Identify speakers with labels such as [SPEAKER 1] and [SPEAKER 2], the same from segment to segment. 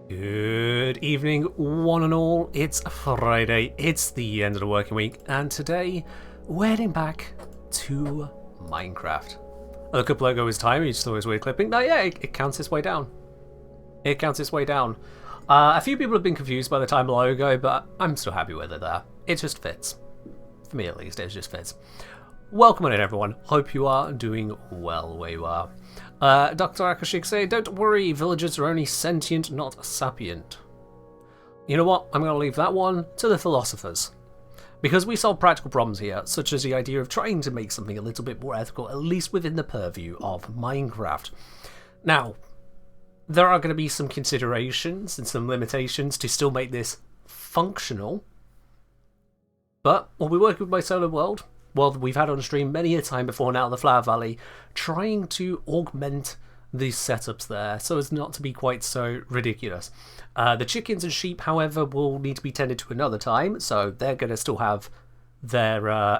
[SPEAKER 1] Good evening, one and all. It's Friday, it's the end of the working week, and today we're heading back to Minecraft. A couple ago was time, you just always weird clipping. No, yeah, it counts its way down. It counts its way down. A few people have been confused by the time logo, but I'm still happy with it there. It just fits. For me at least, it just fits. Welcome in everyone, hope you are doing well where you are. Dr. Akashik say, don't worry, villagers are only sentient, not sapient. You know what, I'm going to leave that one to the philosophers. Because we solve practical problems here, such as the idea of trying to make something a little bit more ethical, at least within the purview of Minecraft. Now, there are going to be some considerations and some limitations to still make this functional. But we'll be working with my solo world. Well, we've had on stream many a time before now, the Flower Valley, trying to augment these setups there so as not to be quite so ridiculous. The chickens and sheep, however, will need to be tended to another time, so they're going to still have their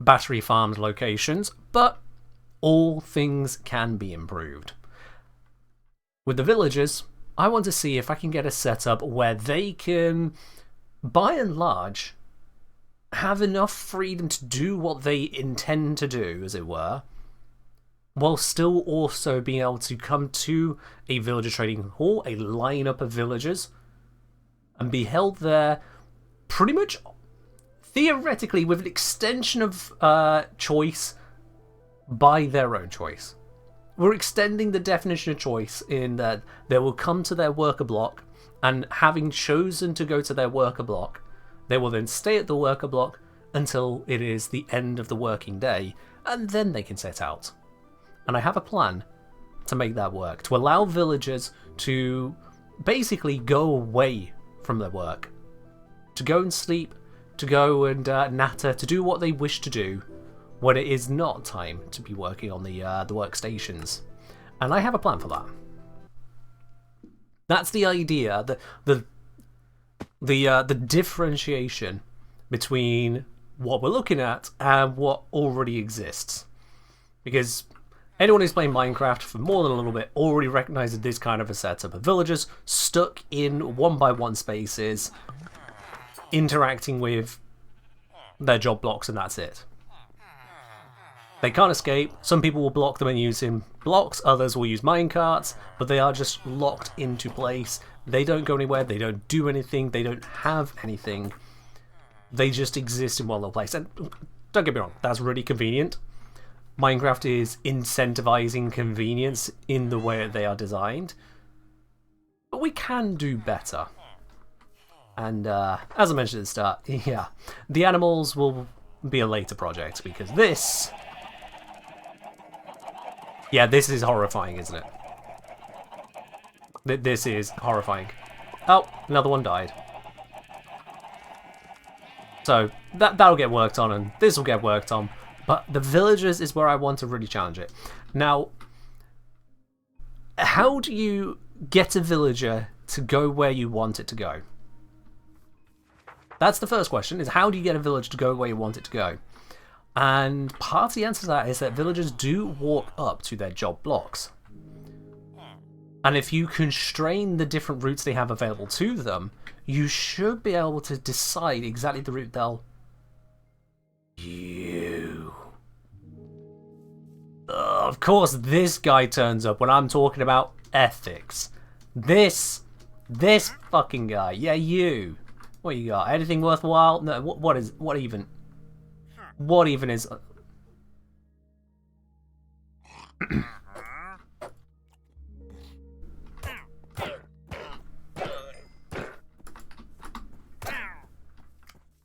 [SPEAKER 1] battery farmed locations, but all things can be improved. With the villagers, I want to see if I can get a setup where they can, by and large, have enough freedom to do what they intend to do, as it were, while still also being able to come to a villager trading hall, a lineup of villagers, and be held there pretty much theoretically with an extension of choice by their own choice. We're extending the definition of choice in that they will come to their worker block, and having chosen to go to their worker block, they will then stay at the worker block until it is the end of the working day, and then they can set out. And I have a plan to make that work, to allow villagers to basically go away from their work, to go and sleep, to go and natter, to do what they wish to do when it is not time to be working on the workstations. And I have a plan for that. That's the idea, the differentiation between what we're looking at and what already exists. Because anyone who's playing Minecraft for more than a little bit already recognizes this kind of a setup of villagers stuck in 1x1 spaces, interacting with their job blocks, and that's it. They can't escape. Some people will block them and using blocks, others will use minecarts, but they are just locked into place. They don't go anywhere, they don't do anything, they don't have anything. They just exist in one little place. And don't get me wrong, that's really convenient. Minecraft is incentivizing convenience in the way they are designed. But we can do better. And as I mentioned at the start, yeah, the animals will be a later project, because this... yeah, this is horrifying, isn't it? This is horrifying. Oh, another one died. So that'll get worked on, and this will get worked on. But the villagers is where I want to really challenge it. Now, how do you get a villager to go where you want it to go? That's the first question, is how do you get a villager to go where you want it to go? And part of the answer to that is that villagers do walk up to their job blocks. And if you constrain the different routes they have available to them, you should be able to decide exactly the route they'll... You... of course this guy turns up when I'm talking about ethics. This fucking guy. Yeah, you. What you got? Anything worthwhile? No, what even is...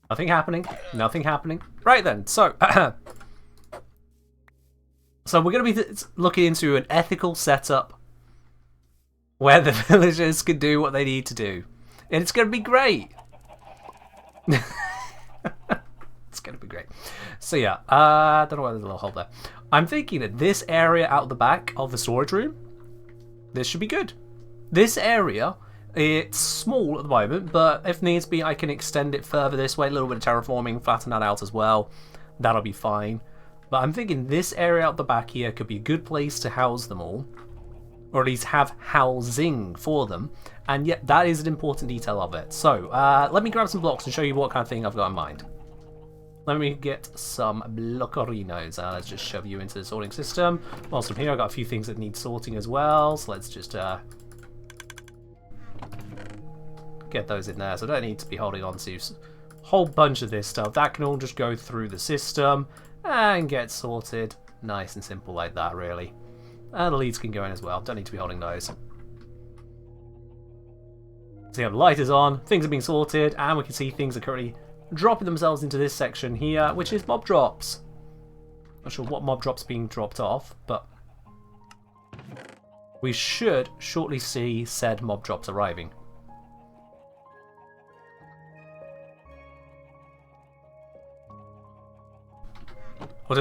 [SPEAKER 1] Nothing happening. Nothing happening. Right then, so... so we're going to be looking into an ethical setup where the villagers can do what they need to do. And it's going to be great. It's going to be great. So yeah, I don't know why there's a little hole there. I'm thinking that this area out the back of the storage room, this should be good. This area... it's small at the moment, but if needs be, I can extend it further this way. A little bit of terraforming, flatten that out as well. That'll be fine. But I'm thinking this area out the back here could be a good place to house them all. or at least have housing for them, and yet that is an important detail of it. So let me grab some blocks and show you what kind of thing I've got in mind. Let me get some blockerinos. Let's just shove you into the sorting system. Whilst I'm here, I've got a few things that need sorting as well, so let's just get those in there. So I don't need to be holding on to a whole bunch of this stuff. That can all just go through the system and get sorted. Nice and simple like that, really. And the leads can go in as well. Don't need to be holding those. So yeah, the light is on, things are being sorted, and we can see things are currently dropping themselves into this section here, which is mob drops. Not sure what mob drops being dropped off, but we should shortly see said mob drops arriving.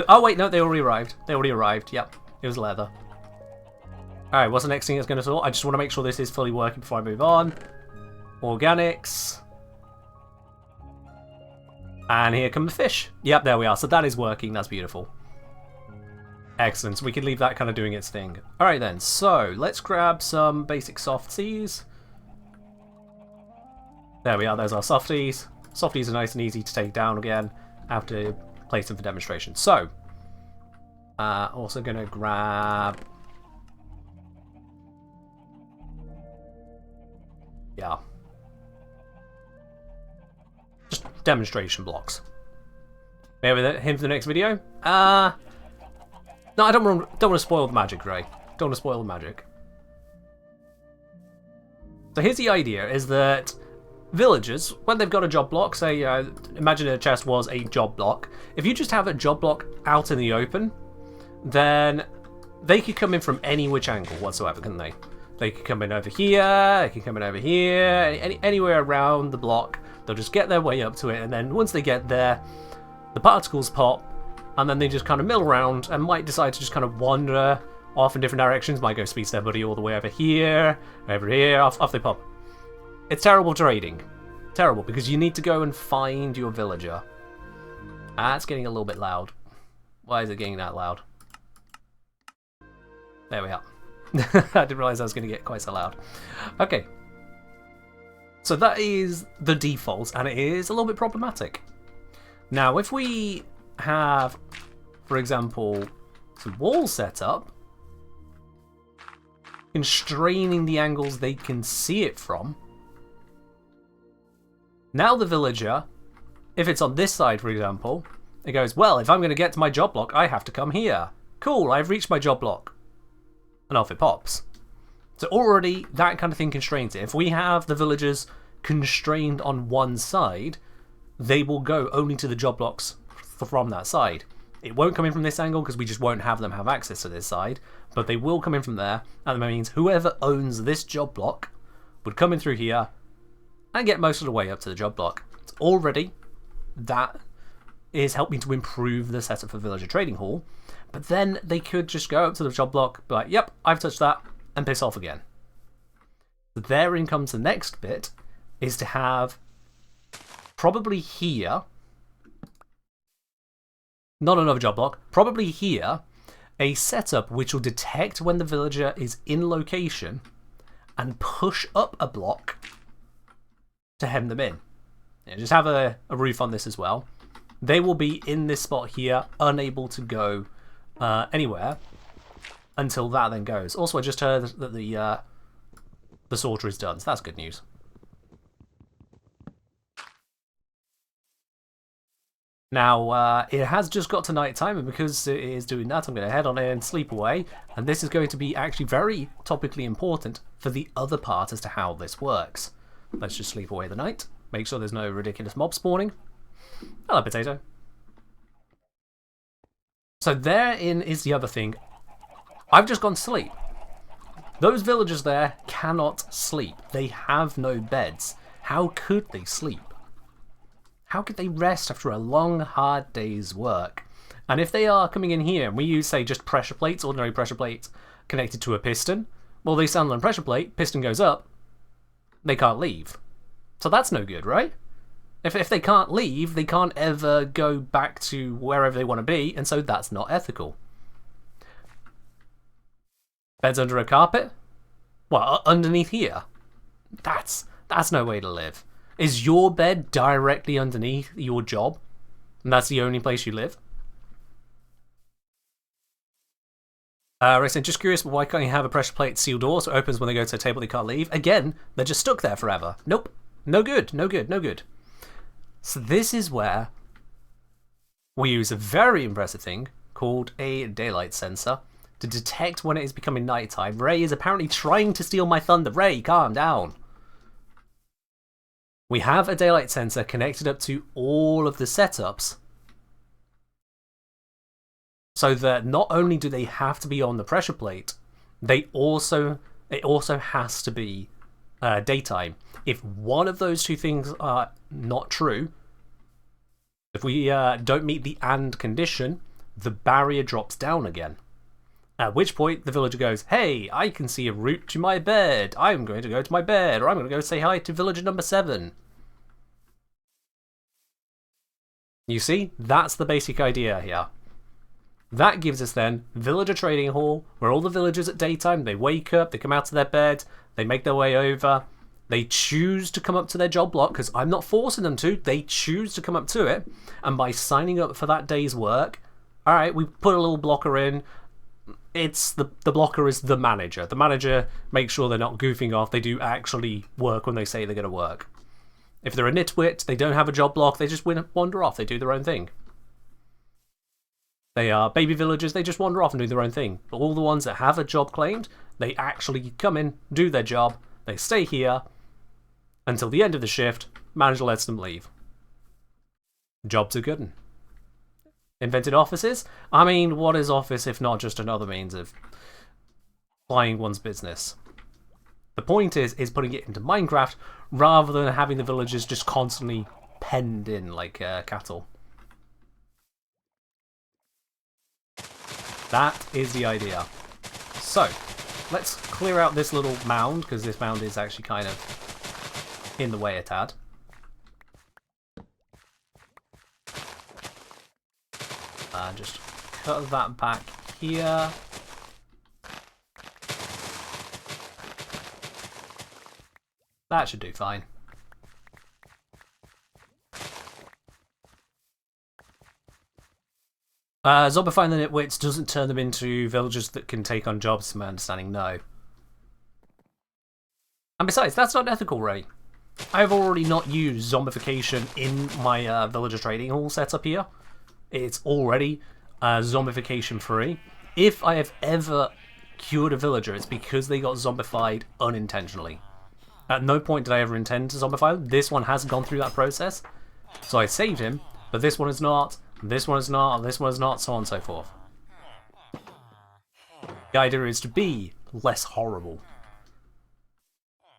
[SPEAKER 1] Oh wait, no, they already arrived. They already arrived, yep. It was leather. Alright, what's the next thing that's going to sort? I just want to make sure this is fully working before I move on. Organics. And here come the fish. Yep, there we are. So that is working. That's beautiful. Excellent. So we can leave that kind of doing its thing. Alright then, so let's grab some basic softies. There we are. There's our softies. Softies are nice and easy to take down again. I have to place them for demonstration. So, also going to grab... Yeah. Just demonstration blocks. Maybe him for the next video? No, I don't want to spoil the magic, Ray. Don't want to spoil the magic. So here's the idea, is that villagers, when they've got a job block, say, imagine a chest was a job block. If you just have a job block out in the open, then they could come in from any which angle whatsoever, couldn't they? They could come in over here, they could come in over here, anywhere around the block. They'll just get their way up to it, and then once they get there, the particles pop, and then they just kind of mill around and might decide to just kind of wander off in different directions. Might go speak to their buddy all the way over here, off they pop. It's terrible trading. Terrible, because you need to go and find your villager. It's getting a little bit loud. Why is it getting that loud? There we are. I didn't realise I was going to get quite so loud. Okay. So that is the default, and it is a little bit problematic. Now, if we have, for example, some walls set up, constraining the angles they can see it from, now the villager, if it's on this side, for example, it goes, well, if I'm going to get to my job block, I have to come here. Cool, I've reached my job block. And off it pops. So already that kind of thing constrains it. If we have the villagers constrained on one side, they will go only to the job blocks from that side. It won't come in from this angle because we just won't have them have access to this side, but they will come in from there, and that means whoever owns this job block would come in through here and get most of the way up to the job block. So already that is helping to improve the setup for Villager Trading Hall. But then they could just go up to the job block, be like, yep, I've touched that, and piss off again. So therein comes the next bit, is to have, probably here, not another job block, probably here, a setup which will detect when the villager is in location and push up a block to hem them in. Yeah, just have a roof on this as well. They will be in this spot here, unable to go anywhere until that then goes. Also, I just heard that the sorter is done, so that's good news. Now, it has just got to night time, and because it is doing that, I'm going to head on in and sleep away. And this is going to be actually very topically important for the other part as to how this works. Let's just sleep away the night. Make sure there's no ridiculous mob spawning. Hello, potato. So therein is the other thing. I've just gone to sleep. Those villagers there cannot sleep. They have no beds. How could they sleep? How could they rest after a long, hard day's work? And if they are coming in here, and we use, say, just pressure plates, ordinary pressure plates, connected to a piston, well, they stand on a pressure plate, piston goes up, they can't leave. So that's no good, right? If they can't leave, they can't ever go back to wherever they want to be, and so that's not ethical. Beds under a carpet? Well, underneath here? That's no way to live. Is your bed directly underneath your job? And that's the only place you live? Rexon, just curious, why can't you have a pressure plate seal door so it opens when they go to a table they can't leave? Again, they're just stuck there forever. Nope. No good, no good, no good. So this is where we use a very impressive thing called a daylight sensor to detect when it is becoming nighttime. Ray is apparently trying to steal my thunder. Ray, calm down. We have a daylight sensor connected up to all of the setups so that not only do they have to be on the pressure plate, it also has to be daytime. If one of those two things are not true, if we don't meet the AND condition, the barrier drops down again. At which point the villager goes, hey, I can see a route to my bed. I'm going to go to my bed, or I'm going to go say hi to villager number 7. You see, that's the basic idea here. That gives us then villager trading hall, where all the villagers at daytime, they wake up, they come out of their bed, they make their way over, they choose to come up to their job block, because I'm not forcing them to, they choose to come up to it, and by signing up for that day's work, alright, we put a little blocker in, it's the blocker is the manager. The manager makes sure they're not goofing off, they do actually work when they say they're going to work. If they're a nitwit, they don't have a job block, they just wander off, they do their own thing. They are baby villagers, they just wander off and do their own thing. But all the ones that have a job claimed, they actually come in, do their job, they stay here until the end of the shift, manager lets them leave. Jobs are good 'un. Invented offices? I mean, what is office if not just another means of plying one's business? The point is putting it into Minecraft rather than having the villagers just constantly penned in like cattle. That is the idea. So, let's clear out this little mound, because this mound is actually kind of in the way a tad. And just cut that back here. That should do fine. Zombifying the nitwits doesn't turn them into villagers that can take on jobs, to my understanding, no. And besides, that's not ethical, Ray. I have already not used zombification in my villager trading hall setup here. It's already zombification free. If I have ever cured a villager, it's because they got zombified unintentionally. At no point did I ever intend to zombify them. This one has gone through that process. So I saved him, but this one is not. This one is not, this one is not, so on and so forth. The idea is to be less horrible.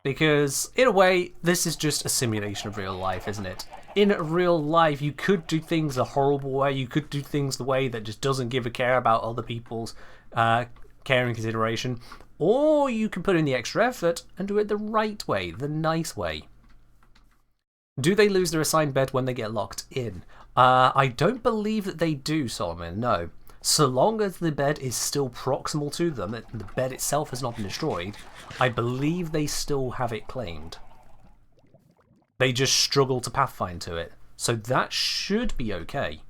[SPEAKER 1] Because, in a way, this is just a simulation of real life, isn't it? In real life, you could do things a horrible way, you could do things the way that just doesn't give a care about other people's care and consideration, or you can put in the extra effort and do it the right way, the nice way. Do they lose their assigned bed when they get locked in? I don't believe that they do, Solomon, no. So long as the bed is still proximal to them, and the bed itself has not been destroyed, I believe they still have it claimed. They just struggle to pathfind to it. So that should be okay.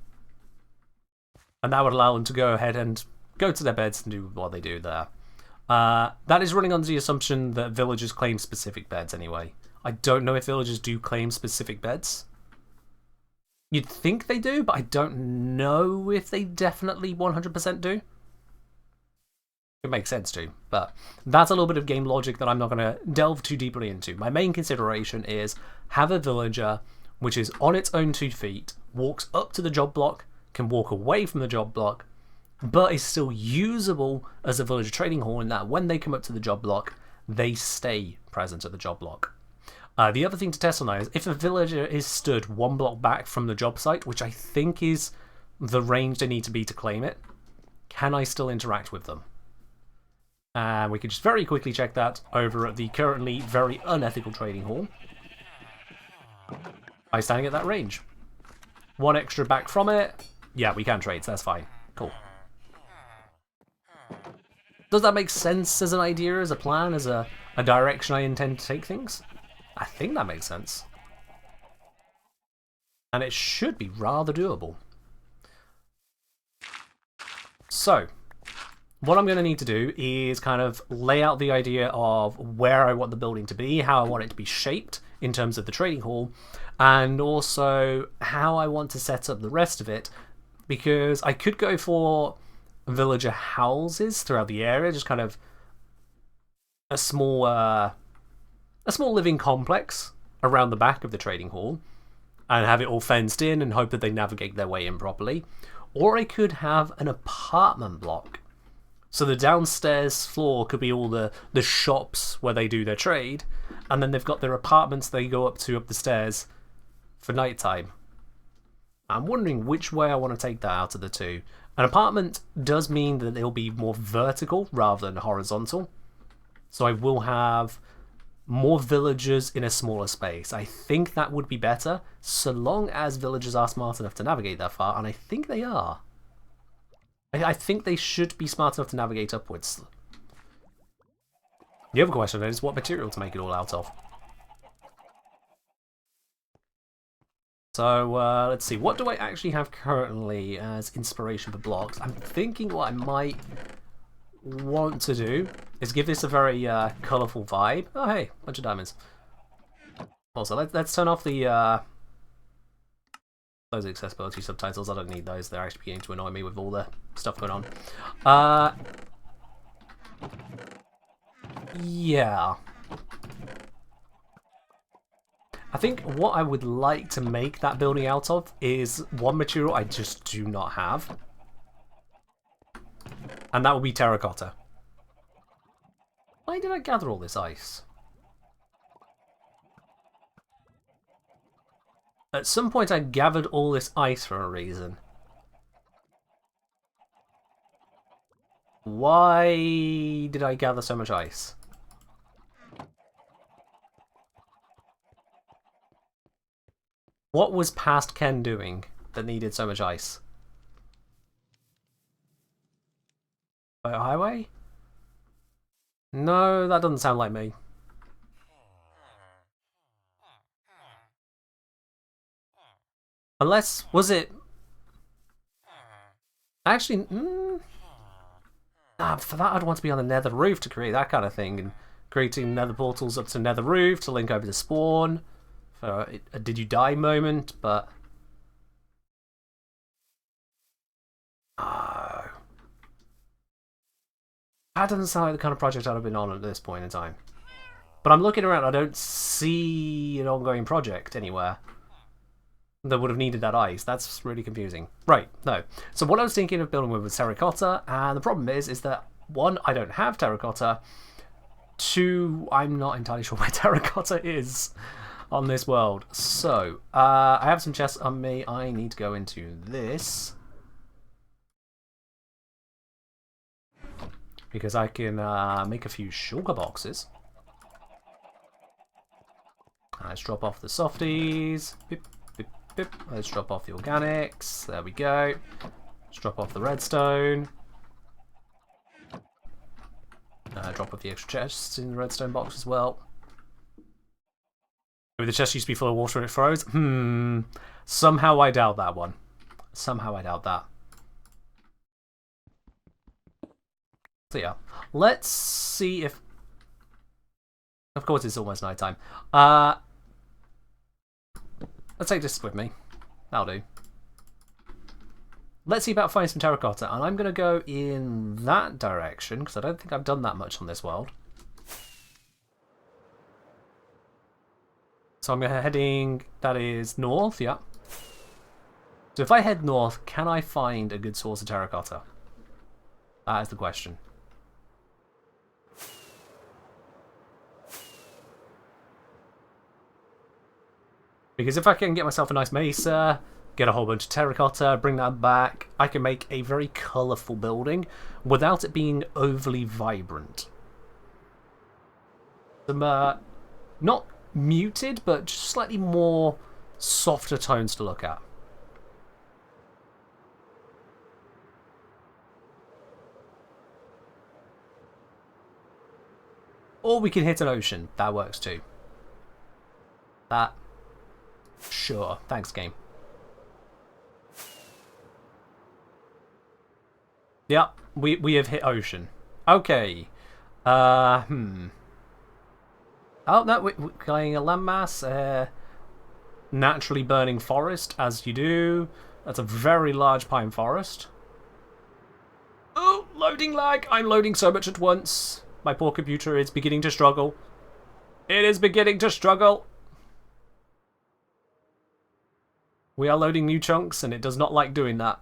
[SPEAKER 1] And that would allow them to go ahead and go to their beds and do what they do there. That is running under the assumption that villagers claim specific beds anyway. I don't know if villagers do claim specific beds. You'd think they do, but I don't know if they definitely 100% do. It makes sense to, but that's a little bit of game logic that I'm not going to delve too deeply into. My main consideration is have a villager which is on its own 2 feet, walks up to the job block, can walk away from the job block, but is still usable as a villager trading hall in that when they come up to the job block, they stay present at the job block. The other thing to test on that is if a villager is stood 1 block back from the job site, which I think is the range they need to be to claim it, can I still interact with them? And we can just very quickly check that over at the currently very unethical trading hall by standing at that range. 1 extra back from it. Yeah, we can trade, so that's fine. Cool. Does that make sense as an idea, as a plan, as a direction I intend to take things? I think that makes sense. And it should be rather doable. So, what I'm going to need to do is kind of lay out the idea of where I want the building to be, how I want it to be shaped in terms of the trading hall, and also how I want to set up the rest of it, because I could go for villager houses throughout the area, just kind of a small living complex around the back of the trading hall, and have it all fenced in and hope that they navigate their way in properly. Or I could have an apartment block. So the downstairs floor could be all the shops where they do their trade, and then they've got their apartments they go up to up the stairs for nighttime. I'm wondering which way I want to take that out of the two. An apartment does mean that it'll be more vertical rather than horizontal. So I will have more villagers in a smaller space. I think that would be better, so long as villagers are smart enough to navigate that far, and I think they are. I think they should be smart enough to navigate upwards. The other question is what material to make it all out of. So let's see, what do I actually have currently as inspiration for blocks? I'm thinking what I might want to do is give this a very colourful vibe. Oh hey, bunch of diamonds. Also, let's turn off the those accessibility subtitles. I don't need those. They're actually beginning to annoy me with all the stuff going on. Yeah. I think what I would like to make that building out of is one material I just do not have. And that will be terracotta. Why did I gather all this ice? At some point I gathered all this ice for a reason. Why did I gather so much ice? What was past Ken doing that needed so much ice? Highway? No, that doesn't sound like me. Unless, was it... Actually, for that I'd want to be on the nether roof to create that kind of thing, and creating nether portals up to nether roof to link over to spawn for a did you die moment, but... Oh. That doesn't sound like the kind of project I'd have been on at this point in time. But I'm looking around, I don't see an ongoing project anywhere that would have needed that ice. That's really confusing. Right, no. So what I was thinking of building with was terracotta, and the problem is that, one, I don't have terracotta. Two, I'm not entirely sure where terracotta is on this world. So, I have some chests on me. I need to go into this. Because I can make a few sugar boxes. Let's drop off the softies. Beep, beep, beep. Let's drop off the organics. There we go. Let's drop off the redstone. Drop off the extra chests in the redstone box as well. Maybe the chest used to be full of water and it froze. Somehow I doubt that one. Somehow I doubt that. So yeah, let's see if... Of course it's almost nighttime. Let's take this with me. That'll do. Let's see about finding some terracotta, and I'm going to go in that direction, because I don't think I've done that much on this world. So I'm heading, that is north, yeah. So if I head north, can I find a good source of terracotta? That is the question. Because if I can get myself a nice mesa, get a whole bunch of terracotta, bring that back, I can make a very colourful building without it being overly vibrant. Some, not muted, but just slightly more softer tones to look at. Or we can hit an ocean. That works too. That. Sure. Thanks, game. Yep, we have hit ocean. Okay. Oh, no, we're getting a landmass. Naturally burning forest, as you do. That's a very large pine forest. Oh, loading lag. I'm loading so much at once. My poor computer is beginning to struggle. It is beginning to struggle. We are loading new chunks, and it does not like doing that.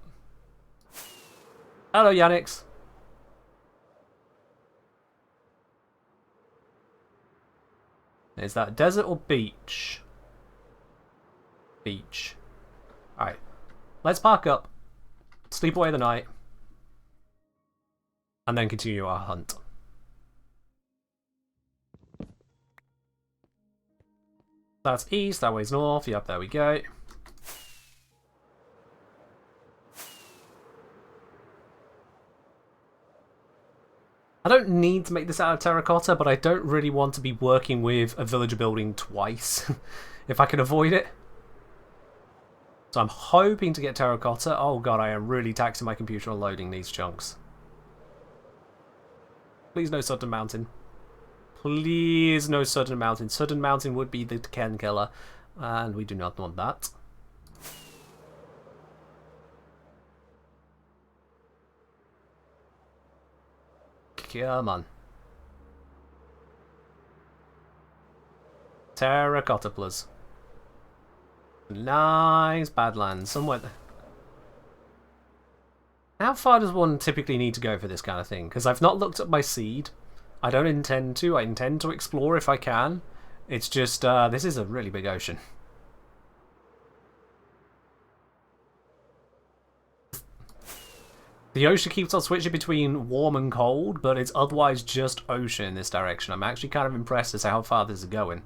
[SPEAKER 1] Hello, Yannix. Is that desert or beach? Beach. Alright. Let's park up. Sleep away the night. And then continue our hunt. That's east, that way's north. Yep, there we go. I don't need to make this out of terracotta, but I don't really want to be working with a villager building twice, if I can avoid it. So I'm hoping to get terracotta. Oh god, I am really taxing my computer on loading these chunks. Please no Sudden Mountain. Please no Sudden Mountain. Sudden Mountain would be the Ken killer, and we do not want that. Come on. Terracotta plus. Nice Badlands. Somewhere. How far does one typically need to go for this kind of thing? Because I've not looked at my seed. I don't intend to. I intend to explore if I can. It's just, this is a really big ocean. The ocean keeps on switching between warm and cold, but it's otherwise just ocean in this direction. I'm actually kind of impressed as to how far this is going.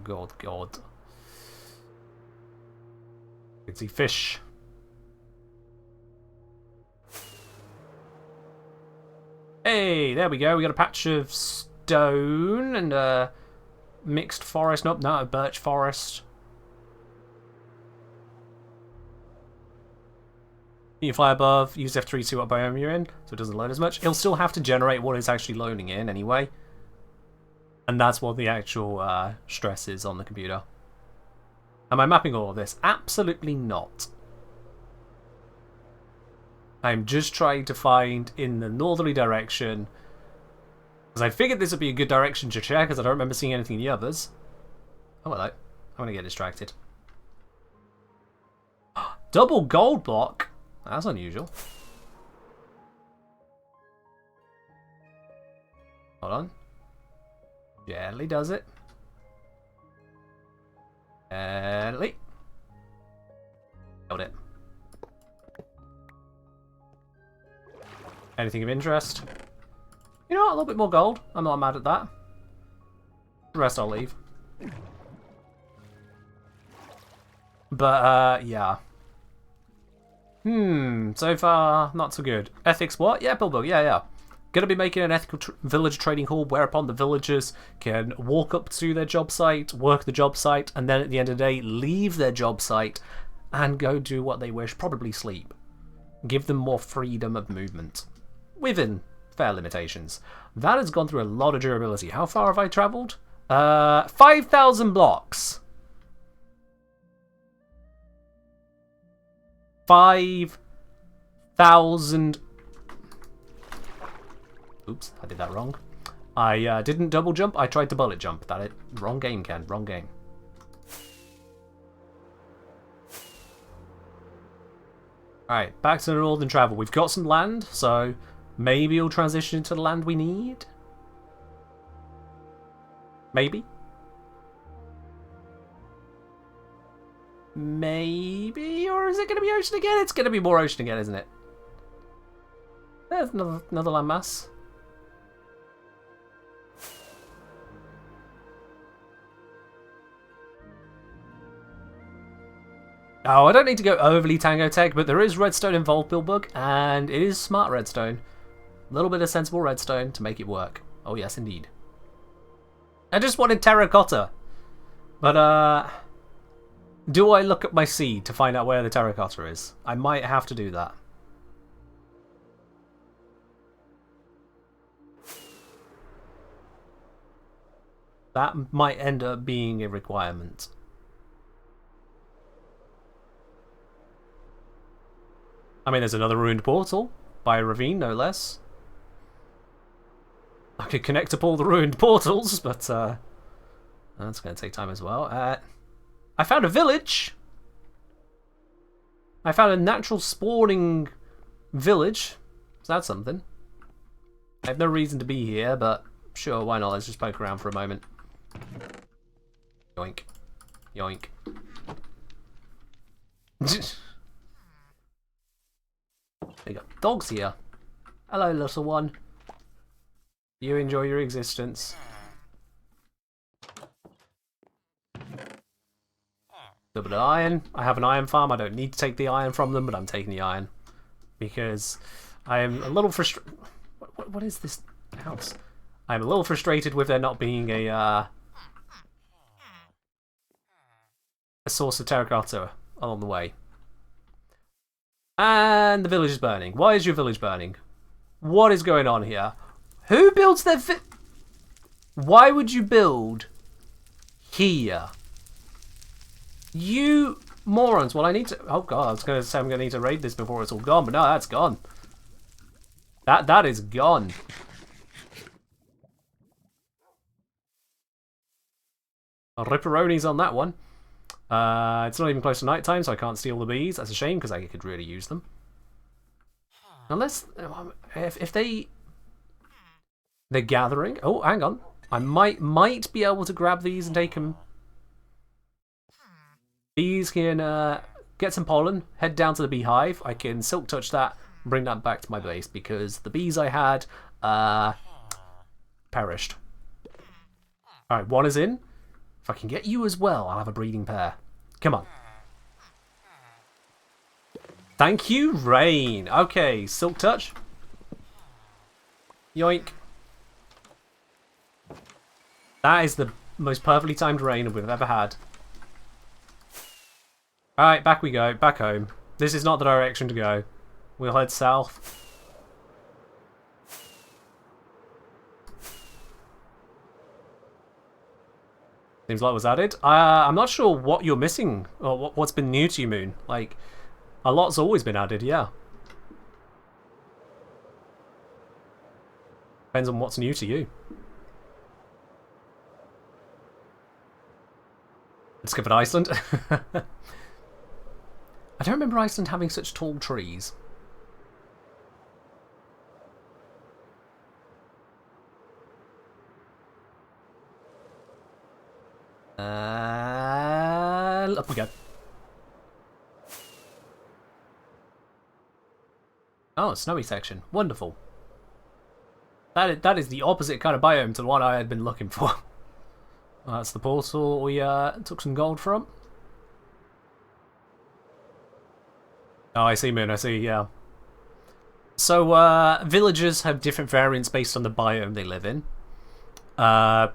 [SPEAKER 1] God. I can see fish. Hey, there we go. We got a patch of stone and mixed forest. Nope, not a birch forest. You fly above, use F3 to see what biome you're in, so it doesn't load as much. It'll still have to generate what it's actually loading in anyway. And that's what the actual stress is on the computer. Am I mapping all of this? Absolutely not. I'm just trying to find in the northerly direction. Because I figured this would be a good direction to check, because I don't remember seeing anything in the others. Oh, hello. I'm going to get distracted. Double gold block? That's unusual. Hold on. Gently does it. Gently. Got it. Anything of interest? You know what? A little bit more gold. I'm not mad at that. The rest I'll leave. But, yeah. So far, not so good. Ethics what? Yeah, Bilbo, yeah. Gonna be making an ethical villager trading hall whereupon the villagers can walk up to their job site, work the job site, and then at the end of the day, leave their job site and go do what they wish, probably sleep. Give them more freedom of movement. Within fair limitations. That has gone through a lot of durability. How far have I travelled? 5,000 blocks. 5,000. Oops, I did that wrong. I didn't double jump. I tried to bullet jump. Wrong game, Ken. Wrong game. Alright, back to the northern travel. We've got some land, so maybe we'll transition to the land we need. Maybe. Maybe, or is it going to be ocean again? It's going to be more ocean again, isn't it? There's another landmass. Oh, I don't need to go overly Tango Tech, but there is redstone involved, Billbug, and it is smart redstone. A little bit of sensible redstone to make it work. Oh yes, indeed. I just wanted terracotta. But, do I look at my seed to find out where the terracotta is? I might have to do that. That might end up being a requirement. I mean, there's another ruined portal by a ravine, no less. I could connect up all the ruined portals, but that's going to take time as well. I found a village. I found a natural spawning village. So that's something. I have no reason to be here, but sure, why not? Let's just poke around for a moment. Yoink. Yoink. There you go. Dog's here. Hello, little one. You enjoy your existence. Little bit of iron. I have an iron farm. I don't need to take the iron from them, but I'm taking the iron because I am a little frustrated. What is this house? I'm a little frustrated with there not being a source of terracotta along the way. And the village is burning. Why is your village burning? What is going on here? Who builds their Why would you build here? You morons. Well, I need to... Oh, God. I was going to say I'm going to need to raid this before it's all gone. But no, that's gone. That is gone. Ripperonis on that one. It's not even close to night time, so I can't steal the bees. That's a shame, because I could really use them. Unless... If they're gathering... Oh, hang on. I might be able to grab these and take them... Bees can get some pollen, head down to the beehive. I can silk touch that, and bring that back to my base, because the bees I had perished. Alright, one is in. If I can get you as well, I'll have a breeding pair. Come on. Thank you, Rain. Okay, silk touch. Yoink. That is the most perfectly timed rain we've ever had. Alright, back we go. Back home. This is not the direction to go. We'll head south. Seems like it was added. I'm not sure what you're missing, or what's been new to you, Moon. Like, a lot's always been added, yeah. Depends on what's new to you. Discovered Iceland. I don't remember Iceland having such tall trees. Up we go. Oh, snowy section. Wonderful. That is the opposite kind of biome to the one I had been looking for. That's the portal we took some gold from. Oh, I see, Moon. I see, yeah. So, villagers have different variants based on the biome they live in.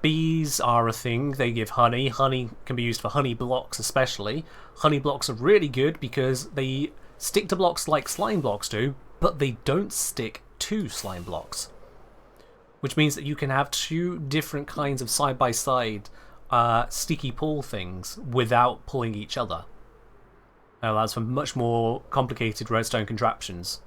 [SPEAKER 1] Bees are a thing. They give honey. Honey can be used for honey blocks especially. Honey blocks are really good because they stick to blocks like slime blocks do, but they don't stick to slime blocks. Which means that you can have two different kinds of side-by-side sticky pull things without pulling each other. It allows for much more complicated redstone contraptions.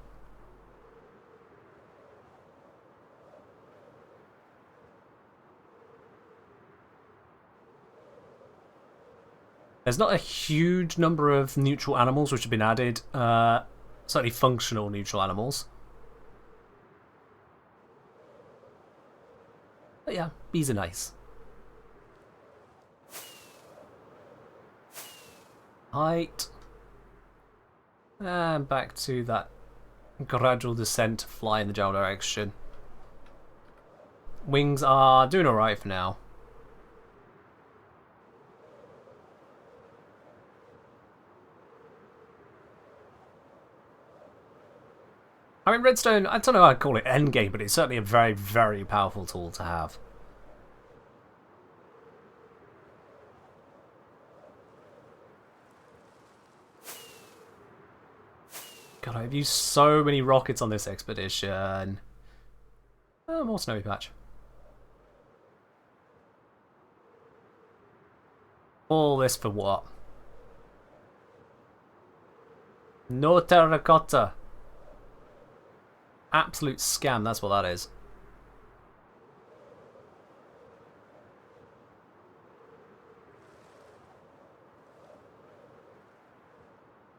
[SPEAKER 1] There's not a huge number of neutral animals which have been added. Certainly functional neutral animals. But yeah, bees are nice. Height. And back to that gradual descent to fly in the general direction. Wings are doing alright for now. I mean, redstone, I don't know how I'd call it endgame, but it's certainly a very, very powerful tool to have. God, I've used so many rockets on this expedition. Oh, more snowy patch. All this for what? No terracotta. Absolute scam, that's what that is.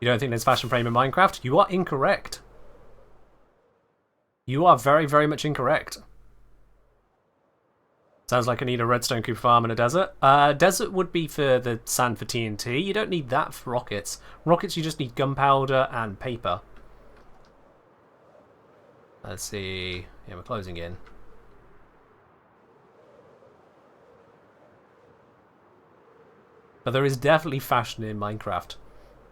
[SPEAKER 1] You don't think there's fashion frame in Minecraft? You are incorrect. You are very, very much incorrect. Sounds like I need a redstone creeper farm in a desert. Desert would be for the sand for TNT. You don't need that for rockets. Rockets, you just need gunpowder and paper. Let's see. Yeah, we're closing in. But there is definitely fashion in Minecraft.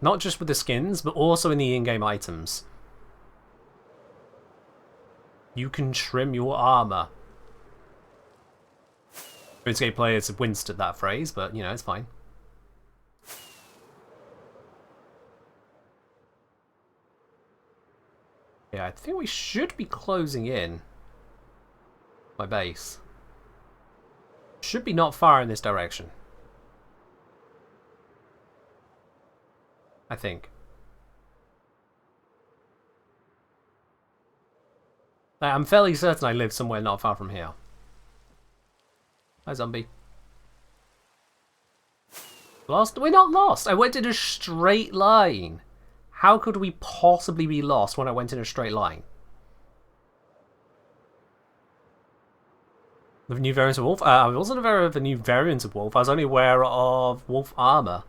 [SPEAKER 1] Not just with the skins, but also in the in-game items. You can trim your armor. RuneScape players have winced at that phrase, but, you know, it's fine. Yeah, I think we should be closing in. My base. Should be not far in this direction. I think. I'm fairly certain I live somewhere not far from here. Hi, zombie. Lost? We're not lost. I went in a straight line. How could we possibly be lost when I went in a straight line? The new variants of wolf? I wasn't aware of the new variants of wolf. I was only aware of wolf armor.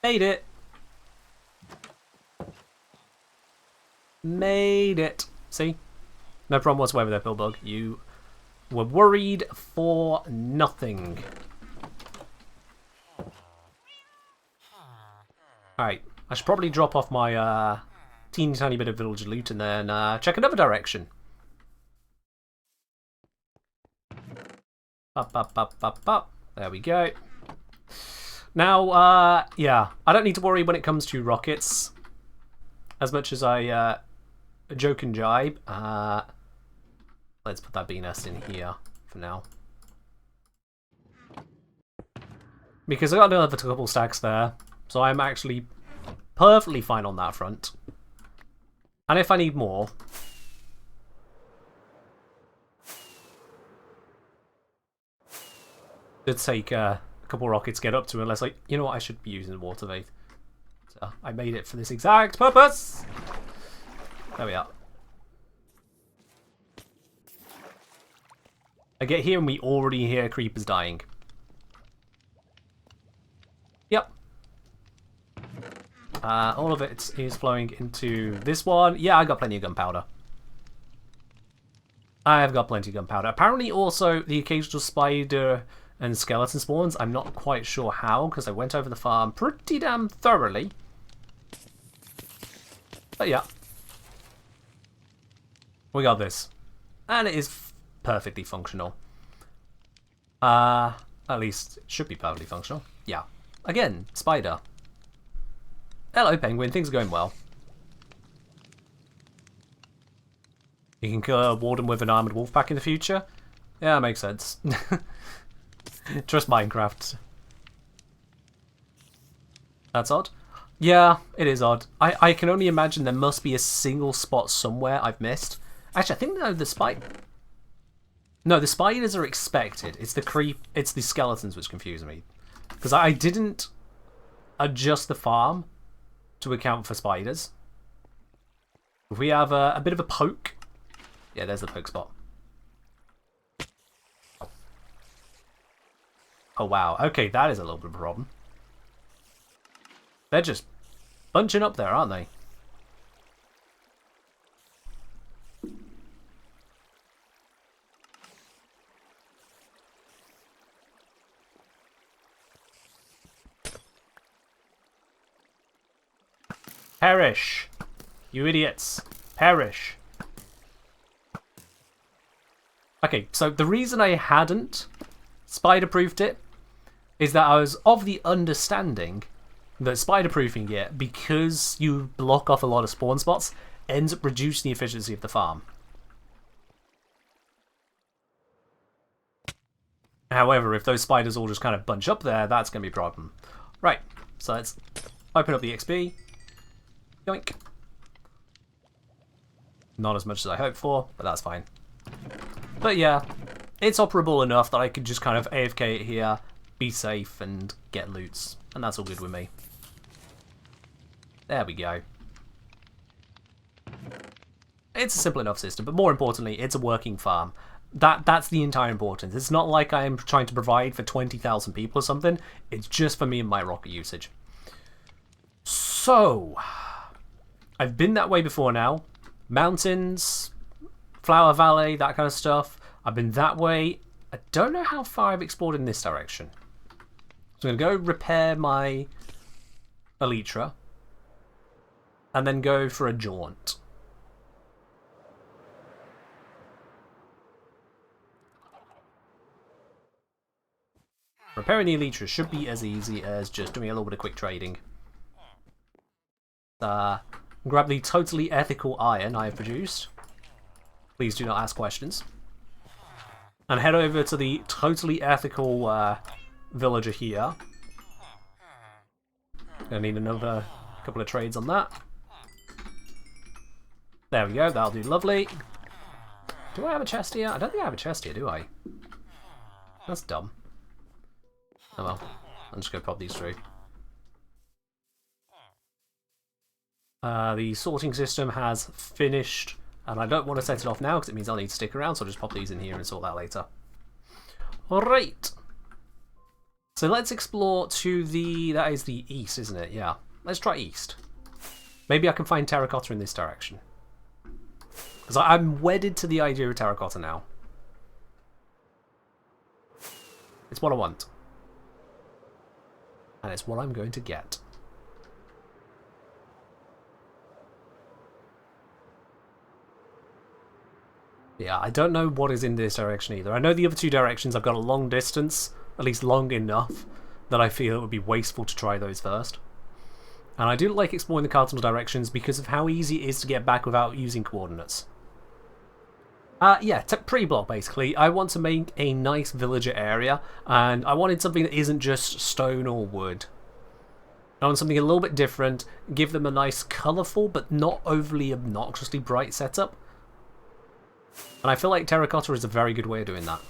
[SPEAKER 1] Made it. Made it. See? No problem whatsoever there, Pillbug. You were worried for nothing. Alright, I should probably drop off my teeny tiny bit of village loot and then check another direction. Up. There we go. Now, yeah, I don't need to worry when it comes to rockets. As much as I joke and jibe. Let's put that bee nest in here for now. Because I got another couple stacks there. So I'm actually perfectly fine on that front. And if I need more... it'd take a couple rockets to get up to, unless, like, you know what, I should be using the water vase. So I made it for this exact purpose. There we are. I get here and we already hear creepers dying. Yep. All of it is flowing into this one. Yeah, I got plenty of gunpowder. I have got plenty of gunpowder. Apparently also the occasional spider and skeleton spawns. I'm not quite sure how, because I went over the farm pretty damn thoroughly. But yeah. We got this. And it is perfectly functional. At least it should be perfectly functional. Yeah. Again, spider. Hello, penguin. Things are going well. You can kill a warden with an armored wolf pack in the future? Yeah, makes sense. Trust Minecraft. That's odd. Yeah, it is odd. I can only imagine there must be a single spot somewhere I've missed. Actually, I think no, the spider... No, the spiders are expected. It's the skeletons which confuse me. Because I didn't adjust the farm to account for spiders. If we have a bit of a poke... Yeah, there's the poke spot. Oh, wow. Okay, that is a little bit of a problem. They're just bunching up there, aren't they? Perish! You idiots! Perish! Okay, so the reason I hadn't spider-proofed it is that I was of the understanding that spider-proofing it, because you block off a lot of spawn spots, ends up reducing the efficiency of the farm. However, if those spiders all just kind of bunch up there, that's going to be a problem. Right, so let's open up the XP. Yoink. Not as much as I hoped for, but that's fine. But yeah, it's operable enough that I could just kind of AFK it here, be safe, and get loots. And that's all good with me. There we go. It's a simple enough system, but more importantly, it's a working farm. That's the entire importance. It's not like I'm trying to provide for 20,000 people or something. It's just for me and my rocket usage. So, I've been that way before now. Mountains, Flower Valley, that kind of stuff. I've been that way. I don't know how far I've explored in this direction. So I'm going to go repair my Elytra. And then go for a jaunt. Repairing the Elytra should be as easy as just doing a little bit of quick trading. Grab the totally ethical iron I have produced. Please do not ask questions. And head over to the totally ethical villager here. Gonna need another couple of trades on that. There we go, that'll do lovely. Do I have a chest here? I don't think I have a chest here, do I? That's dumb. Oh well, I'm just going to pop these through. The sorting system has finished, and I don't want to set it off now because it means I'll need to stick around, so I'll just pop these in here and sort that later. Alright. So let's explore to the... that is the east, isn't it? Yeah. Let's try east. Maybe I can find terracotta in this direction. Because I'm wedded to the idea of terracotta now. It's what I want. And it's what I'm going to get. Yeah, I don't know what is in this direction either. I know the other two directions I've got a long distance, at least long enough, that I feel it would be wasteful to try those first. And I do like exploring the cardinal directions because of how easy it is to get back without using coordinates. Yeah, pre-block basically. I want to make a nice villager area, and I wanted something that isn't just stone or wood. I want something a little bit different, give them a nice colourful but not overly obnoxiously bright setup. And I feel like terracotta is a very good way of doing that.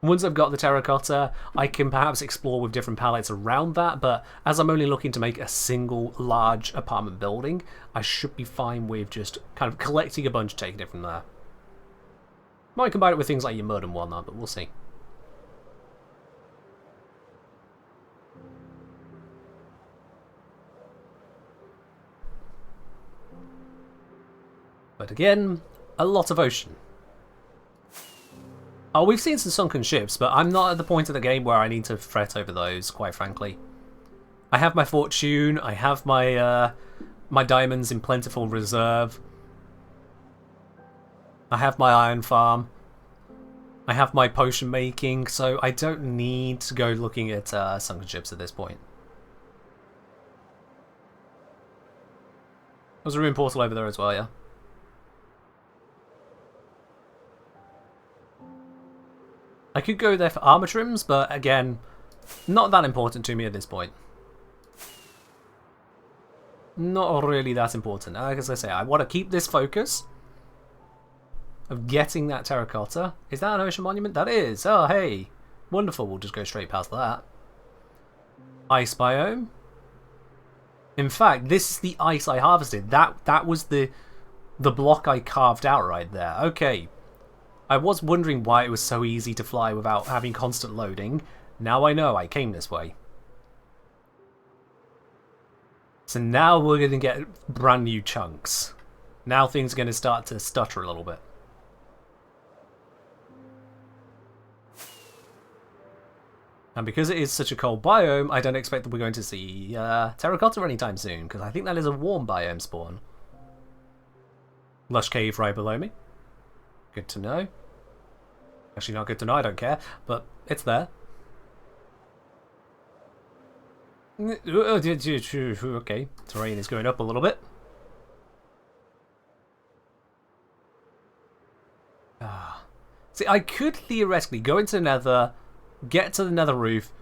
[SPEAKER 1] Once I've got the terracotta, I can perhaps explore with different palettes around that, but as I'm only looking to make a single large apartment building, I should be fine with just kind of collecting a bunch, taking it from there. Might combine it with things like your mud and whatnot, but we'll see. But again, a lot of ocean. Oh, we've seen some sunken ships, but I'm not at the point of the game where I need to fret over those, quite frankly. I have my fortune, I have my my diamonds in plentiful reserve. I have my iron farm. I have my potion making, so I don't need to go looking at sunken ships at this point. There's a ruin portal over there as well, yeah? I could go there for armor trims, but again, not that important to me at this point. Not really that important. Like as I say, I want to keep this focus of getting that terracotta. Is that an ocean monument? That is. Oh, hey. Wonderful. We'll just go straight past that. Ice biome. In fact, this is the ice I harvested. That was the block I carved out right there. Okay. I was wondering why it was so easy to fly without having constant loading. Now I know, I came this way. So now we're going to get brand new chunks. Now things are going to start to stutter a little bit. And because it is such a cold biome, I don't expect that we're going to see terracotta anytime soon, because I think that is a warm biome spawn. Lush cave right below me. Good to know. Actually, not good to know, I don't care, but it's there. Okay, terrain is going up a little bit. See, I could theoretically go into the nether, get to the nether roof,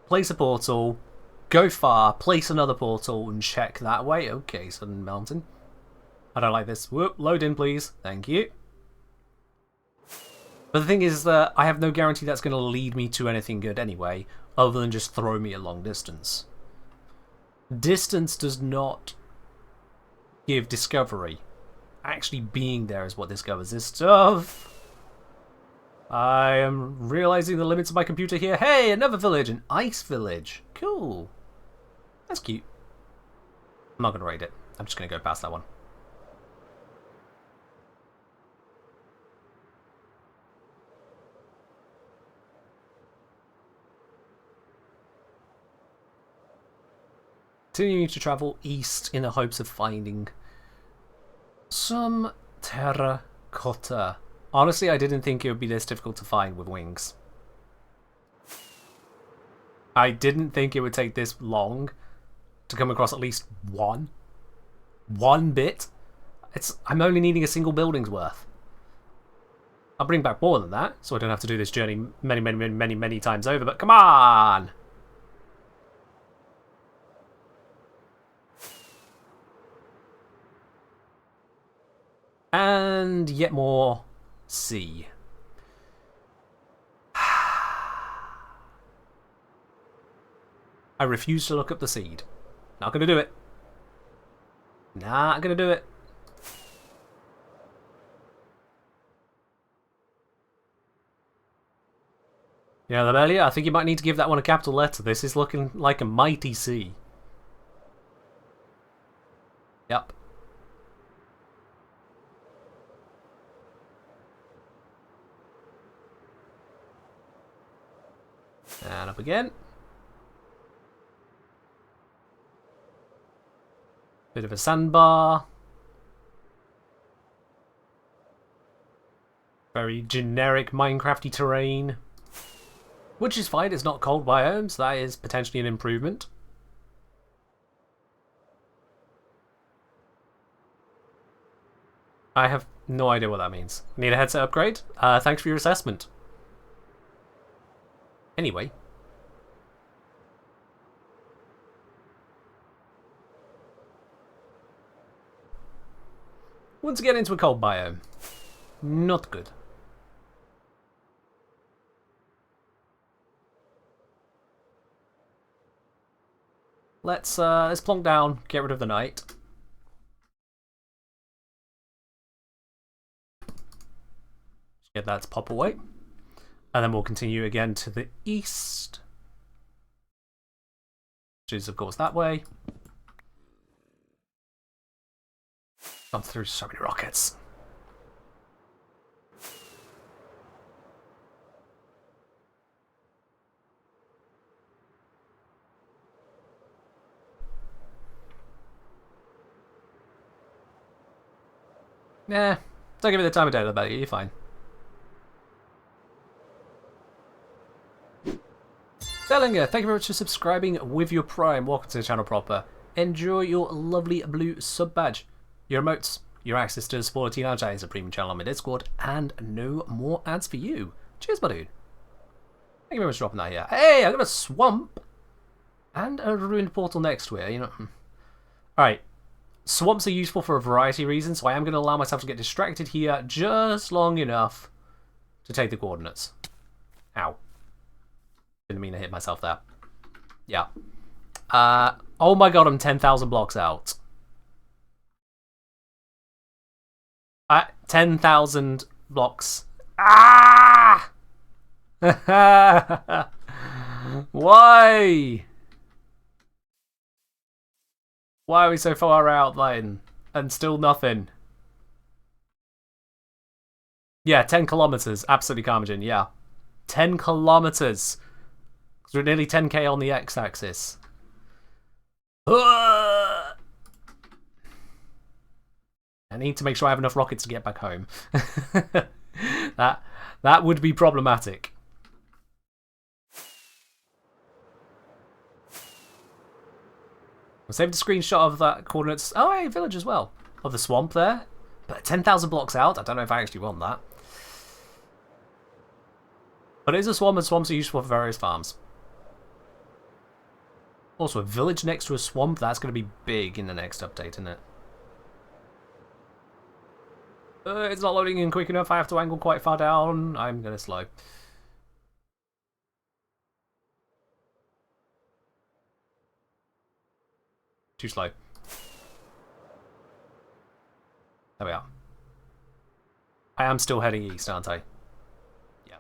[SPEAKER 1] place a portal, go far, place another portal, and check that way. Okay, sudden mountain. I don't like this. Whoop, load in, please. Thank you. But the thing is that I have no guarantee that's going to lead me to anything good anyway, other than just throw me a long distance. Distance does not give discovery. Actually being there is what discovers this stuff. I am realizing the limits of my computer here. Hey, another village, an ice village. Cool. That's cute. I'm not going to raid it. I'm just going to go past that one. Continuing to travel east in the hopes of finding some terracotta. Honestly, I didn't think it would be this difficult to find with wings. I didn't think it would take this long to come across at least one. One bit. I'm only needing a single building's worth. I'll bring back more than that, so I don't have to do this journey many times over, but come on! And yet more sea. I refuse to look up the seed. Not gonna do it. Not gonna do it. You know, earlier, I think you might need to give that one a capital letter. This is looking like a mighty sea. Yep. And up again. Bit of a sandbar. Very generic Minecrafty terrain. Which is fine, it's not cold biomes, that is potentially an improvement. I have no idea what that means. Need a headset upgrade? Thanks for your assessment. Anyway. Once again into a cold biome. Not good. Let's plonk down, get rid of the night. Get that to pop away. And then we'll continue again to the east. Which is, of course, that way. Gone through so many rockets. Nah, don't give me the time of day about it, you're fine. Dellinger, thank you very much for subscribing with your Prime. Welcome to the channel proper. Enjoy your lovely blue sub badge, your emotes, your access to the Spoiler Teenage is a premium channel on my Discord, and no more ads for you. Cheers, my dude. Thank you very much for dropping that here. Hey, I got a swamp and a ruined portal next to it, you know. Alright. Swamps are useful for a variety of reasons, so I am going to allow myself to get distracted here just long enough to take the coordinates. Ow. Didn't mean to hit myself there. Yeah. Oh my god, I'm 10,000 blocks out. 10,000 blocks. Ah! Why? Why are we so far out, then? And still nothing. Yeah, 10 kilometers. Absolutely, Carmagen, yeah. 10 kilometers. So we're nearly 10k on the x-axis. I need to make sure I have enough rockets to get back home. That would be problematic. I saved a screenshot of that coordinates. Oh, hey, village as well. Of the swamp there. But 10,000 blocks out. I don't know if I actually want that. But it is a swamp, and swamps are useful for various farms. Also, a village next to a swamp. That's going to be big in the next update, isn't it? It's not loading in quick enough. I have to angle quite far down. I'm going to slow. Too slow. There we are. I am still heading east, aren't I? Yeah.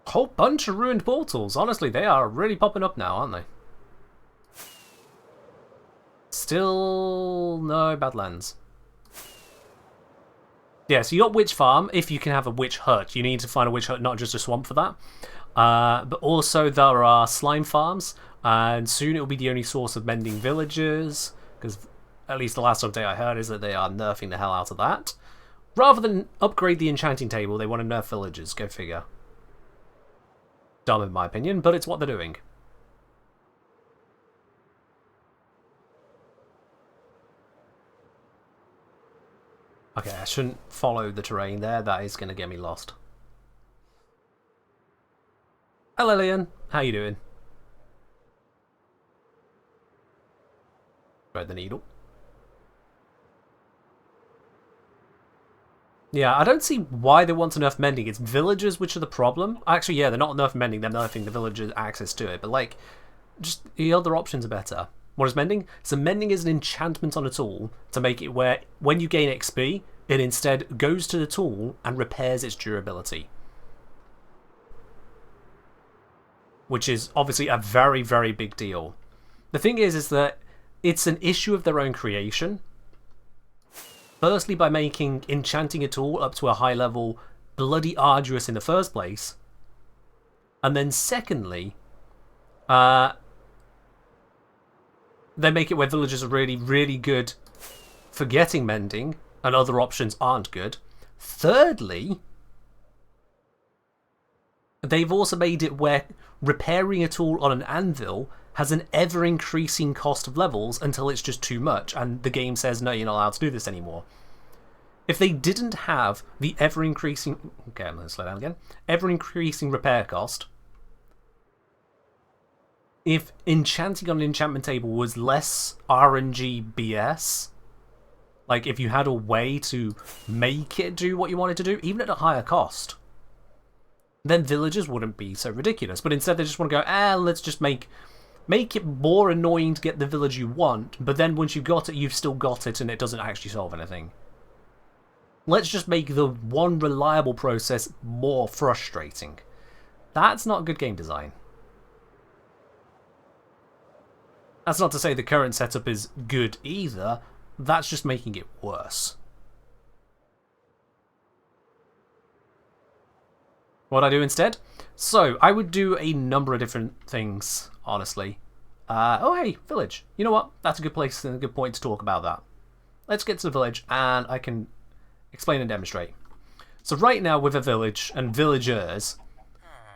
[SPEAKER 1] Whole bunch of ruined portals. Honestly, they are really popping up now, aren't they? Still no Badlands. Yeah, so you got Witch Farm. If you can have a Witch Hut, you need to find a Witch Hut, not just a swamp for that. But also there are slime farms, and soon it will be the only source of mending villagers, because at least the last update I heard is that they are nerfing the hell out of that. Rather than upgrade the enchanting table, they want to nerf villagers. Go figure. Dumb in my opinion, but it's what they're doing. Okay, I shouldn't follow the terrain there. That is going to get me lost. Hello, Lillian. How you doing? Thread the needle. Yeah, I don't see why they want to nerf mending. It's villagers which are the problem. Actually, yeah, they're not nerfing mending. They're nerfing the villagers' access to it. But, like, just the other options are better. What is mending? So mending is an enchantment on a tool to make it where when you gain XP, it instead goes to the tool and repairs its durability. Which is obviously a very, very big deal. The thing is that it's an issue of their own creation. Firstly, by making enchanting a tool up to a high level bloody arduous in the first place. And then secondly, they make it where villagers are really, really good for getting mending, and other options aren't good. Thirdly, they've also made it where repairing a tool on an anvil has an ever-increasing cost of levels until it's just too much, and the game says, no, you're not allowed to do this anymore. If they didn't have the ever-increasing... Okay, I'm going to slow down again. Ever-increasing repair cost... If enchanting on an enchantment table was less RNG BS, like if you had a way to make it do what you wanted to do, even at a higher cost, then villagers wouldn't be so ridiculous. But instead they just want to go, let's just make it more annoying to get the village you want, but then once you've got it, you've still got it and it doesn't actually solve anything. Let's just make the one reliable process more frustrating. That's not good game design. That's not to say the current setup is good either, that's just making it worse. What I do instead? So, I would do a number of different things, honestly. Oh hey, village. You know what? That's a good place and a good point to talk about that. Let's get to the village and I can explain and demonstrate. So right now with a village and villagers,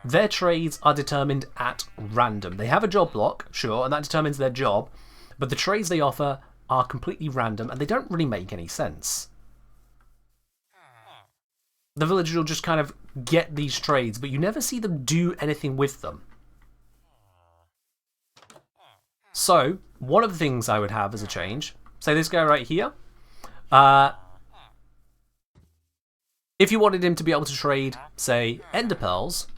[SPEAKER 1] their trades are determined at random. They have a job block, sure, and that determines their job, but the trades they offer are completely random and they don't really make any sense. The villagers will just kind of get these trades, but you never see them do anything with them. So, one of the things I would have as a change, say this guy right here, if you wanted him to be able to trade, say, ender pearls,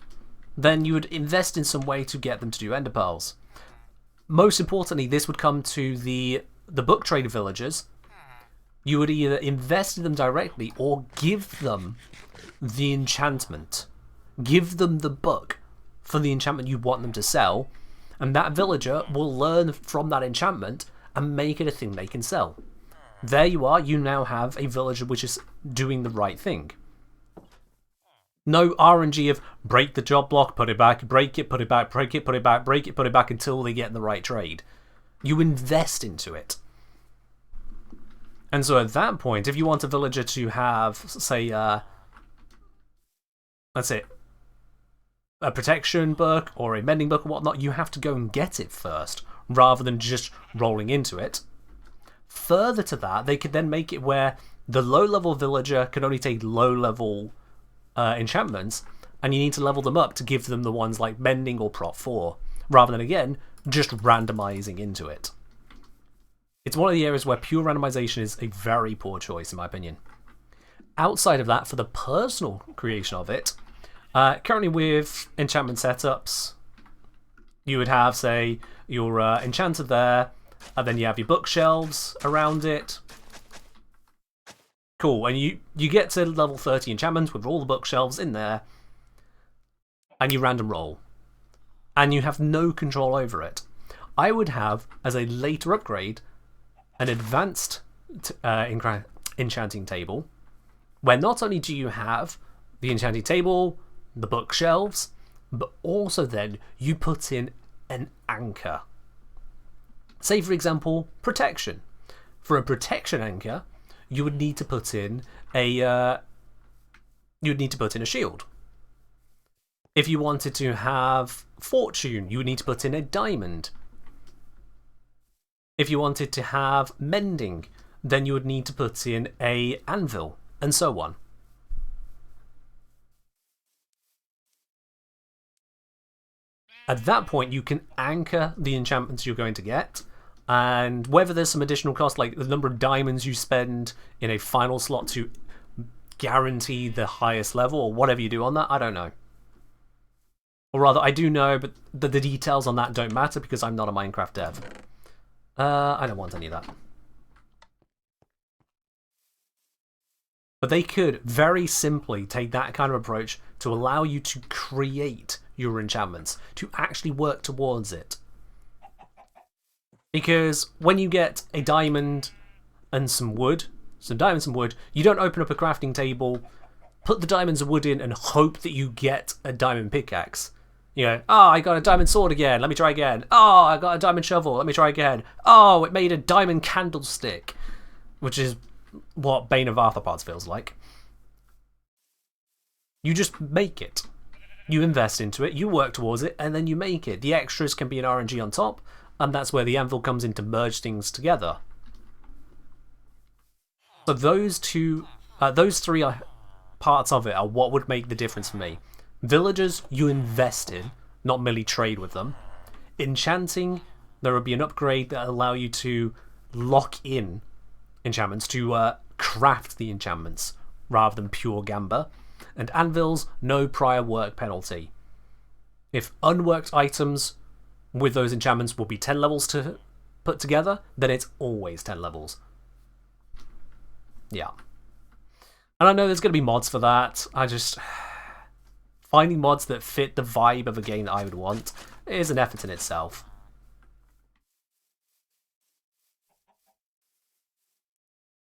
[SPEAKER 1] then you would invest in some way to get them to do ender pearls. Most importantly, this would come to the book trade villagers. You would either invest in them directly or give them the enchantment. Give them the book for the enchantment you want them to sell, and that villager will learn from that enchantment and make it a thing they can sell. There you are, you now have a villager which is doing the right thing. No RNG of break the job block, put it back, break it, put it back, break it, put it back, break it, put it back until they get the right trade. You invest into it. And so at that point, if you want a villager to have, say, let's say, a protection book or a mending book or whatnot, you have to go and get it first, rather than just rolling into it. Further to that, they could then make it where the low-level villager can only take low-level enchantments, and you need to level them up to give them the ones like mending or prot 4, rather than, again, just randomizing into it. It's one of the areas where pure randomization is a very poor choice, in my opinion. Outside of that, for the personal creation of it, currently with enchantment setups, you would have, say, your enchanter there, and then you have your bookshelves around it. Cool, and you get to level 30 enchantments with all the bookshelves in there, and you random roll. And you have no control over it. I would have, as a later upgrade, an advanced enchanting table, where not only do you have the enchanting table, the bookshelves, but also then you put in an anchor. Say, for example, protection. For a protection anchor, you would need to put in a shield. If you wanted to have fortune, you would need to put in a diamond. If you wanted to have mending, then you would need to put in a anvil, and so on. At that point, you can anchor the enchantments you're going to get, and whether there's some additional cost, like the number of diamonds you spend in a final slot to guarantee the highest level, or whatever you do on that, I don't know. Or rather, I do know, but the details on that don't matter because I'm not a Minecraft dev. I don't want any of that. But they could very simply take that kind of approach to allow you to create your enchantments, to actually work towards it. Because when you get a diamond and some wood, you don't open up a crafting table, put the diamonds and wood in, and hope that you get a diamond pickaxe. You know, oh, I got a diamond sword again, let me try again. Oh, I got a diamond shovel, let me try again. Oh, it made a diamond candlestick. Which is what Bane of Arthropods feels like. You just make it. You invest into it, you work towards it, and then you make it. The extras can be an RNG on top, and that's where the anvil comes in to merge things together. So those three parts of it are what would make the difference for me. Villagers, you invest in, not merely trade with them. Enchanting, there would be an upgrade that allow you to lock in enchantments, to craft the enchantments, rather than pure gamba. And anvils, no prior work penalty. If unworked items with those enchantments will be 10 levels to put together, then it's always 10 levels. Yeah. And I know there's going to be mods for that. Finding mods that fit the vibe of a game that I would want is an effort in itself.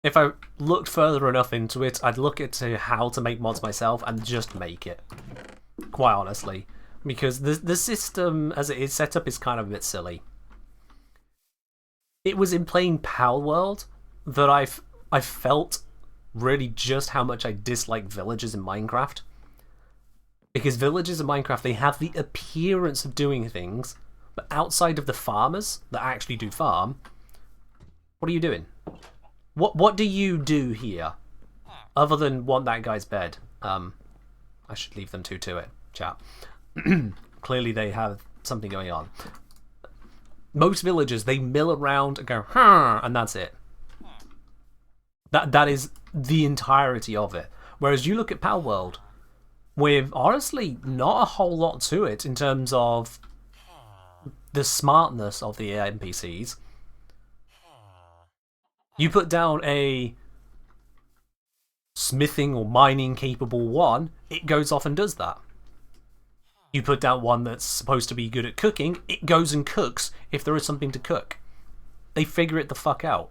[SPEAKER 1] If I looked further enough into it, I'd look into how to make mods myself and just make it. Quite honestly. Because the system as it is set up is kind of a bit silly. It was in playing Pal World that I felt really just how much I dislike villagers in Minecraft. Because villagers in Minecraft, they have the appearance of doing things, but outside of the farmers that actually do farm, what are you doing? What do you do here? Other than want that guy's bed. I should leave them to it, chat. Clearly they have something going on. Most villagers, they mill around and go, huh, and that's it. That is the entirety of it. Whereas you look at Pal World, with honestly not a whole lot to it in terms of the smartness of the NPCs. You put down a smithing or mining capable one, it goes off and does that. You put down one that's supposed to be good at cooking, it goes and cooks if there is something to cook. They figure it the fuck out.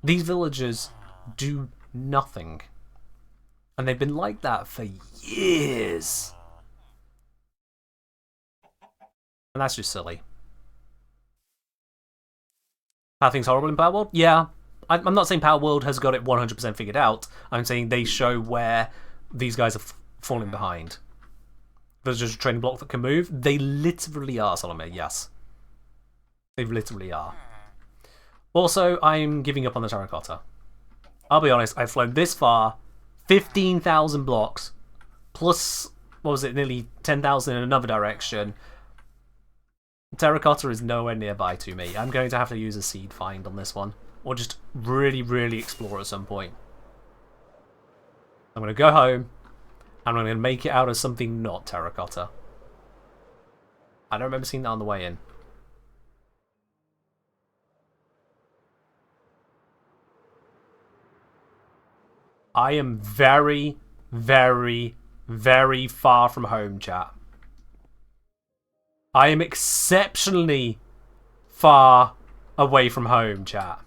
[SPEAKER 1] These villagers do nothing. And they've been like that for years. And that's just silly. Are things horrible in Power World? Yeah. I'm not saying Power World has got it 100% figured out. I'm saying they show where these guys are falling behind. There's just a training block that can move. They literally are, Salome, yes. They literally are. Also, I'm giving up on the terracotta. I'll be honest, I've flown this far, 15,000 blocks, plus, what was it, nearly 10,000 in another direction. Terracotta is nowhere nearby to me. I'm going to have to use a seed find on this one. Or just really, really explore at some point. I'm going to go home, and I'm going to make it out of something not terracotta. I don't remember seeing that on the way in. I am very, very, very far from home, chat. I am exceptionally far away from home, chat.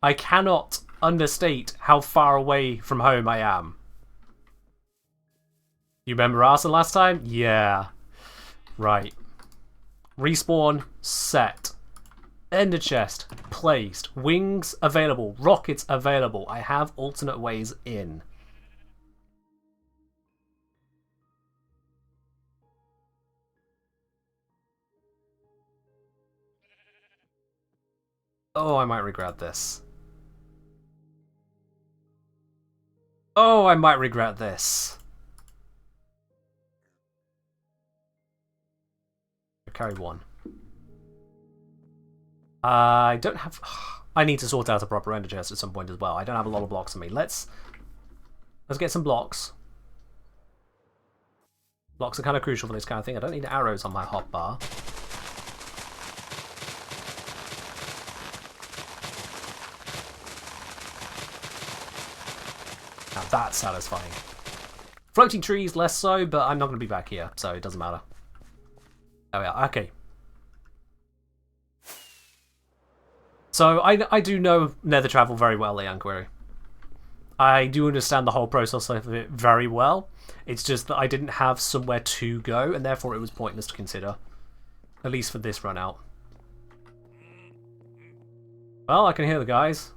[SPEAKER 1] I cannot understate how far away from home I am. You remember Arson last time? Yeah. Right. Respawn set. Ender chest placed. Wings available. Rockets available. I have alternate ways in. Oh, I might regret this. Oh, I might regret this. Carry one. I don't have... I need to sort out a proper ender chest at some point as well. I don't have a lot of blocks on me. Let's get some blocks. Blocks are kind of crucial for this kind of thing. I don't need arrows on my hotbar. Now that's satisfying. Floating trees, less so, but I'm not going to be back here, so it doesn't matter. There we are. Okay. So I do know nether travel very well, Leon Query. I do understand the whole process of it very well. It's just that I didn't have somewhere to go, and therefore it was pointless to consider. At least for this run out. Well, I can hear the guys.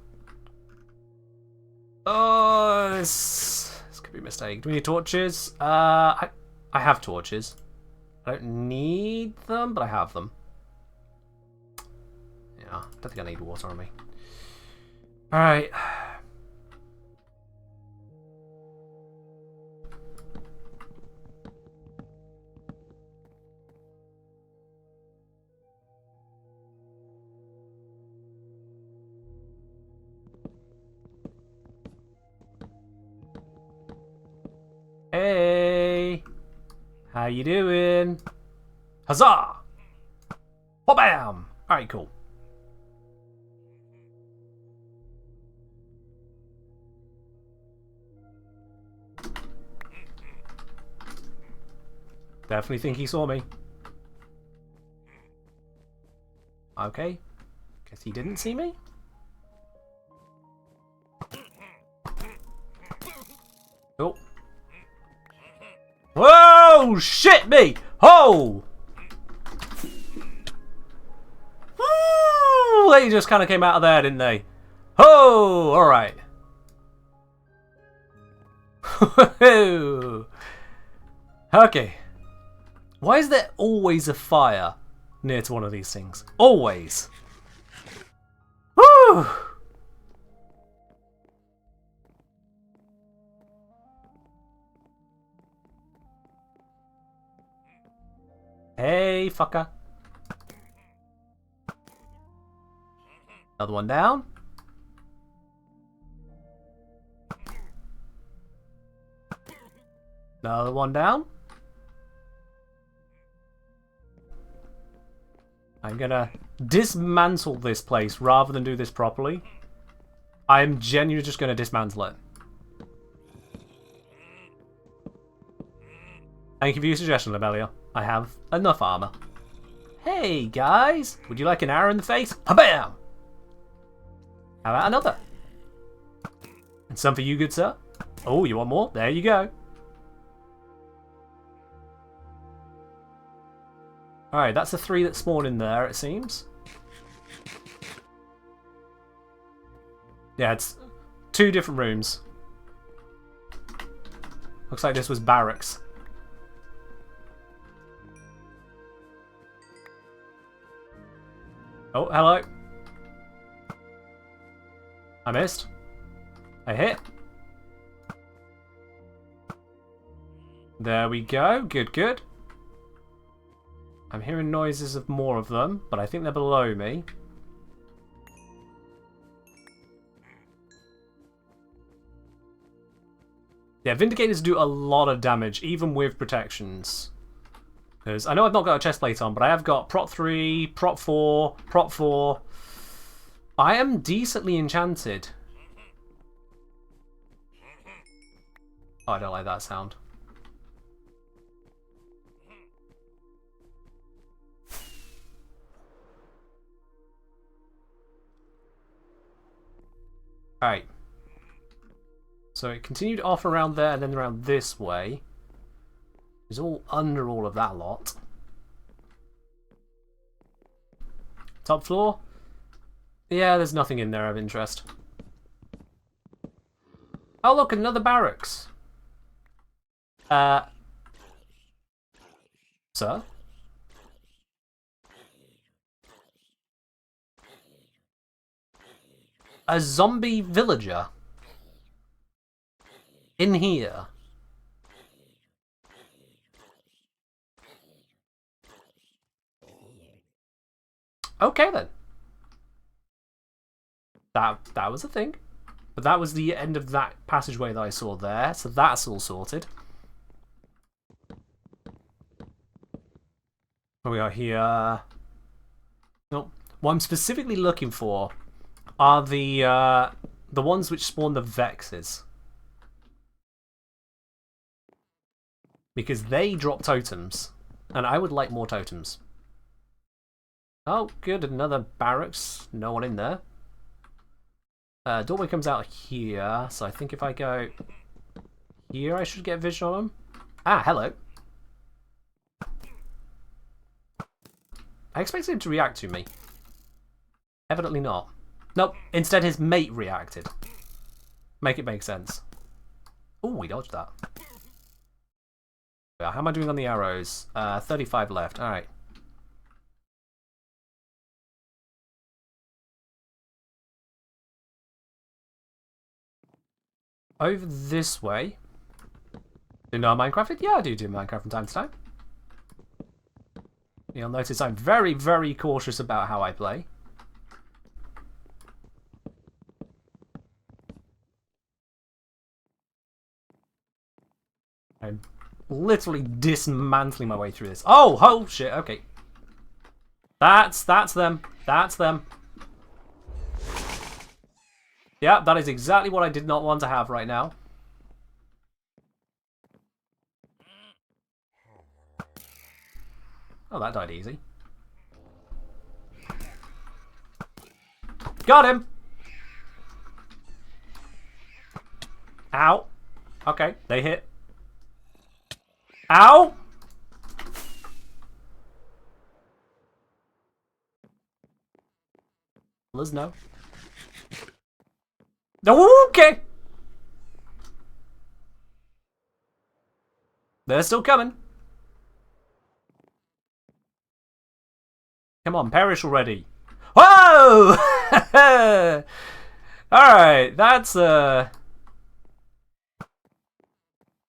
[SPEAKER 1] Oh, this could be a mistake. Do we need torches? I have torches. I don't need them, but I have them. Yeah, I don't think I need water on me. Alright. Hey! How you doing? Huzzah! Oh, bam! Alright, cool. Definitely think he saw me. Okay. Guess he didn't see me? Oh. Whoa! Shit me! Oh! Woo! They just kind of came out of there, didn't they? Oh! Alright. Okay. Why is there always a fire near to one of these things? Always. Woo! Hey, fucker. Another one down. Another one down. I'm gonna dismantle this place rather than do this properly. I'm genuinely just gonna dismantle it. Thank you for your suggestion, Labelia. I have enough armor. Hey, guys! Would you like an arrow in the face? Bam! How about another? And some for you, good sir. Oh, you want more? There you go. Alright, that's the 3 that spawn in there, it seems. Yeah, it's 2 different rooms. Looks like this was barracks. Oh, hello. I missed. I hit. There we go. Good, good. I'm hearing noises of more of them, but I think they're below me. Yeah, Vindicators do a lot of damage, even with protections. Because I know I've not got a chest plate on, but I have got Prot 3, Prot 4, Prot 4. I am decently enchanted. Oh, I don't like that sound. Alright. So it continued off around there and then around this way. It's all under all of that lot. Top floor? Yeah, there's nothing in there of interest. Oh look, another barracks. Sir? A zombie villager? In here? Okay then. That was a thing. But that was the end of that passageway that I saw there, so that's all sorted. What we got here? Nope. What I'm specifically looking for are the ones which spawn the Vexes. Because they drop totems. And I would like more totems. Oh, good. Another barracks. No one in there. Doorway comes out here. So I think if I go here, I should get vision on them. Ah, hello. I expected him to react to me. Evidently not. Nope. Instead, his mate reacted. Make it make sense. Oh, we dodged that. How am I doing on the arrows? 35 left. Alright. Over this way. Do you know Minecraft? Yeah, I do Minecraft from time to time. You'll notice I'm very, very cautious about how I play. I'm literally dismantling my way through this. Oh shit, okay. That's them. That's them. Yeah, that is exactly what I did not want to have right now. Oh, that died easy. Got him! Ow. Okay, they hit. Ow! Liz, no. Okay! They're still coming. Come on, perish already. Whoa! Alright, that's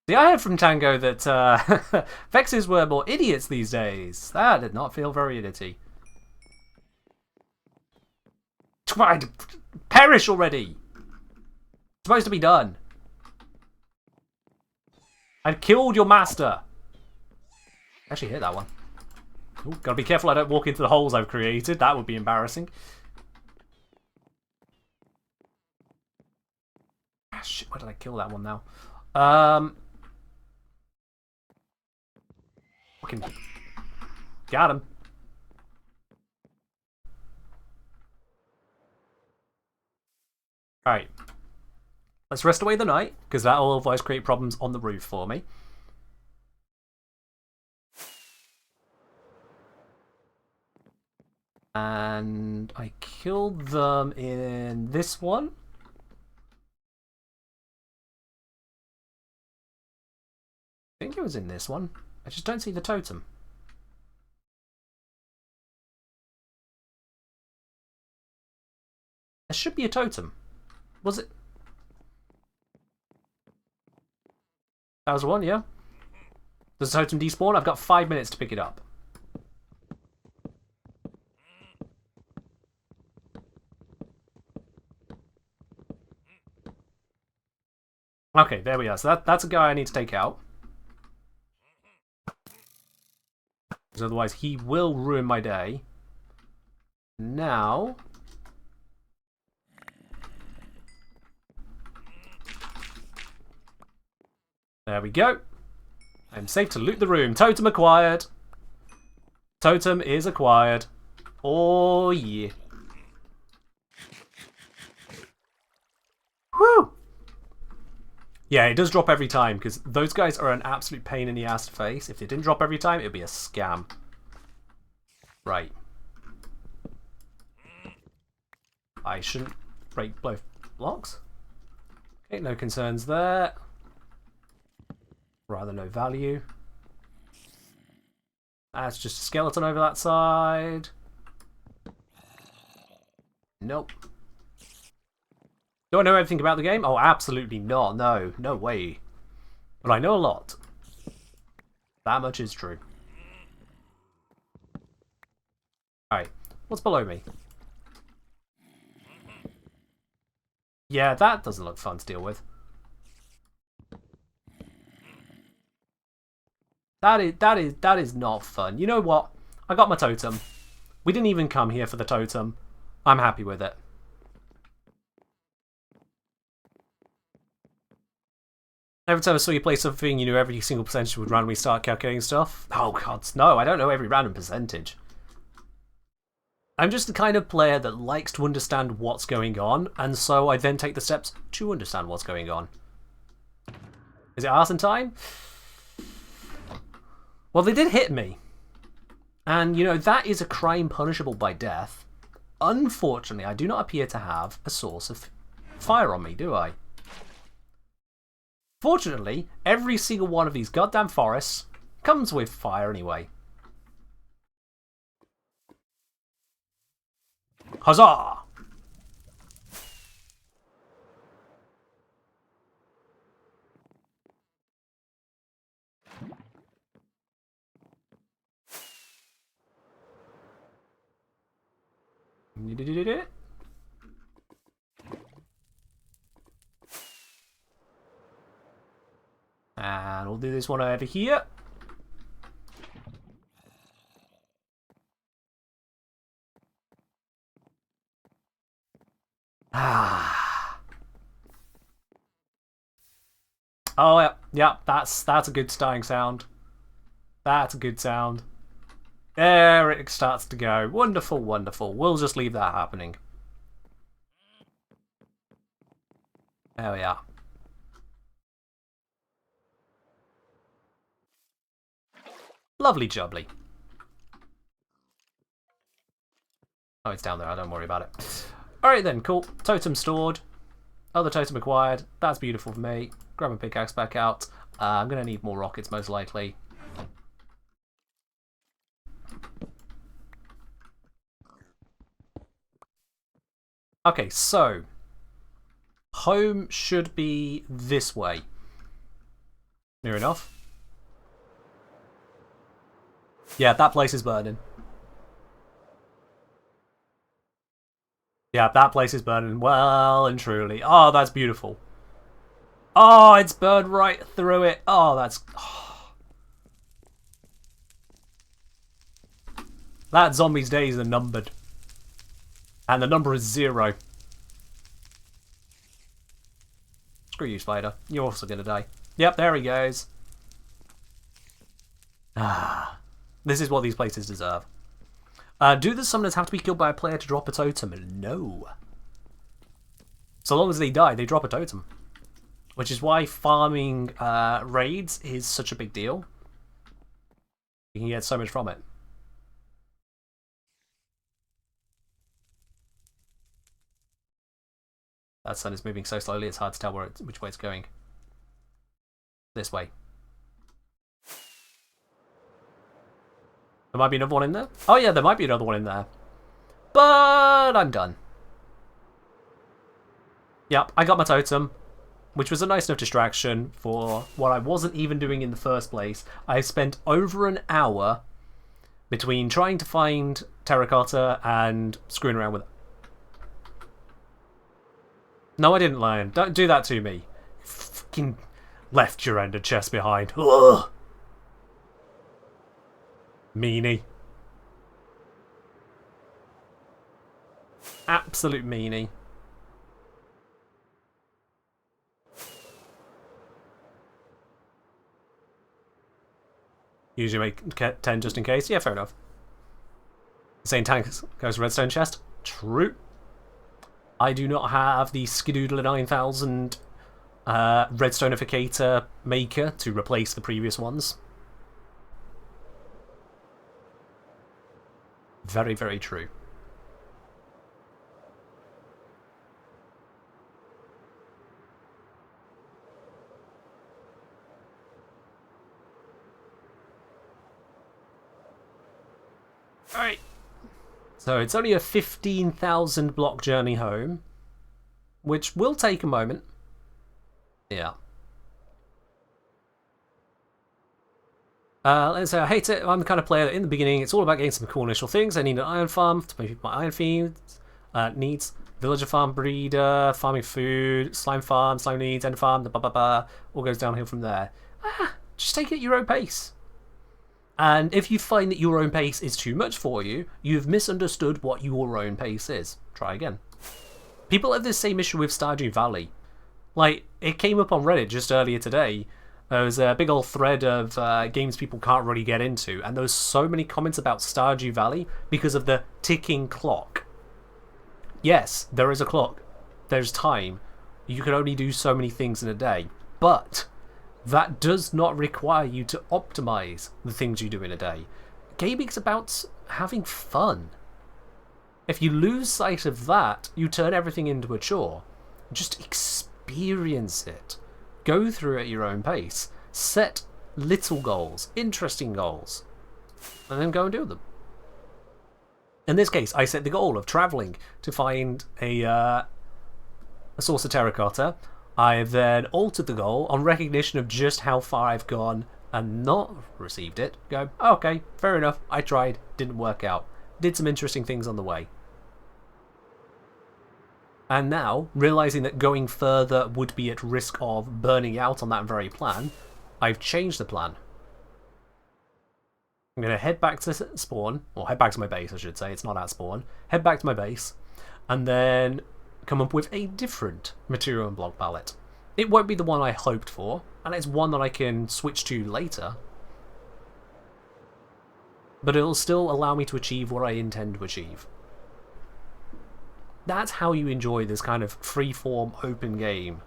[SPEAKER 1] See, I heard from Tango that Vexes were more idiots these days. That did not feel very idiotty. Perish already! It's supposed to be done. I've killed your master. Actually hit that one. Ooh, gotta be careful I don't walk into the holes I've created. That would be embarrassing. Ah, shit, where did I kill that one now? Fucking got him. Alright. Let's rest away the night, because that will otherwise create problems on the roof for me. And I killed them in this one. I think it was in this one. I just don't see the totem. There should be a totem. Was it? That was the one, yeah? Does the totem despawn? I've got 5 minutes to pick it up. Okay, there we are. So that's a guy I need to take out. Because otherwise he will ruin my day. Now... there we go. I'm safe to loot the room. Totem acquired. Totem is acquired. Oh, yeah. Woo! Yeah, it does drop every time, because those guys are an absolute pain in the ass to face. If they didn't drop every time, it would be a scam. Right. I shouldn't break both blocks. Okay, no concerns there. Rather no value. That's just a skeleton over that side. Nope. Do I know everything about the game? Oh, absolutely not. No, no way. But I know a lot. That much is true. Alright, what's below me? Yeah, that doesn't look fun to deal with. That is not fun. You know what? I got my totem. We didn't even come here for the totem. I'm happy with it. Every time I saw you play something, you knew every single percentage would randomly start calculating stuff. Oh god, no, I don't know every random percentage. I'm just the kind of player that likes to understand what's going on, and so I then take the steps to understand what's going on. Is it arson time? Well, they did hit me. And, you know, that is a crime punishable by death. Unfortunately, I do not appear to have a source of fire on me, do I? Fortunately, every single one of these goddamn forests comes with fire anyway. Huzzah! And we'll do this one over here. Oh yeah, that's a good starting sound. That's a good sound. There it starts to go. Wonderful, wonderful. We'll just leave that happening. There we are. Lovely jubbly. Oh, it's down there. I don't worry about it. Alright then, cool. Totem stored. Other totem acquired. That's beautiful for me. Grab my pickaxe back out. I'm going to need more rockets, most likely. Okay, so home should be this way. Near enough. Yeah, that place is burning. Yeah, that place is burning well and truly. Oh, that's beautiful. Oh, it's burned right through it. Oh, that's... Oh. That zombie's days are numbered. And the number is 0. Screw you, spider. You're also gonna die. Yep, there he goes. Ah, this is what these places deserve. Do the summoners have to be killed by a player to drop a totem? No. So long as they die, they drop a totem. which is why farming raids is such a big deal. You can get so much from it. That sun is moving so slowly it's hard to tell which way it's going. This way. There might be another one in there. Oh yeah, there might be another one in there. But I'm done. Yep, I got my totem, which was a nice enough distraction for what I wasn't even doing in the first place. I spent over an hour between trying to find terracotta and screwing around with it. No, I didn't, Lion. Don't do that to me. Fucking left your ender chest behind. Ugh. Meanie. Absolute meanie. Usually make 10 just in case. Yeah, fair enough. Same tank goes redstone chest. True. I do not have the Skidoodle 9000 redstonificator maker to replace the previous ones. Very, very true. Alright. So it's only a 15,000 block journey home, which will take a moment. Yeah. Let's say I hate it. I'm the kind of player that in the beginning it's all about getting some cool initial things. I need an iron farm to pay my iron feeds, needs, villager farm, breeder, farming food, slime needs, end farm, all goes downhill from there. Just take it at your own pace. And if you find that your own pace is too much for you, you've misunderstood what your own pace is. Try again. People have this same issue with Stardew Valley. Like, it came up on Reddit just earlier today. There was a big old thread of games people can't really get into, and there was so many comments about Stardew Valley because of the ticking clock. Yes, there is a clock. There's time. You can only do so many things in a day. But that does not require you to optimize the things you do in a day. Gaming's about having fun. If you lose sight of that, you turn everything into a chore. Just experience it. Go through it at your own pace. Set little goals, interesting goals, and then go and do them. In this case, I set the goal of travelling to find a source of terracotta. I have then altered the goal on recognition of just how far I've gone and not received it. Go, oh, okay, fair enough, I tried, didn't work out. Did some interesting things on the way. And now, realising that going further would be at risk of burning out on that very plan, I've changed the plan. I'm going to head back to spawn, or head back to my base I should say, it's not at spawn. Head back to my base, and then come up with a different material and block palette. It won't be the one I hoped for, and it's one that I can switch to later. But it'll still allow me to achieve what I intend to achieve. That's how you enjoy this kind of free-form open game.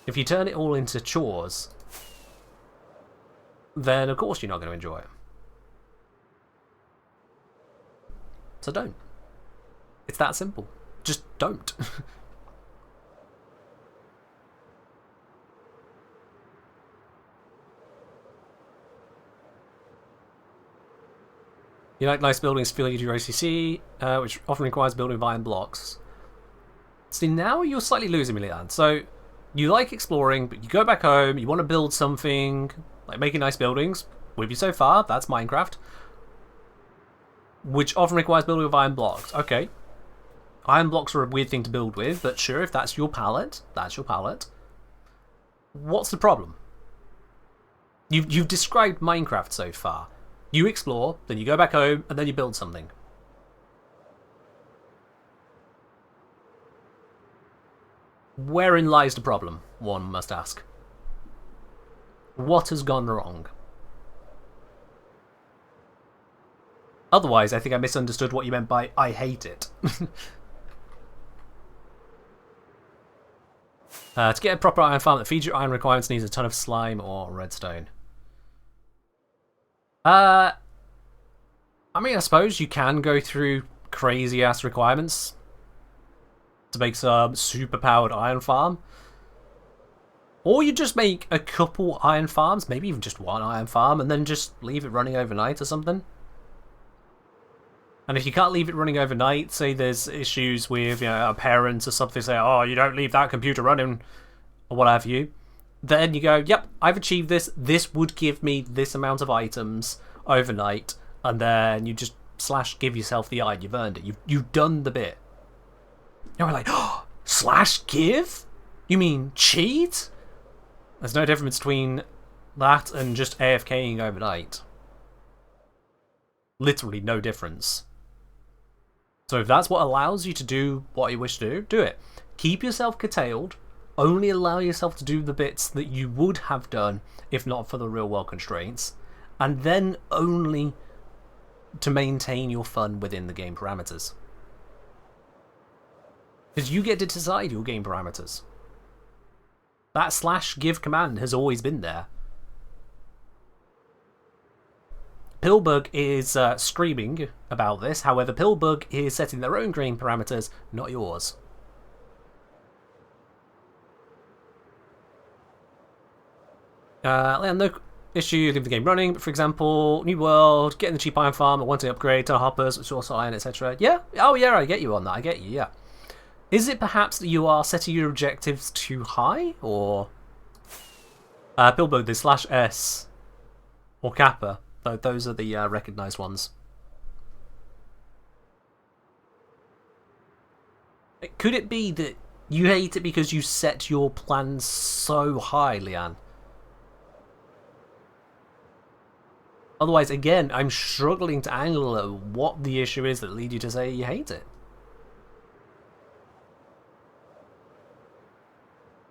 [SPEAKER 1] If you turn it all into chores, then of course you're not going to enjoy it. So don't. It's that simple. Just don't. You like nice buildings to fill your OCC, which often requires building via blocks. See, now you're slightly losing me, Leanne. So, you like exploring, but you go back home, you want to build something, like making nice buildings. With you so far, that's Minecraft. Which often requires building with iron blocks. Okay. Iron blocks are a weird thing to build with, but sure, if that's your palette, that's your palette. What's the problem? You've described Minecraft so far. You explore, then you go back home, and then you build something. Wherein lies the problem, one must ask. What has gone wrong? Otherwise, I think I misunderstood what you meant by I hate it. To get a proper iron farm that feeds your iron requirements needs a ton of slime or redstone. I mean, I suppose you can go through crazy-ass requirements to make some super-powered iron farm. Or you just make a couple iron farms, maybe even just one iron farm, and then just leave it running overnight or something. And if you can't leave it running overnight, say there's issues with, you know, a parent or something, say, oh, you don't leave that computer running, or what have you, then you go, yep, I've achieved this. This would give me this amount of items overnight, and then you just / give yourself the iron. You've earned it. You've done the bit. You're like, oh, / give? You mean cheat? There's no difference between that and just AFKing overnight. Literally no difference. So if that's what allows you to do what you wish to do, do it. Keep yourself curtailed. Only allow yourself to do the bits that you would have done if not for the real world constraints. And then only to maintain your fun within the game parameters. Because you get to decide your game parameters. That / give command has always been there. Pillbug is screaming about this. However, Pillbug is setting their own game parameters, not yours. No issue leaving the game running, but for example, new world, getting the cheap iron farm, or wanting to upgrade to hoppers, source iron, etc. Yeah? Oh yeah, I get you on that, I get you, yeah. Is it perhaps that you are setting your objectives too high, or... Pillbug, the /S, or Kappa. Those are the recognised ones. Could it be that you hate it because you set your plans so high, Leanne? Otherwise, again, I'm struggling to angle at what the issue is that lead you to say you hate it.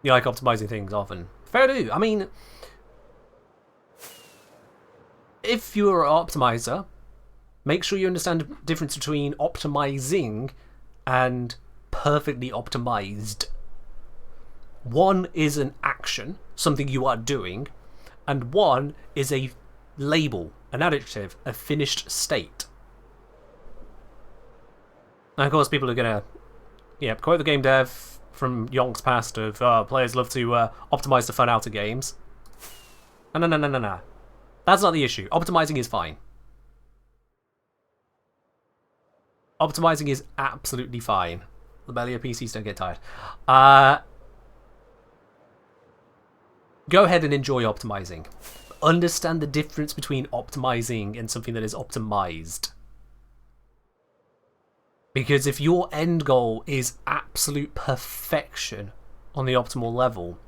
[SPEAKER 1] You like optimizing things often. Fair do. I mean, if you're an optimizer, make sure you understand the difference between optimizing and perfectly optimized. One is an action, something you are doing, and one is a label, an adjective, a finished state. And of course, people are going to quote the game dev from Yonk's past of players love to optimize the fun out of games. No. That's not the issue. Optimizing is fine. Optimizing is absolutely fine. The belly of PCs don't get tired. Go ahead and enjoy optimizing. Understand the difference between optimizing and something that is optimized. Because if your end goal is absolute perfection on the optimal level,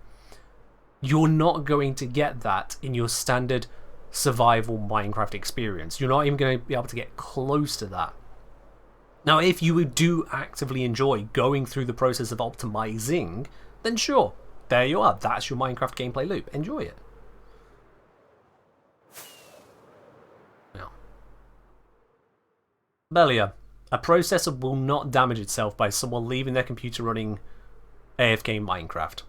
[SPEAKER 1] you're not going to get that in your standard survival Minecraft experience. You're not even going to be able to get close to that. Now, if you do actively enjoy going through the process of optimizing, then sure, there you are. That's your Minecraft gameplay loop. Enjoy it. Now, Belia, a processor will not damage itself by someone leaving their computer running AFK Minecraft.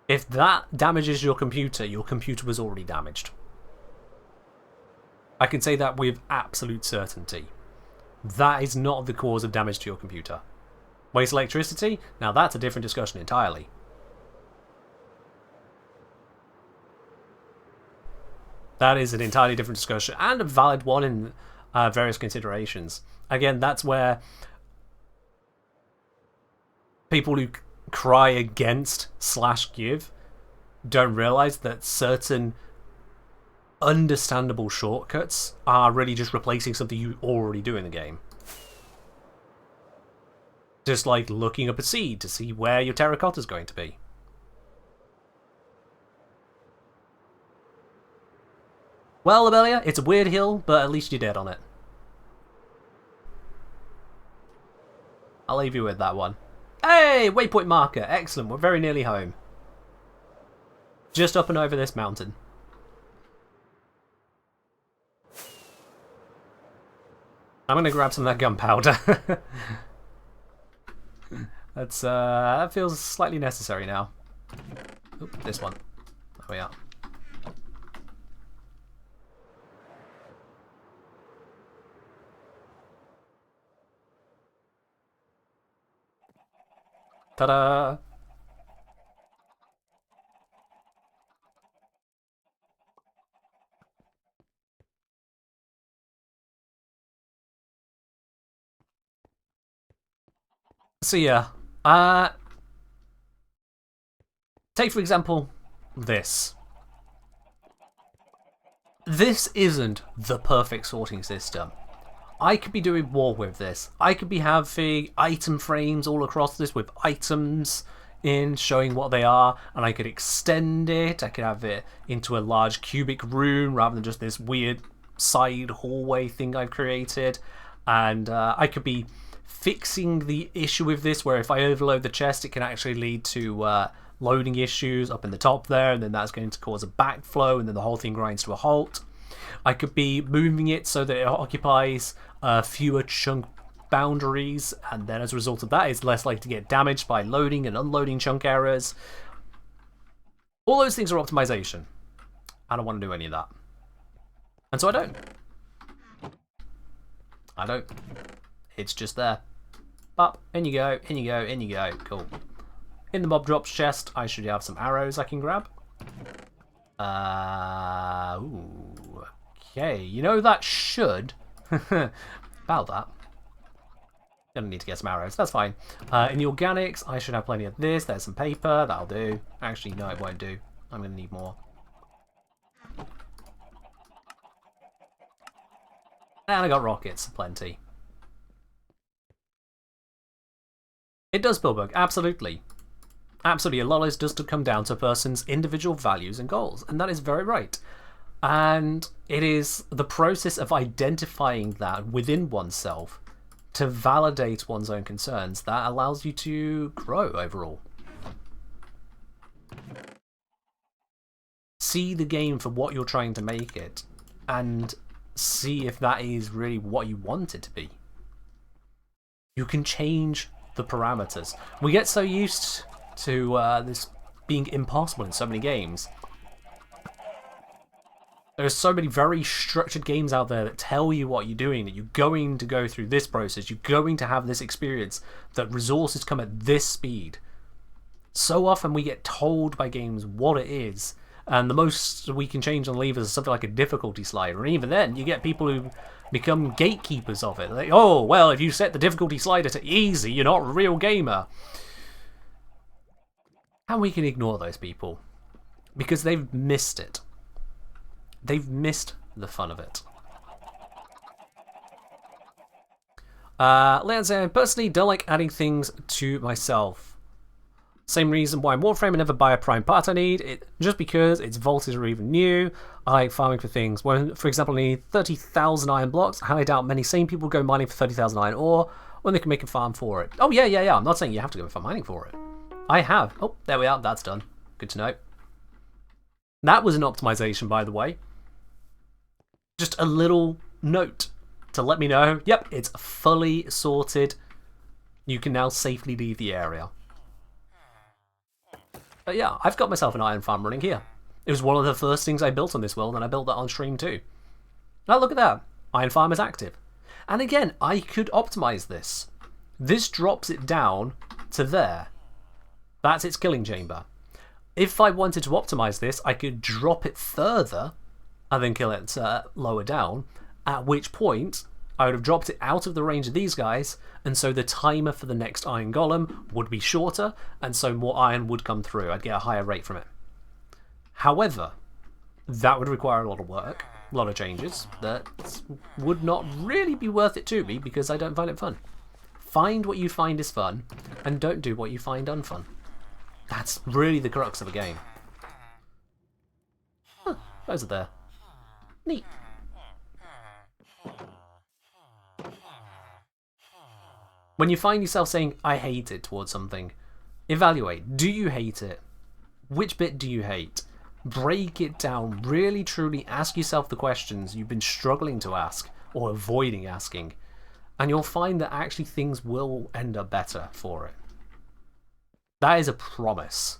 [SPEAKER 1] If that damages your computer was already damaged. I can say that with absolute certainty. That is not the cause of damage to your computer. Waste electricity? Now that's a different discussion entirely. That is an entirely different discussion, and a valid one in various considerations. Again, that's where people who cry against /give don't realise that certain understandable shortcuts are really just replacing something you already do in the game. Just like looking up a seed to see where your terracotta is going to be. Well, Abelia, it's a weird hill, but at least you're dead on it. I'll leave you with that one. Hey, waypoint marker. Excellent. We're very nearly home. Just up and over this mountain. I'm going to grab some of that gunpowder. That feels slightly necessary now. Oop, this one. There we are. Ta-da! So yeah, take for example this. This isn't the perfect sorting system. I could be doing more with this. I could be having item frames all across this with items in showing what they are, and I could extend it. I could have it into a large cubic room rather than just this weird side hallway thing I've created. And I could be fixing the issue with this where if I overload the chest it can actually lead to loading issues up in the top there, and then that's going to cause a backflow and then the whole thing grinds to a halt. I could be moving it so that it occupies fewer chunk boundaries, and then as a result of that it's less likely to get damaged by loading and unloading chunk errors. All those things are optimization. I don't want to do any of that, and so I don't. It's just there. Up, in you go, in you go, in you go. Cool. In the mob drops chest, I should have some arrows I can grab. Ooh, okay. You know, that should... about that. Gonna need to get some arrows. That's fine. In the organics, I should have plenty of this. There's some paper. That'll do. Actually, no, it won't do. I'm gonna need more. And I got rockets. Plenty. It does, Pilbug. Absolutely. Absolutely. A lot of this does come down to a person's individual values and goals. And that is very right. And it is the process of identifying that within oneself to validate one's own concerns that allows you to grow overall. See the game for what you're trying to make it and see if that is really what you want it to be. You can change the parameters. We get so used to this being impossible in so many games. There are so many very structured games out there that tell you what you're doing, that you're going to go through this process, you're going to have this experience, that resources come at this speed. So often we get told by games what it is, and the most we can change on levers is something like a difficulty slider, and even then you get people who become gatekeepers of it. Like, oh, well, if you set the difficulty slider to easy, you're not a real gamer. And we can ignore those people, because they've missed it. They've missed the fun of it. Leon said, personally don't like adding things to myself. Same reason why in Warframe I never buy a prime part I need, just because it's vaulted or even new. I like farming for things. When, for example, I need 30,000 iron blocks, I highly doubt many same people go mining for 30,000 iron ore when they can make a farm for it. Oh yeah. I'm not saying you have to go for mining for it. I have. Oh, there we are. That's done. Good to know. That was an optimization, by the way. Just a little note to let me know, yep, it's fully sorted. You can now safely leave the area. But yeah, I've got myself an iron farm running here. It was one of the first things I built on this world, and I built that on stream too. Now look at that. Iron farm is active. And again, I could optimize this. This drops it down to there. That's its killing chamber. If I wanted to optimize this, I could drop it further and then kill it lower down, at which point I would have dropped it out of the range of these guys, and so the timer for the next iron golem would be shorter, and so more iron would come through. I'd get a higher rate from it. However, that would require a lot of work, a lot of changes, that would not really be worth it to me because I don't find it fun. Find what you find is fun, and don't do what you find unfun. That's really the crux of a game. Huh, those are there. Neat. When you find yourself saying, I hate it towards something, evaluate. Do you hate it? Which bit do you hate? Break it down. Really, truly ask yourself the questions you've been struggling to ask or avoiding asking. And you'll find that actually things will end up better for it. That is a promise.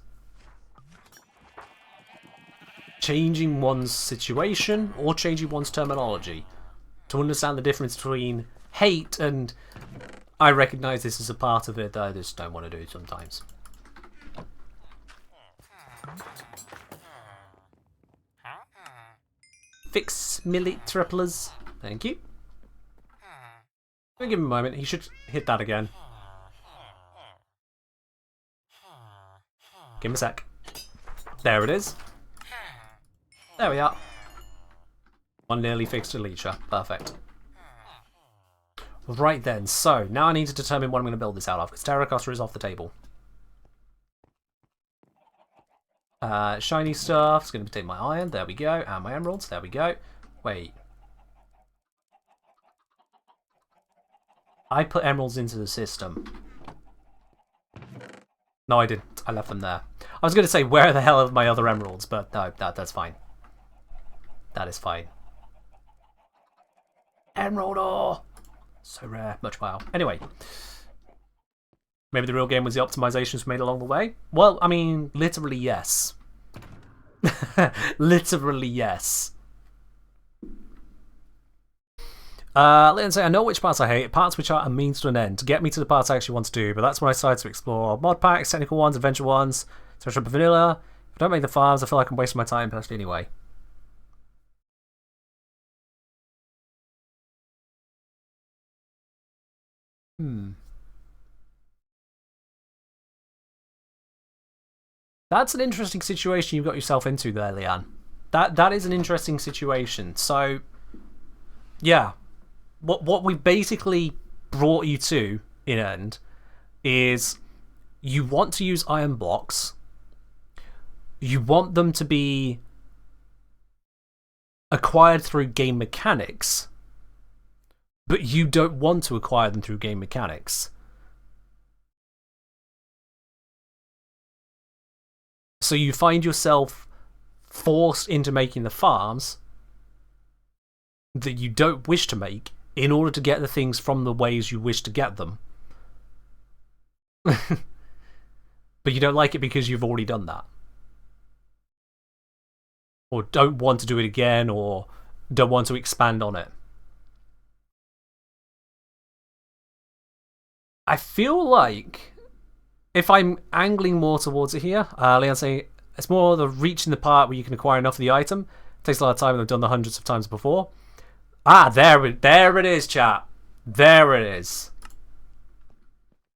[SPEAKER 1] Changing one's situation or changing one's terminology to understand the difference between hate and I recognise this as a part of it that I just don't want to do sometimes. Fix milli triplers. Thank you. Give him a moment. He should hit that again. Give him a sec. There it is. There we are. One nearly fixed a leecher. Perfect. Right then, so now I need to determine what I'm going to build this out of, because terracotta is off the table. Shiny stuff, it's going to take my iron, there we go, and my emeralds, there we go. Wait. I put emeralds into the system. No, I didn't. I left them there. I was going to say, where the hell are my other emeralds? But no, that's fine. That is fine. Emerald ore! So rare. Much wow. Anyway. Maybe the real game was the optimizations made along the way? Well, I mean, literally yes. Literally yes. Let's say I know which parts I hate, parts which are a means to an end, to get me to the parts I actually want to do, but that's when I started to explore mod packs, technical ones, adventure ones, especially for vanilla. If I don't make the farms, I feel like I'm wasting my time personally anyway. That's an interesting situation you've got yourself into there, Leanne. That is an interesting situation. So, yeah. What we basically brought you to, in end, is you want to use iron blocks. You want them to be acquired through game mechanics, but you don't want to acquire them through game mechanics. So you find yourself forced into making the farms that you don't wish to make in order to get the things from the ways you wish to get them. But you don't like it because you've already done that. Or don't want to do it again, or don't want to expand on it. I feel like if I'm angling more towards it here, Leon's saying it's more the reaching the part where you can acquire enough of the item. It takes a lot of time, and I've done that hundreds of times before. Ah, there it is, chat. There it is.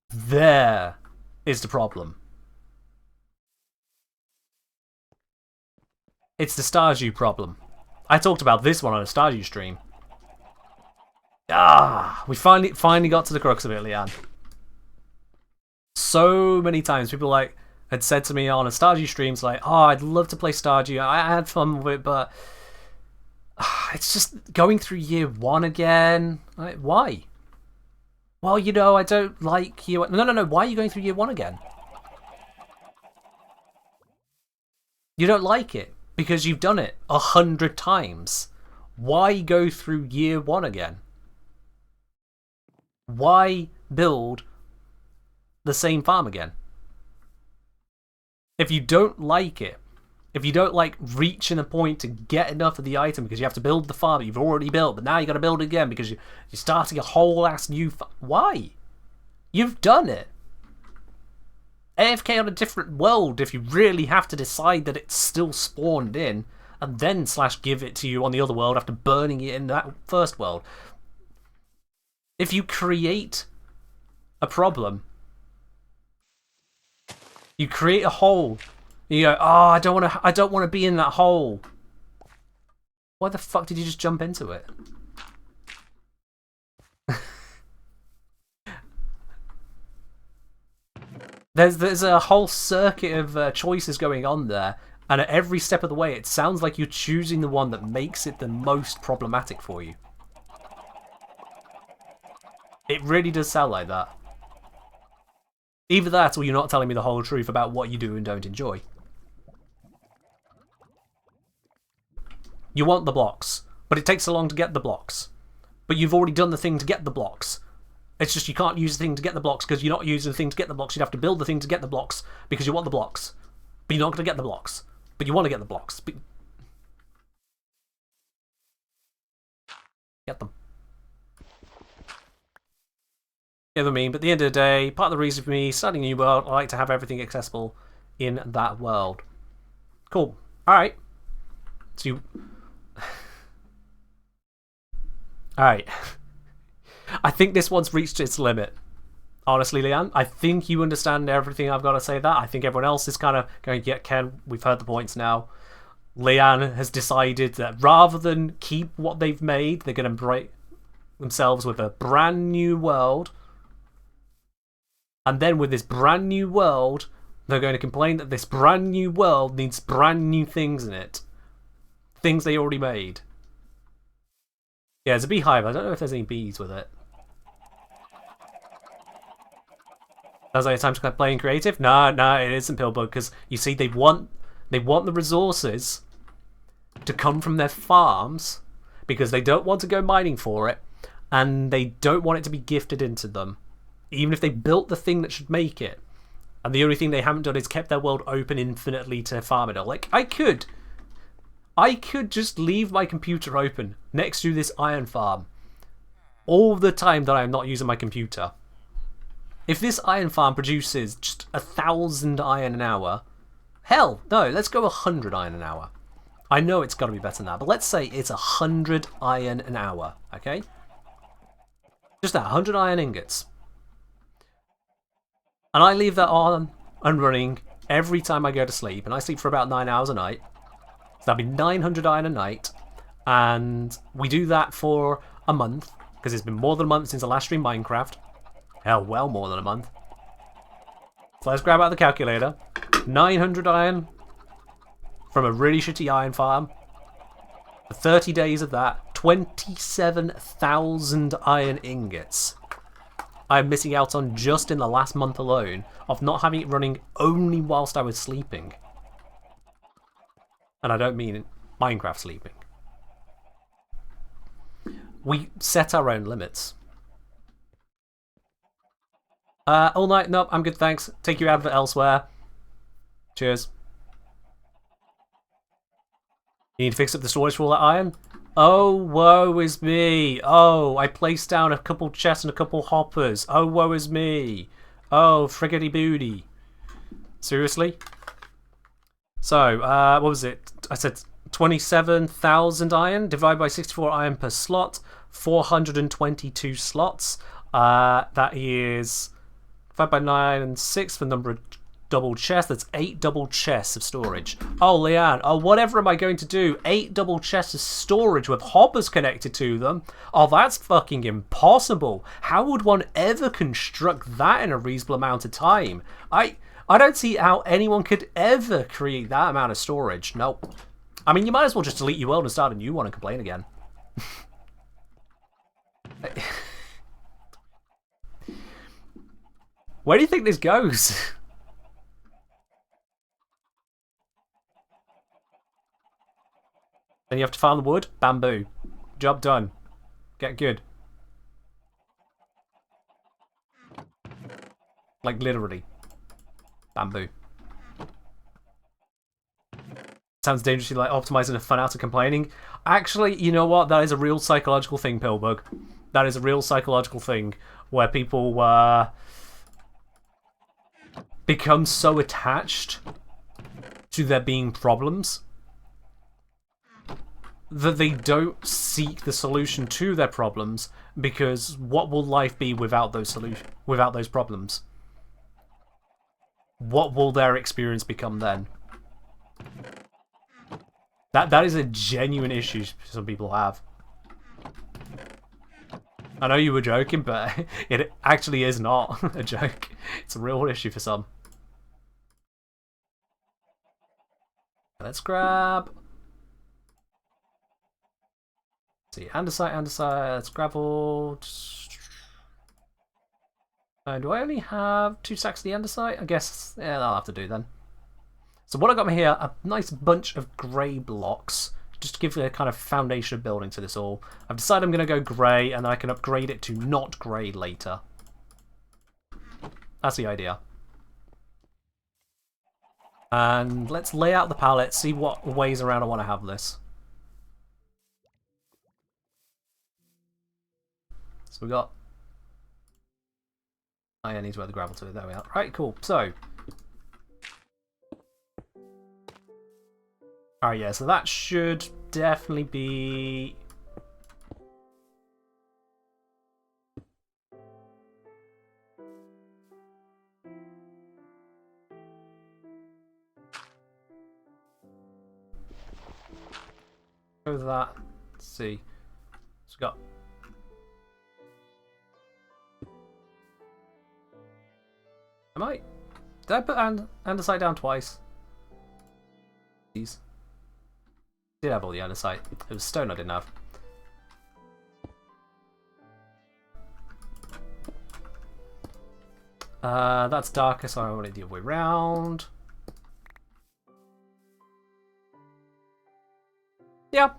[SPEAKER 1] There is the problem. It's the Stardew problem. I talked about this one on a Stardew stream. Ah, we finally got to the crux of it, Leanne. So many times people had said to me on a Stardew streams like, "Oh, I'd love to play Stardew. I had fun with it, but it's just going through year one again." Like, why? Well, you know, I don't like year one. No. Why are you going through year one again? You don't like it because you've done it 100 times. Why go through year one again? Why build the same farm again? If you don't like it, if you don't like reaching a point to get enough of the item because you have to build the farm that you've already built, but now you got to build it again because you're starting a whole ass new why? You've done it. AFK on a different world if you really have to decide that it's still spawned in and then / give it to you on the other world after burning it in that first world. If you create a problem, you create a hole. You go, "Oh, I don't want to be in that hole." Why the fuck did you just jump into it? There's a whole circuit of choices going on there, and at every step of the way, it sounds like you're choosing the one that makes it the most problematic for you. It really does sound like that. Either that, or you're not telling me the whole truth about what you do and don't enjoy. You want the blocks, but it takes so long to get the blocks. But you've already done the thing to get the blocks. It's just you can't use the thing to get the blocks because you're not using the thing to get the blocks. You'd have to build the thing to get the blocks because you want the blocks. But you're not going to get the blocks. But you want to get the blocks. But... Get them. You know what I mean? But at the end of the day, part of the reason for me starting a new world, I like to have everything accessible in that world. Cool. Alright. So you... Alright. I think this one's reached its limit. Honestly, Leanne, I think you understand everything I've got to say that. I think everyone else is kind of going, yeah, Ken, we've heard the points now. Leanne has decided that rather than keep what they've made, they're going to break themselves with a brand new world. And then with this brand new world, they're going to complain that this brand new world needs brand new things in it. Things they already made. Yeah, it's a beehive. I don't know if there's any bees with it. Sounds like a time to start playing creative? No, it isn't Pillbug, because you see they want the resources to come from their farms because they don't want to go mining for it and they don't want it to be gifted into them. Even if they built the thing that should make it. And the only thing they haven't done is kept their world open infinitely to farm it all. Like, I could just leave my computer open next to this iron farm all the time that I'm not using my computer. If this iron farm produces just 1,000 iron an hour, hell, no, let's go 100 iron an hour. I know it's got to be better than that, but let's say it's 100 iron an hour, okay? Just that, 100 iron ingots. And I leave that on and running every time I go to sleep, and I sleep for about 9 hours a night. So that'd be 900 iron a night, and we do that for a month, because it's been more than a month since I last streamed Minecraft. Hell, well more than a month. So let's grab out the calculator. 900 iron from a really shitty iron farm. For 30 days of that, 27,000 iron ingots. I'm missing out on just in the last month alone of not having it running only whilst I was sleeping. And I don't mean Minecraft sleeping. We set our own limits. All night? Nope, I'm good, thanks. Take your advert elsewhere. Cheers. You need to fix up the storage for all that iron? Oh, woe is me. Oh, I placed down a couple chests and a couple hoppers. Oh, woe is me. Oh, friggity booty. Seriously? So, what was it? I said 27,000 iron divided by 64 iron per slot. 422 slots. That is 5 by 9 and 6 for the number of double chests. That's 8 double chests of storage. Oh, Leanne. Oh, whatever am I going to do? 8 double chests of storage with hoppers connected to them? Oh, that's fucking impossible. How would one ever construct that in a reasonable amount of time? I don't see how anyone could ever create that amount of storage. Nope. I mean, you might as well just delete your world and start a new one and complain again. Where do you think this goes? Then you have to farm the wood. Bamboo. Job done. Get good. Like literally. Bamboo. Sounds dangerously like optimizing a fun out of complaining. Actually, you know what? That is a real psychological thing, Pillbug. That is a real psychological thing where people become so attached to there being problems that they don't seek the solution to their problems, because what will life be without those problems? What will their experience become then? That is a genuine issue some people have. I know you were joking, but it actually is not a joke. It's a real issue for some. Let's grab... Let's see, andesite, let's gravel. Do I only have 2 stacks of the andesite? I guess, yeah, that'll have to do then. So what I got here, a nice bunch of grey blocks, just to give a kind of foundation of building to this all. I've decided I'm going to go grey, and then I can upgrade it to not grey later. That's the idea. And let's lay out the palette, see what ways around I want to have this. So we got... Oh, yeah, I need to add the gravel to it. There we are. Right, cool. So... Alright, yeah, so that should definitely be... Go with that. Let's see. So we got... Am I... Did I put andesite down twice? These. Did have all the andesite. It was stone I didn't have. That's darker, so I want it the other way round. Yeah.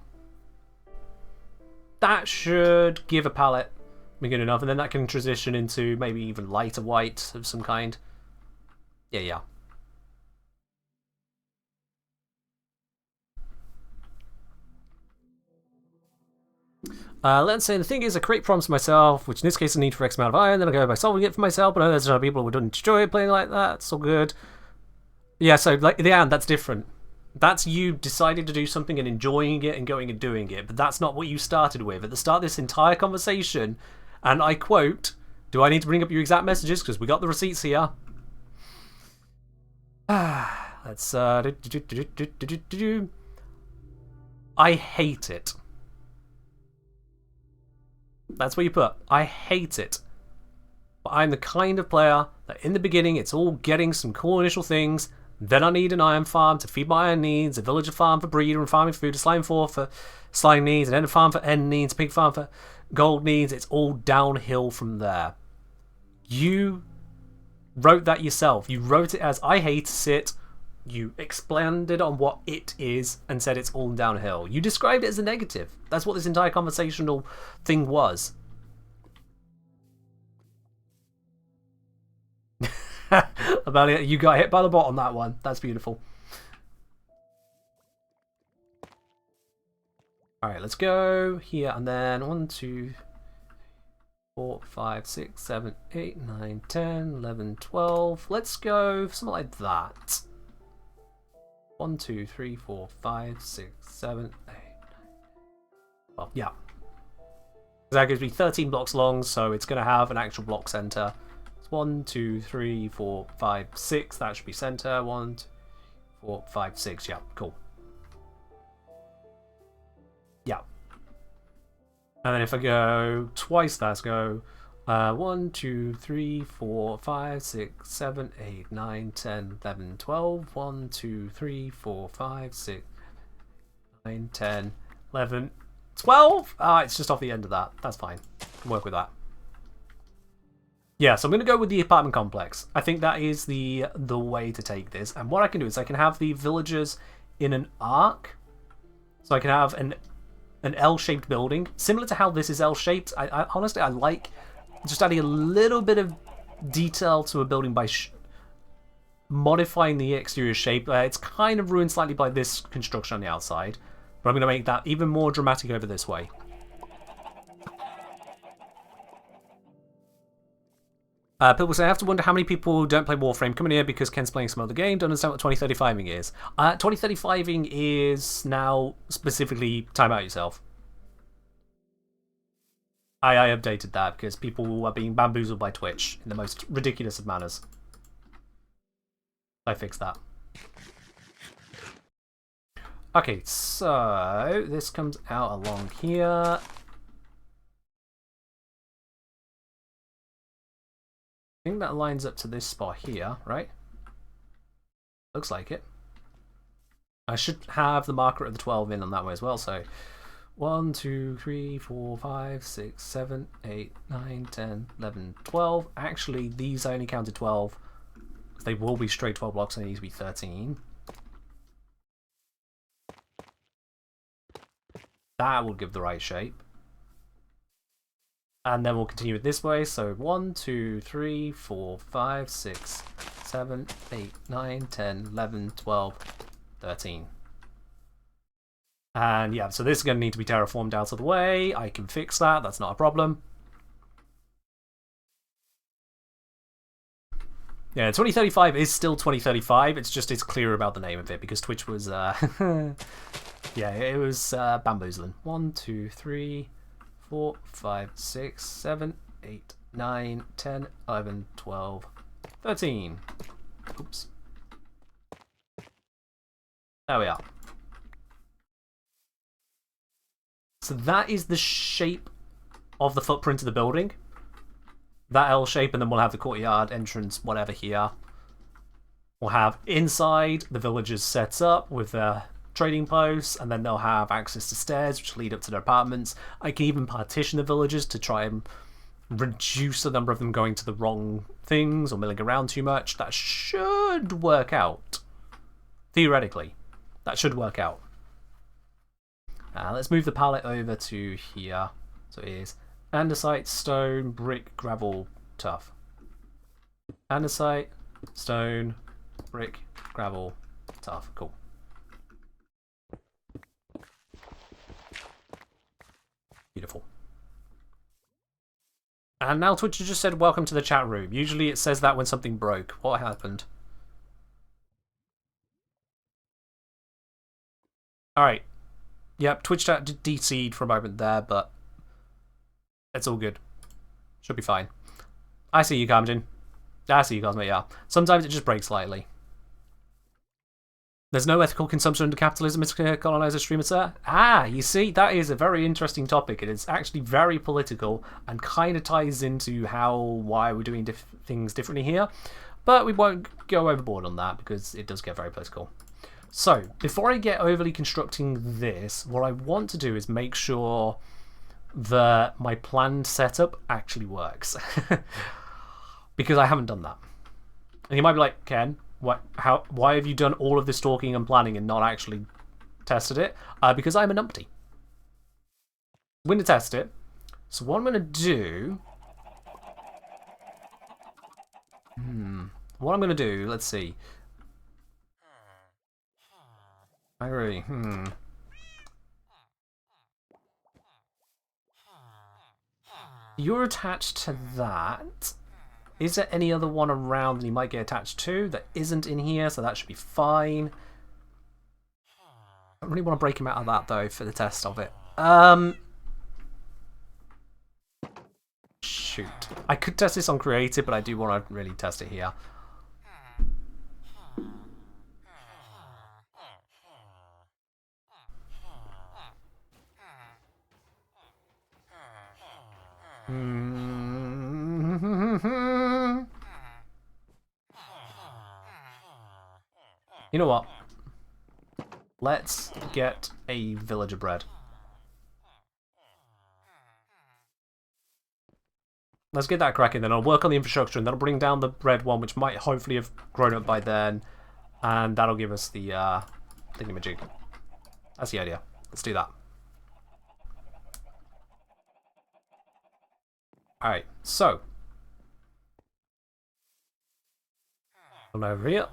[SPEAKER 1] That should give a palette be good enough, and then that can transition into maybe even lighter white of some kind. Yeah. Let's say the thing is, I create problems for myself, which in this case I need for X amount of iron, then I go by solving it for myself, but I know there's other people who don't enjoy playing like that, it's all good. Yeah, so like the and that's different. That's you deciding to do something and enjoying it and going and doing it, but that's not what you started with. At the start of this entire conversation, and I quote, do I need to bring up your exact messages? Because we got the receipts here. Let's, I hate it. That's what you put. I hate it. But I'm the kind of player that in the beginning it's all getting some cool initial things. Then I need an iron farm to feed my iron needs, a villager farm for breeder and farming food, a slime farm for slime needs, an end farm for end needs, a pig farm for gold needs. It's all downhill from there. You wrote that yourself. You wrote it as I hate it. You expanded on what it is and said it's all downhill. You described it as a negative. That's what this entire conversational thing was. About it, you got hit by the bot on that one. That's beautiful. Alright, let's go here and then 1, 2, 4, 5, 6, 7, 8, 9, 10, 11, 12. Let's go something like that. 1, 2, 3, 4, 5, 6, 7, 8, 9. Well, yeah. That gives me 13 blocks long, so it's going to have an actual block center. It's 1, 2, 3, 4, 5, 6. That should be center. 1, 2, 4, 5, 6. Yeah, cool. Yeah. And then if I go twice, let's go 1, 2, 3, 4, 5, 6, 7, 8, 9, 10, 11, 12. 1, 2, 3, 4, 5, 6, 9, 10, 11, 12. It's just off the end of that. That's fine. Can work with that. Yeah, so I'm going to go with the apartment complex. I think that is the way to take this. And what I can do is I can have the villagers in an arc. So I can have an L-shaped building, similar to how this is L-shaped. I honestly, I like just adding a little bit of detail to a building by modifying the exterior shape. It's kind of ruined slightly by this construction on the outside, but I'm going to make that even more dramatic over this way. People say, I have to wonder how many people don't play Warframe coming here because Ken's playing some other game, don't understand what 2035ing is. 2035ing is now specifically time out yourself. I updated that because people are being bamboozled by Twitch in the most ridiculous of manners. I fixed that. Okay, so this comes out along here. I think that lines up to this spot here, right? Looks like it. I should have the marker of the 12 in on that way as well, so 1, 2, 3, 4, 5, 6, 7, 8, 9, 10, 11, 12. Actually, these I only counted 12. They will be straight 12 blocks, and they need to be 13. That will give the right shape. And then we'll continue it this way. So 1, 2, 3, 4, 5, 6, 7, 8, 9, 10, 11, 12, 13. And yeah, so this is going to need to be terraformed out of the way. I can fix that. That's not a problem. Yeah, 2035 is still 2035. It's just it's clear about the name of it because Twitch was, yeah, it was bamboozling. 1, 2, 3, 4, 5, 6, 7, 8, 9, 10, 11, 12, 13. Oops. There we are. So that is the shape of the footprint of the building. That L shape, and then we'll have the courtyard entrance, whatever here. We'll have inside the villagers set up with their trading posts, and then they'll have access to stairs which lead up to their apartments. I can even partition the villagers to try and reduce the number of them going to the wrong things or milling around too much. That should work out. Theoretically, that should work out. Let's move the palette over to here. So it is andesite, stone, brick, gravel, tough. Andesite, stone, brick, gravel, tough. Cool. Beautiful. And now Twitch just said welcome to the chat room. Usually it says that when something broke. What happened? Alright. Yep, Twitch chat did DC'd for a moment there, but it's all good. Should be fine. I see you, Carmagin. I see you, Cosmo, yeah. Sometimes it just breaks slightly. There's no ethical consumption under capitalism, Mr. Colonizer Streamer, sir. Ah, you see, that is a very interesting topic. It is actually very political and kind of ties into why we're doing things differently here. But we won't go overboard on that because it does get very political. So, before I get overly constructing this, what I want to do is make sure that my planned setup actually works. Because I haven't done that. And you might be like, Ken, why have you done all of this talking and planning and not actually tested it? Because I'm a numpty. I'm going to test it. So what I'm going to do... What I'm going to do, let's see. You're attached to that. Is there any other one around that you might get attached to that isn't in here? So that should be fine. I don't really want to break him out of that though for the test of it. Shoot. I could test this on creative, but I do want to really test it here. You know what? Let's get a villager bread. Let's get that cracking, then I'll work on the infrastructure and that'll bring down the red one, which might hopefully have grown up by then. And that'll give us the thingamajig. That's the idea. Let's do that. Alright, so. Come over here.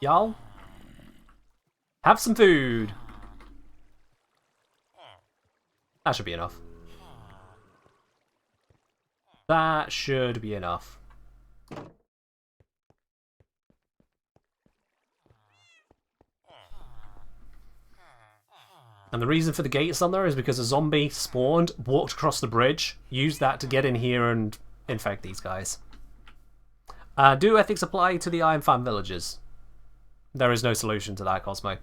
[SPEAKER 1] Y'all, have some food. That should be enough. That should be enough. And the reason for the gates on there is because a zombie spawned, walked across the bridge, used that to get in here and infect these guys. Do ethics apply to the Iron Fan villagers? There is no solution to that, Cosmo.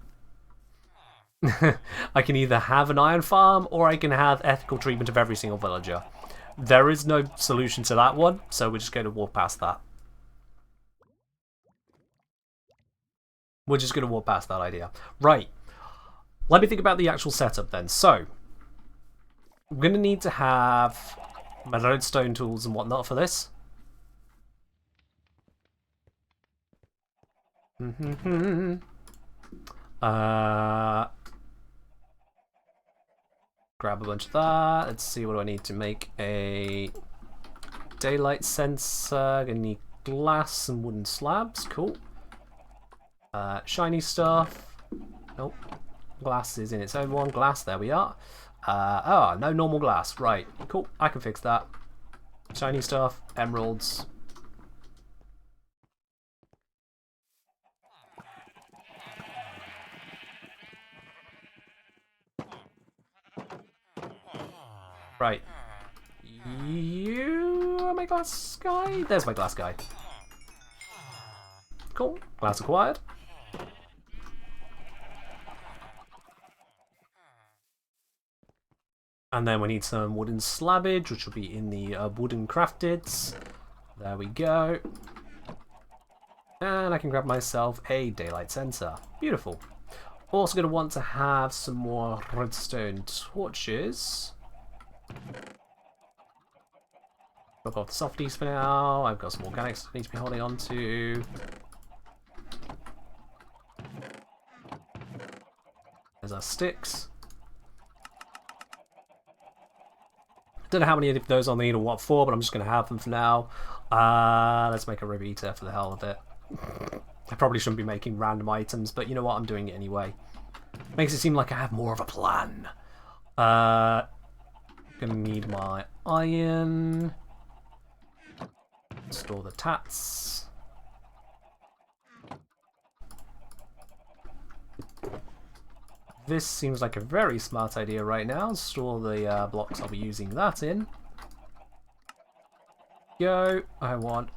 [SPEAKER 1] I can either have an iron farm or I can have ethical treatment of every single villager. There is no solution to that one, so we're just going to walk past that. We're just going to walk past that idea. Right. Let me think about the actual setup then. So, I'm going to need to have my redstone tools and whatnot for this. Grab a bunch of that. Let's see, what do I need to make a daylight sensor? Gonna need glass and wooden slabs. Cool. Shiny stuff. Nope. Glass is in its own one. Glass, there we are. No normal glass. Right. Cool. I can fix that. Shiny stuff. Emeralds. Right. You are my glass guy? There's my glass guy. Cool. Glass acquired. And then we need some wooden slabbage, which will be in the wooden crafteds. There we go. And I can grab myself a daylight sensor. Beautiful. Also going to want to have some more redstone torches. Knock off the softies for now. I've got some organics I need to be holding on to. There's our sticks. Don't know how many of those I'll need or what for, but I'm just going to have them for now. Let's make a rib eater for the hell of it. I probably shouldn't be making random items, but you know what? I'm doing it anyway. Makes it seem like I have more of a plan. Gonna need my iron. Store the tats. This seems like a very smart idea right now. Store the blocks I'll be using that in. Go. I want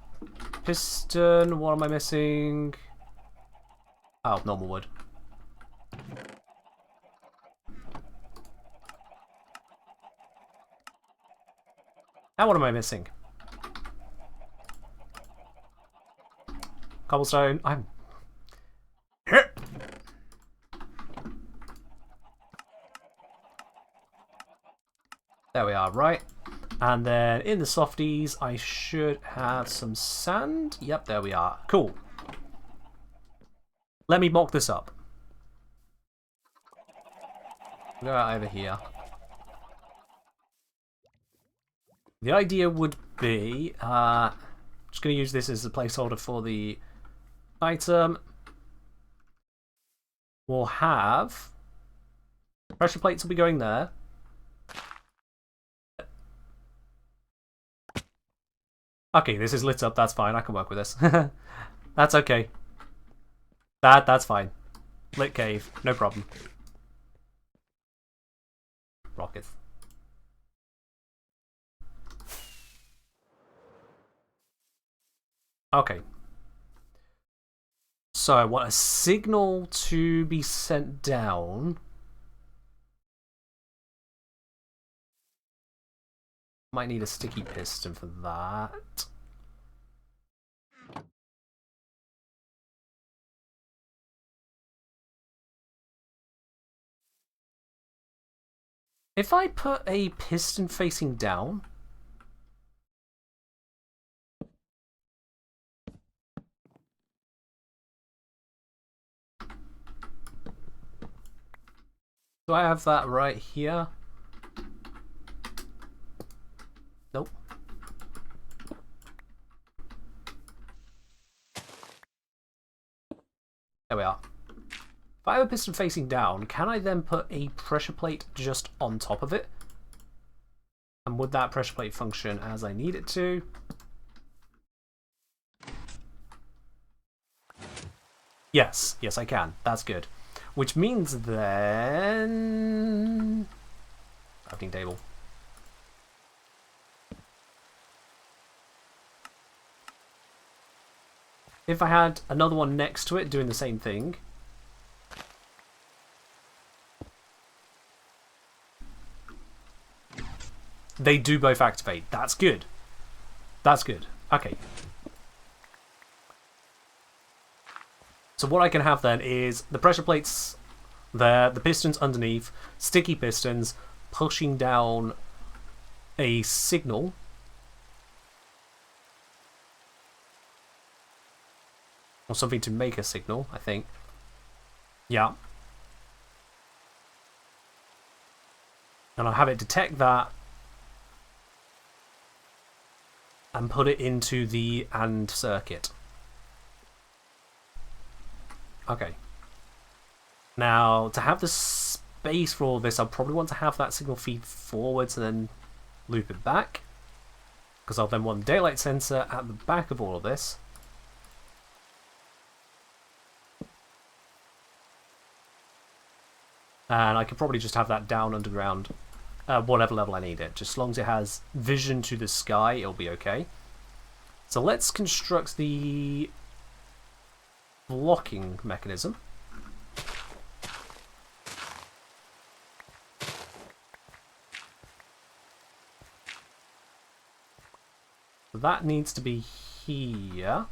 [SPEAKER 1] piston. What am I missing? Oh, normal wood. Now what am I missing? Cobblestone. I'm... There we are, right. And then in the softies, I should have some sand. Yep, there we are. Cool. Let me mock this up. Go out over here. The idea would be, just going to use this as a placeholder for the item. We'll have pressure plates will be going there. Okay, this is lit up. That's fine. I can work with this. That's okay. That's fine. Lit cave, no problem. Rockets. Okay. So I want a signal to be sent down. Might need a sticky piston for that. If I put a piston facing down, do I have that right here? Nope. There we are. If I have a piston facing down, can I then put a pressure plate just on top of it? And would that pressure plate function as I need it to? Yes, yes I can. That's good. Which means then... crafting table. If I had another one next to it doing the same thing... they do both activate. That's good. That's good. Okay. So what I can have then is the pressure plates there, the pistons underneath, sticky pistons pushing down a signal. Or something to make a signal, I think. Yeah. And I'll have it detect that and put it into the AND circuit. Okay. Now, to have the space for all this, I'll probably want to have that signal feed forwards and then loop it back. Because I'll then want the daylight sensor at the back of all of this. And I could probably just have that down underground, whatever level I need it. Just as long as it has vision to the sky, it'll be okay. So let's construct the blocking mechanism. So that needs to be here.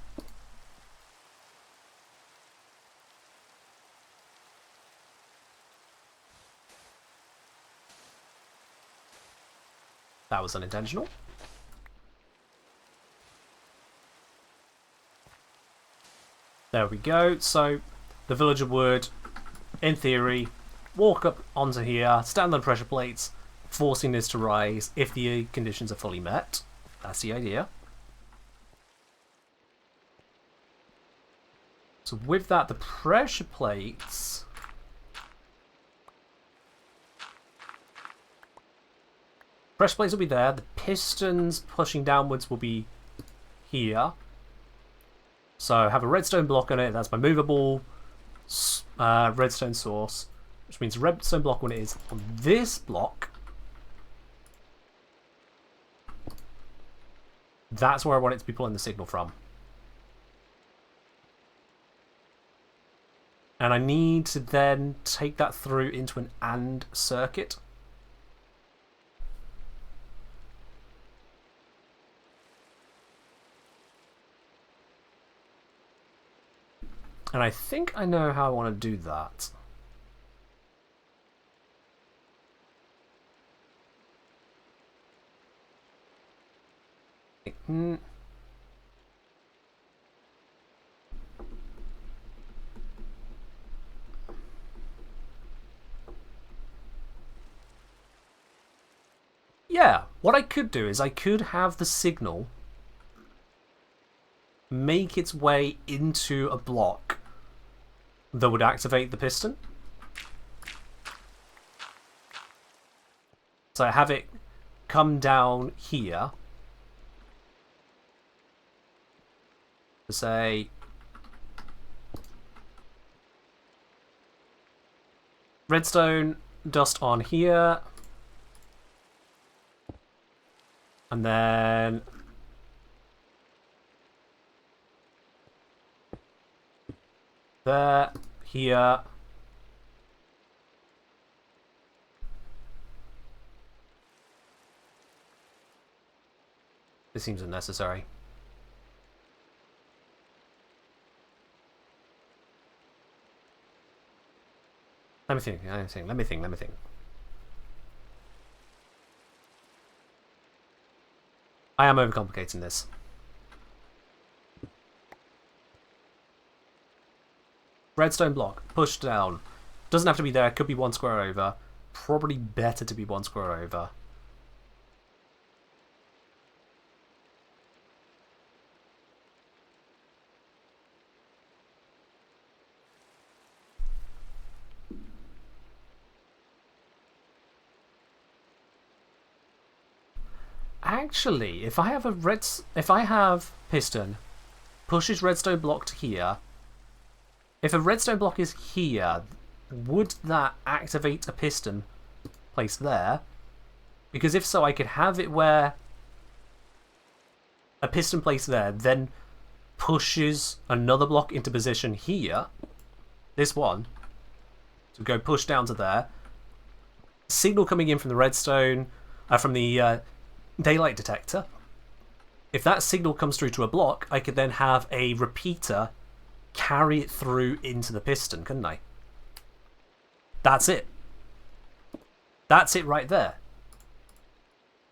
[SPEAKER 1] That was unintentional. There we go. So the villager would, in theory, walk up onto here, stand on the pressure plates, forcing this to rise if the conditions are fully met. That's the idea. So with that, the pressure plates... Pressure plates will be there. The pistons pushing downwards will be here. So I have a redstone block on it. That's my movable redstone source. Which means the redstone block, when it is on this block, that's where I want it to be pulling the signal from. And I need to then take that through into an AND circuit. And I think I know how I want to do that. Yeah, what I could do is I could have the signal make its way into a block that would activate the piston. So I have it come down here to say redstone dust on here, and then there, here. This seems unnecessary. Let me think. I am overcomplicating this. Redstone block, push down. Doesn't have to be there, could be one square over. Probably better to be one square over. Actually, if I have piston, pushes redstone block to here. If a redstone block is here, would that activate a piston placed there? Because if so, I could have it where a piston placed there then pushes another block into position here. This one. To go push down to there. Signal coming in from the redstone, from the daylight detector. If that signal comes through to a block, I could then have a repeater carry it through into the piston, couldn't I? That's it. That's it right there.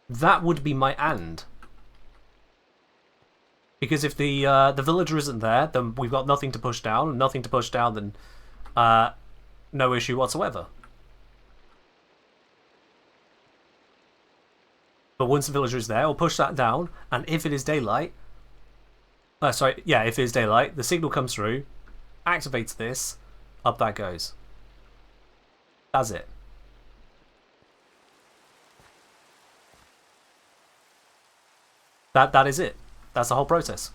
[SPEAKER 1] That would be my AND. Because if the villager isn't there, then we've got nothing to push down, and nothing to push down, then no issue whatsoever. But once the villager is there, we'll push that down, and if it is daylight, if it is daylight, the signal comes through, activates this, up that goes. That's it. That is it. That's the whole process.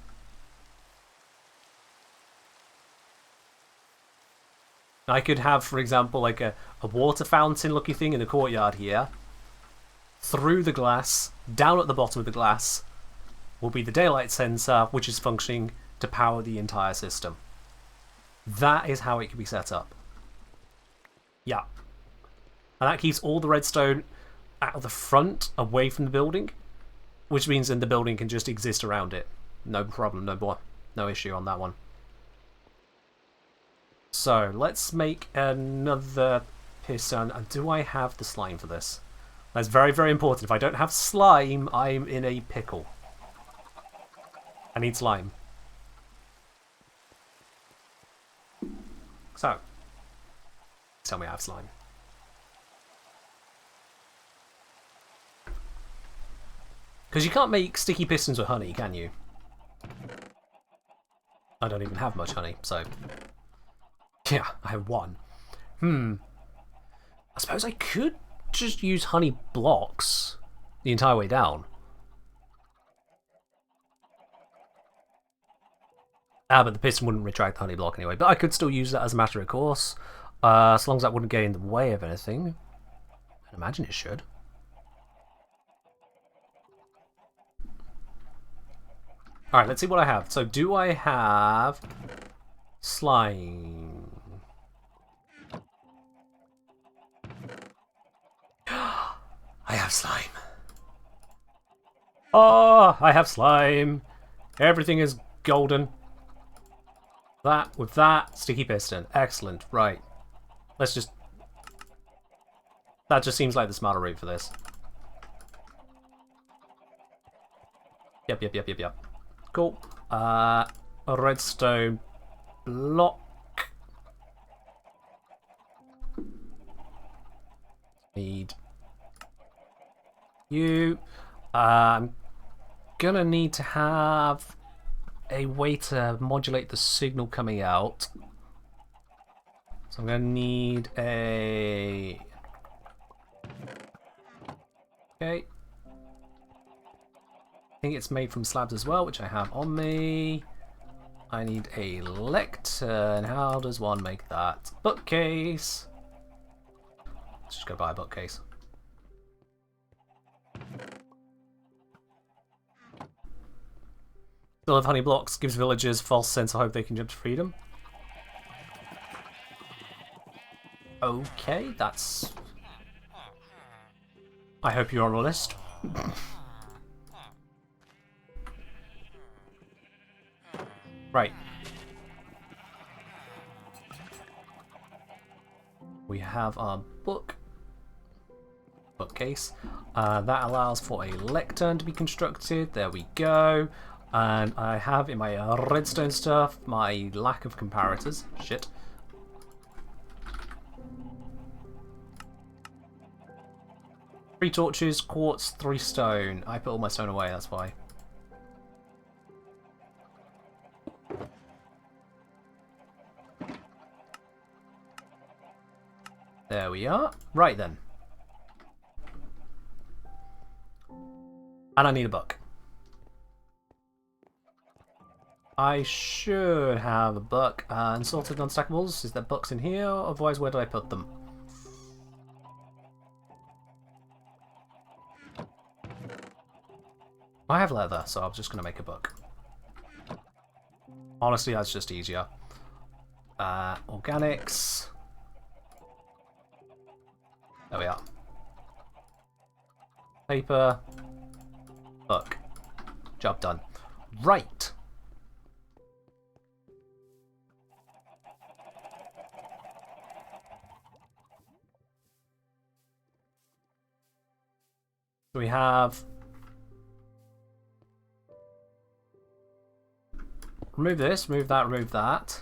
[SPEAKER 1] I could have, for example, like a water fountain looking thing in the courtyard here. Through the glass, down at the bottom of the glass, will be the daylight sensor, which is functioning to power the entire system. That is how it can be set up. Yeah. And that keeps all the redstone out of the front, away from the building, which means then the building can just exist around it. No problem, no issue on that one. So, let's make another piston. And do I have the slime for this? That's very, very important. If I don't have slime, I'm in a pickle. I need slime. So, tell me I have slime. Because you can't make sticky pistons with honey, can you? I don't even have much honey, so... Yeah, I have one. I suppose I could just use honey blocks the entire way down. But the piston wouldn't retract the honey block anyway. But I could still use that as a matter of course. As long as that wouldn't get in the way of anything. I imagine it should. Alright, let's see what I have. So, do I have slime? I have slime. Oh, I have slime. Everything is golden. That with that sticky piston. Excellent. Right. Let's just... That just seems like the smarter route for this. Yep. Cool. A redstone block. Need you. I'm gonna need to have a way to modulate the signal coming out. So I'm gonna need a... Okay. I think it's made from slabs as well, which I have on me. I need a lectern. How does one make that? Bookcase. Let's just go buy a bookcase. Still have honey blocks, gives villagers false sense of hope they can jump to freedom. Okay, that's... I hope you're on the list. Right. We have our bookcase. That allows for a lectern to be constructed. There we go. And I have in my redstone stuff my lack of comparators. Shit. Three torches, quartz, 3 stone. I put all my stone away, that's why. There we are. Right then. And I need a book. I should have a book and sorted unstackables. Is there books in here? Otherwise, where did I put them? I have leather, so I'm just going to make a book. Honestly, that's just easier. Organics. There we are. Paper. Book. Job done. Right. So we have remove this, remove that, remove that.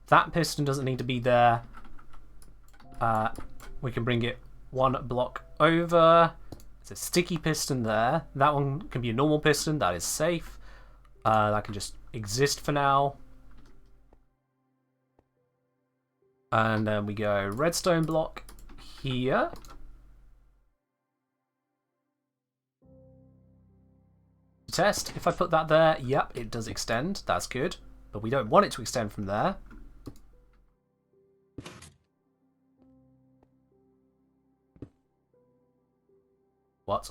[SPEAKER 1] That piston doesn't need to be there. We can bring it one block over. It's a sticky piston there. That one can be a normal piston. That is safe. That can just exist for now. And then we go redstone block here. Test. If I put that there, yep, it does extend. That's good. But we don't want it to extend from there. What?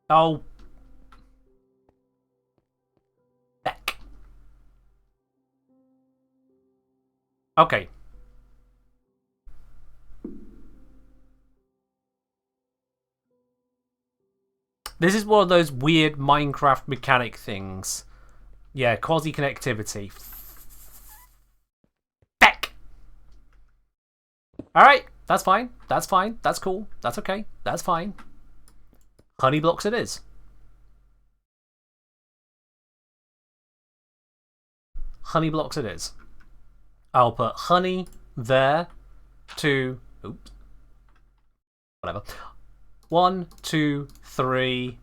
[SPEAKER 1] Oh. Heck. Okay. This is one of those weird Minecraft mechanic things. Yeah, quasi-connectivity. Heck! Alright, that's fine. That's fine. That's cool. That's okay. That's fine. Honey blocks it is. Honey blocks it is. I'll put honey there. Two. Oops. Whatever. 1, 2, 3.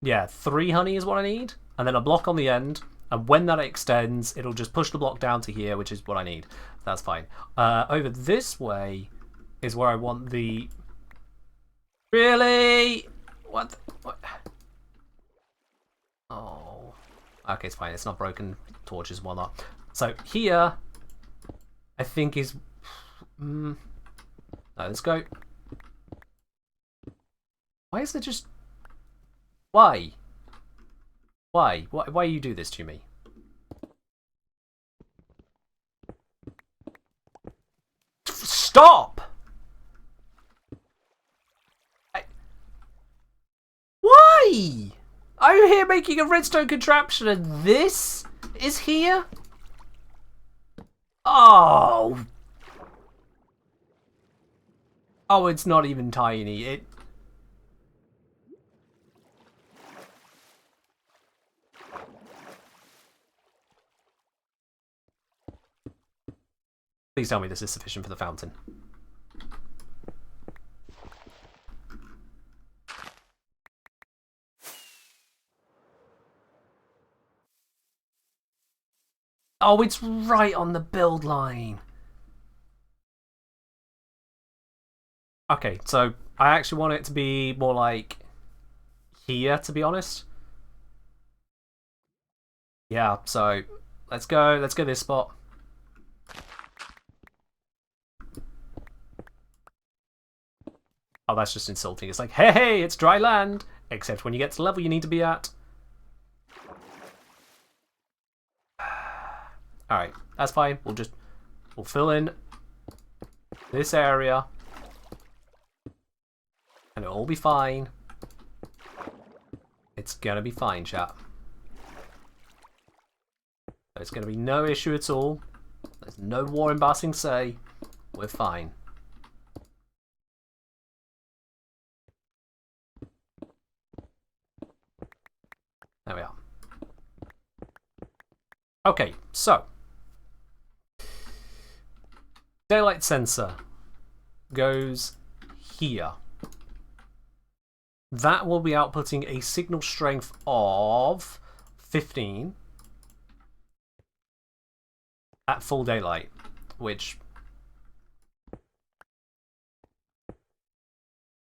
[SPEAKER 1] Yeah, 3 honey is what I need. And then a block on the end. And when that extends, it'll just push the block down to here, which is what I need. That's fine. Over this way is where I want the... Really? What? What? Oh. Okay, it's fine. It's not broken. Torches, whatnot. So here, I think is... No, let's go. Why is there just... Why? Why? Why you do this to me? Stop! Why? I'm here making a redstone contraption and this is here? Oh. Oh, it's not even tiny. It... Please tell me this is sufficient for the fountain. Oh, it's right on the build line. Okay, so I actually want it to be more like here, to be honest. Yeah, so let's go this spot. Oh, that's just insulting. It's like, hey, it's dry land. Except when you get to the level you need to be at. Alright, that's fine. We'll fill in this area. And it'll all be fine. It's gonna be fine, chat. There's gonna be no issue at all. There's no war embarrassing say. We're fine. There we are. Okay, so daylight sensor goes here. That will be outputting a signal strength of 15 at full daylight, which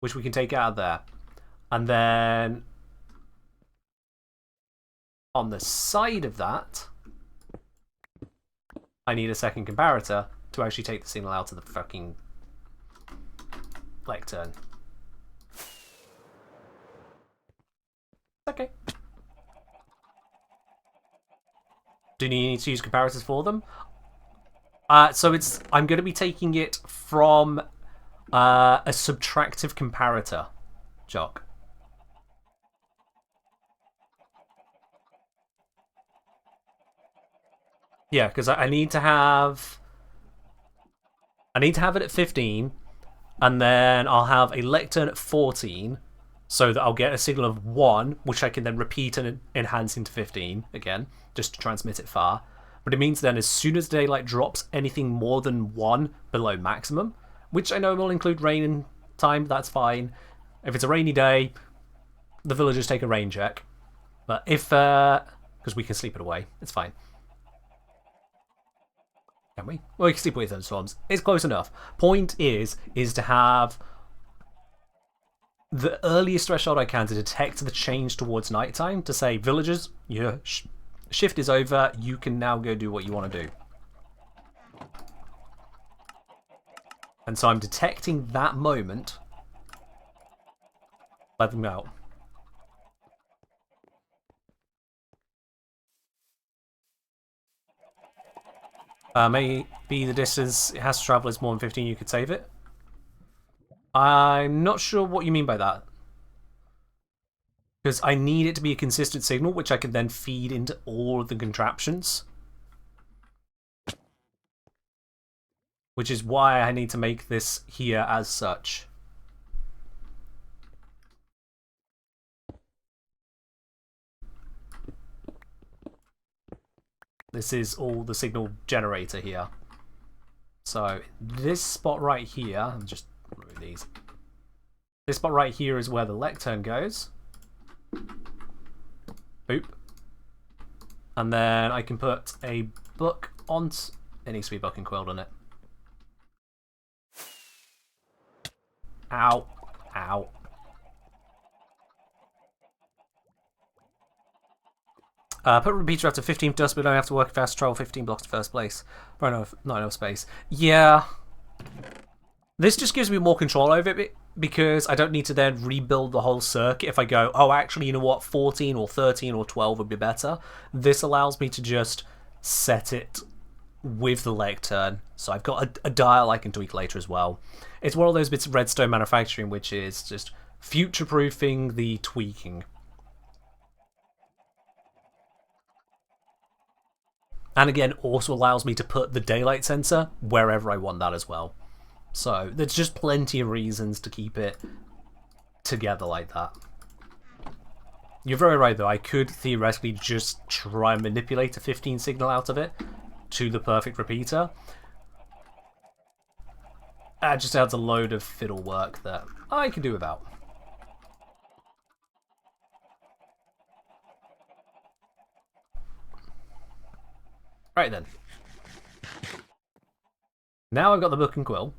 [SPEAKER 1] we can take out of there. And then on the side of that, I need a second comparator to actually take the signal out of the fucking lectern. Okay. Do you need to use comparators for them? So I'm going to be taking it from a subtractive comparator, Jock. Yeah, because I need to have I need to have it at 15, and then I'll have a lectern at 14, so that I'll get a signal of 1, which I can then repeat and enhance into 15 again, just to transmit it far. But it means then as soon as daylight drops anything more than 1 below maximum, which I know will include rain and time, that's fine. If it's a rainy day, the villagers take a rain check. But if, because we can sleep it away, it's fine. Can we? Well, we can sleep away thunderstorms. It's close enough. Point is to have the earliest threshold I can to detect the change towards nighttime, to say, villagers, your shift is over, you can now go do what you want to do. And so I'm detecting that moment. Let them out. Maybe the distance it has to travel is more than 15, you could save it. I'm not sure what you mean by that. Because I need it to be a consistent signal, which I can then feed into all of the contraptions. Which is why I need to make this here as such. This is all the signal generator here. So this spot right here, I'm just remove these. This spot right here is where the lectern goes. Boop. And then I can put a book on. It needs to be book and quill on it. Ow. Ow. Put repeater after 15 dust, but I have to work fast travel 15 blocks to first place. Right, no, not enough space. Yeah. This just gives me more control over it because I don't need to then rebuild the whole circuit if I go, oh, actually, you know what, 14 or 13 or 12 would be better. This allows me to just set it with the lectern. So I've got a dial I can tweak later as well. It's one of those bits of redstone manufacturing which is just future-proofing the tweaking. And again, also allows me to put the daylight sensor wherever I want that as well. So there's just plenty of reasons to keep it together like that. You're very right though, I could theoretically just try and manipulate a 15 signal out of it to the perfect repeater. That just adds a load of fiddle work that I can do without. Right then. Now I've got the book and quill.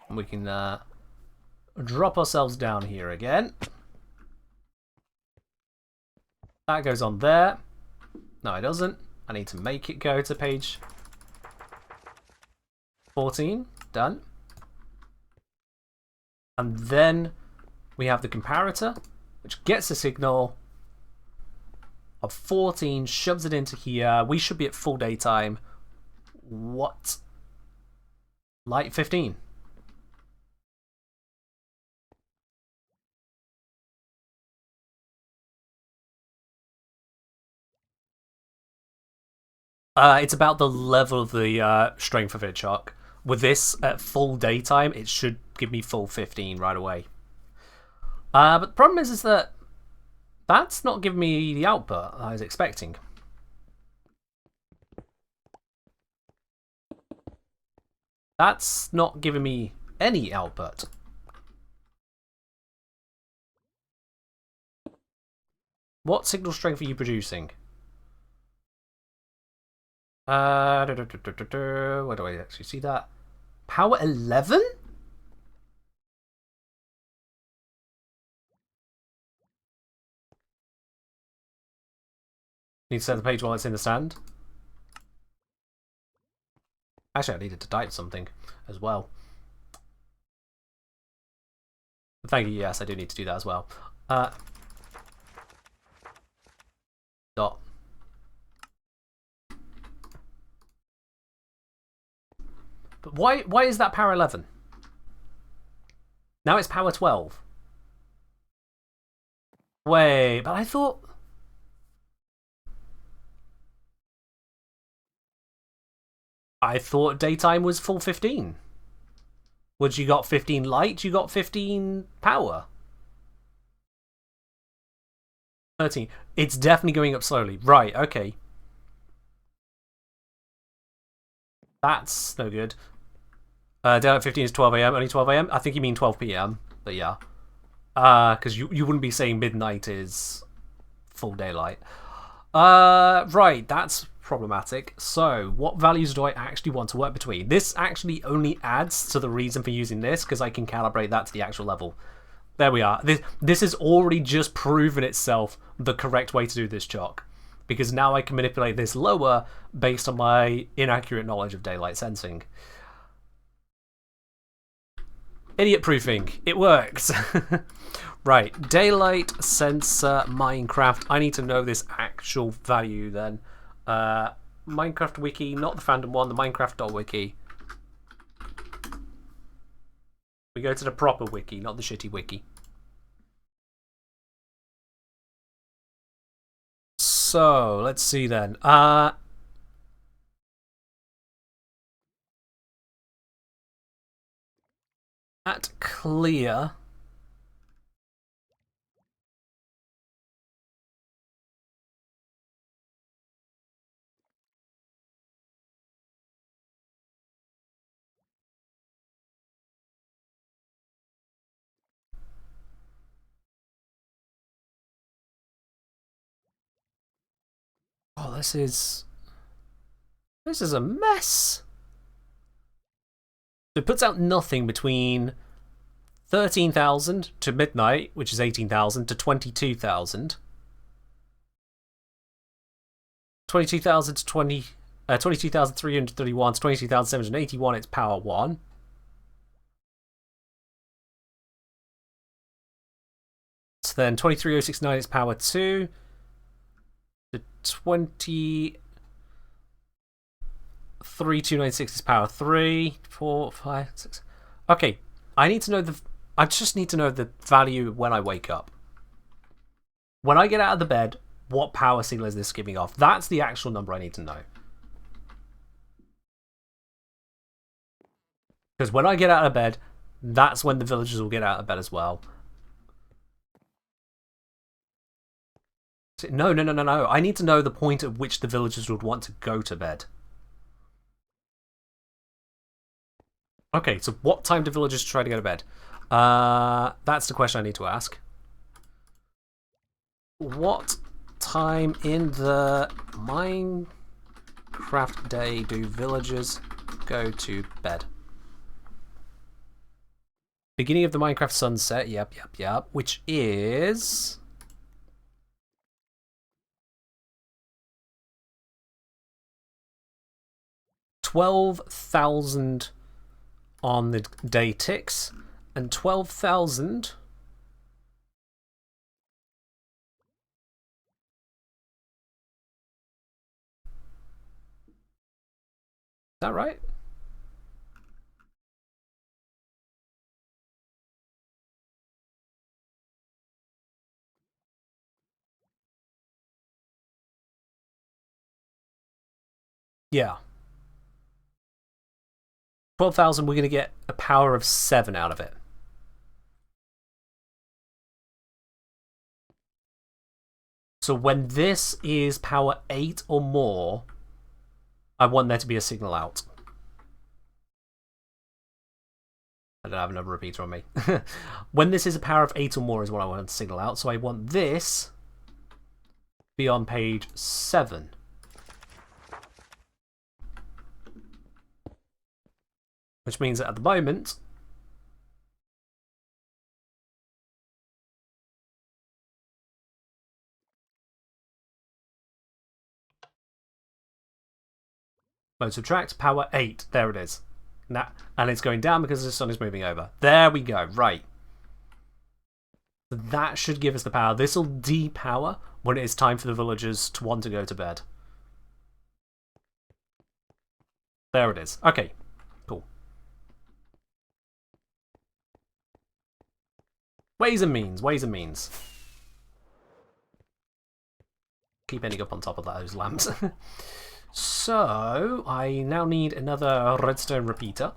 [SPEAKER 1] And we can drop ourselves down here again. That goes on there. No, it doesn't. I need to make it go to page 14. Done. And then we have the comparator, which gets a signal of 14, shoves it into here. We should be at full daytime. What? Light 15. It's about the level of the strength of it, Chuck. With this at full daytime, it should give me full 15 right away. But the problem is that that's not giving me the output I was expecting. That's not giving me any output. What signal strength are you producing? Where do I actually see that? Power 11? Need to set the page while it's in the stand. Actually, I needed to type something as well. Thank you, yes, I do need to do that as well. Dot. But why is that power 11? Now it's power 12. Wait, but I thought... I thought daytime was full 15. Once you got 15 light, you got 15 power. 13. It's definitely going up slowly. Right, okay. That's no good. Daylight 15 is 12 a.m. Only 12 a.m.? I think you mean 12 p.m. But yeah. Because you wouldn't be saying midnight is full daylight. Right, that's problematic. So, what values do I actually want to work between? This actually only adds to the reason for using this, because I can calibrate that to the actual level. There we are. This has already just proven itself the correct way to do this chalk. Because now I can manipulate this lower based on my inaccurate knowledge of daylight sensing. Idiot proofing. It works. Right, daylight sensor Minecraft. I need to know this actual value then. Minecraft wiki, not the fandom one, the Minecraft.wiki. We go to the proper wiki, not the shitty wiki. So, let's see then. At clear. Oh, this is a mess. It puts out nothing between 13,000 to midnight, which is 18,000, to 22,000. 22,000 to 22,331 to 22,781, it's power 1. So then 23,069 is power 2. The 23,296 is power 3. 4, 5, 6. Okay, I just need to know the value when I wake up. When I get out of the bed, what power signal is this giving off? That's the actual number I need to know. Because when I get out of bed, that's when the villagers will get out of bed as well. No. I need to know the point at which the villagers would want to go to bed. Okay, so what time do villagers try to go to bed? That's the question I need to ask. What time in the Minecraft day do villagers go to bed? Beginning of the Minecraft sunset, yep, which is 12,000 on the day ticks, and 12,000 is that right? Yeah. 12,000, we're going to get a power of 7 out of it. So when this is power 8 or more, I want there to be a signal out. I don't have another repeater on me. When this is a power of 8 or more is what I want to signal out. So I want this to be on page 7. Which means that at the moment, mode subtract, power 8. There it is. And it's going down because the sun is moving over. There we go. Right. That should give us the power. This will depower when it is time for the villagers to want to go to bed. There it is. Okay. Cool. Ways and means. Keep ending up on top of those lamps. So, I now need another redstone repeater.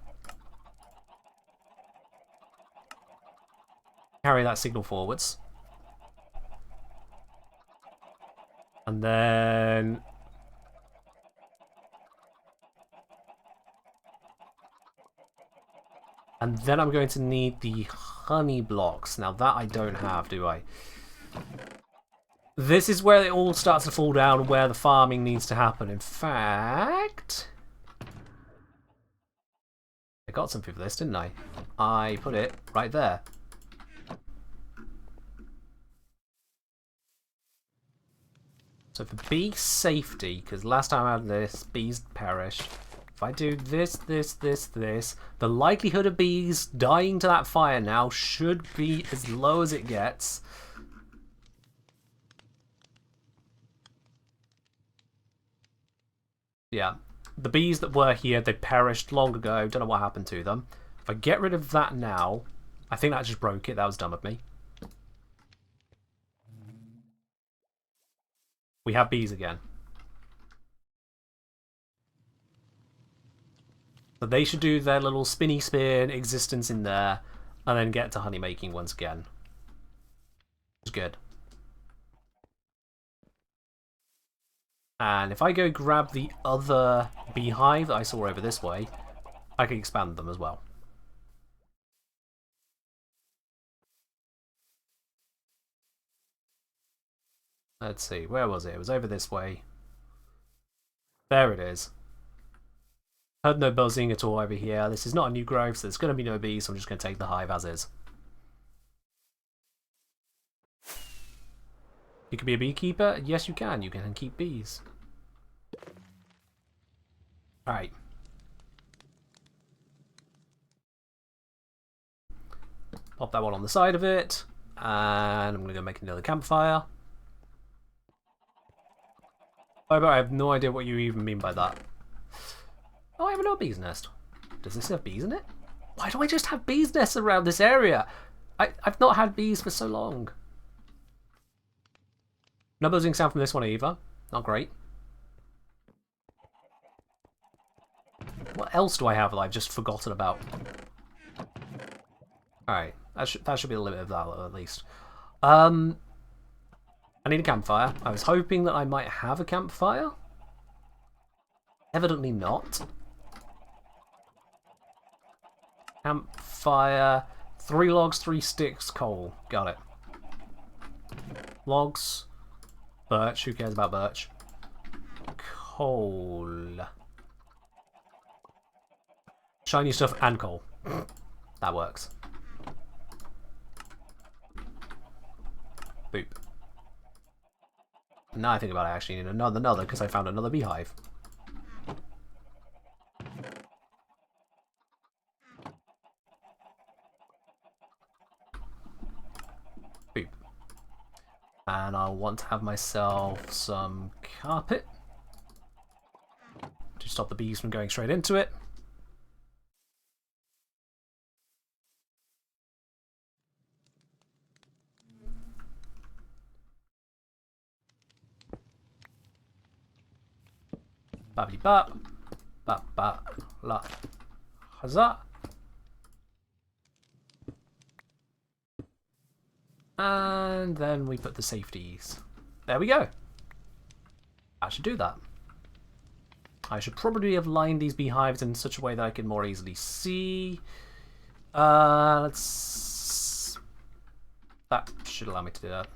[SPEAKER 1] Carry that signal forwards. And then... And then I'm going to need the honey blocks. Now that I don't have, do I? This is where it all starts to fall down, where the farming needs to happen. In fact... I got something for this, didn't I? I put it right there. So for bee safety, because last time I had this, bees perished. If I do this, the likelihood of bees dying to that fire now should be as low as it gets. Yeah, the bees that were here, they perished long ago. Don't know what happened to them. If I get rid of that now, I think that just broke it. That was dumb of me. We have bees again. So they should do their little spinny spin existence in there and then get to honey making once again. It's good. And if I go grab the other beehive that I saw over this way, I can expand them as well. Let's see, where was it? It was over this way. There it is. Heard no buzzing at all over here. This is not a new growth, so there's going to be no bees, so I'm just going to take the hive as is. You can be a beekeeper? Yes, you can. You can keep bees. Alright. Pop that one on the side of it. And I'm going to go make another campfire. Oh, but I have no idea what you even mean by that. Oh, I have another bee's nest. Does this have bees in it? Why do I just have bees nests around this area? I've not had bees for so long. No buzzing sound from this one either. Not great. What else do I have that I've just forgotten about? Alright, that should be a limit of that at least. I need a campfire. I was hoping that I might have a campfire. Evidently not. Campfire. 3 logs, 3 sticks, coal. Got it. Logs. Birch. Who cares about birch? Coal. Shiny stuff and coal. That works. Boop. Now I think about it, I actually need another because I found another beehive. Boop. And I'll want to have myself some carpet to stop the bees from going straight into it. Babbly bap. Bap bap. La. Huzzah. And then we put the safeties. There we go. I should do that. I should probably have lined these beehives in such a way that I can more easily see. Let's... That should allow me to do that.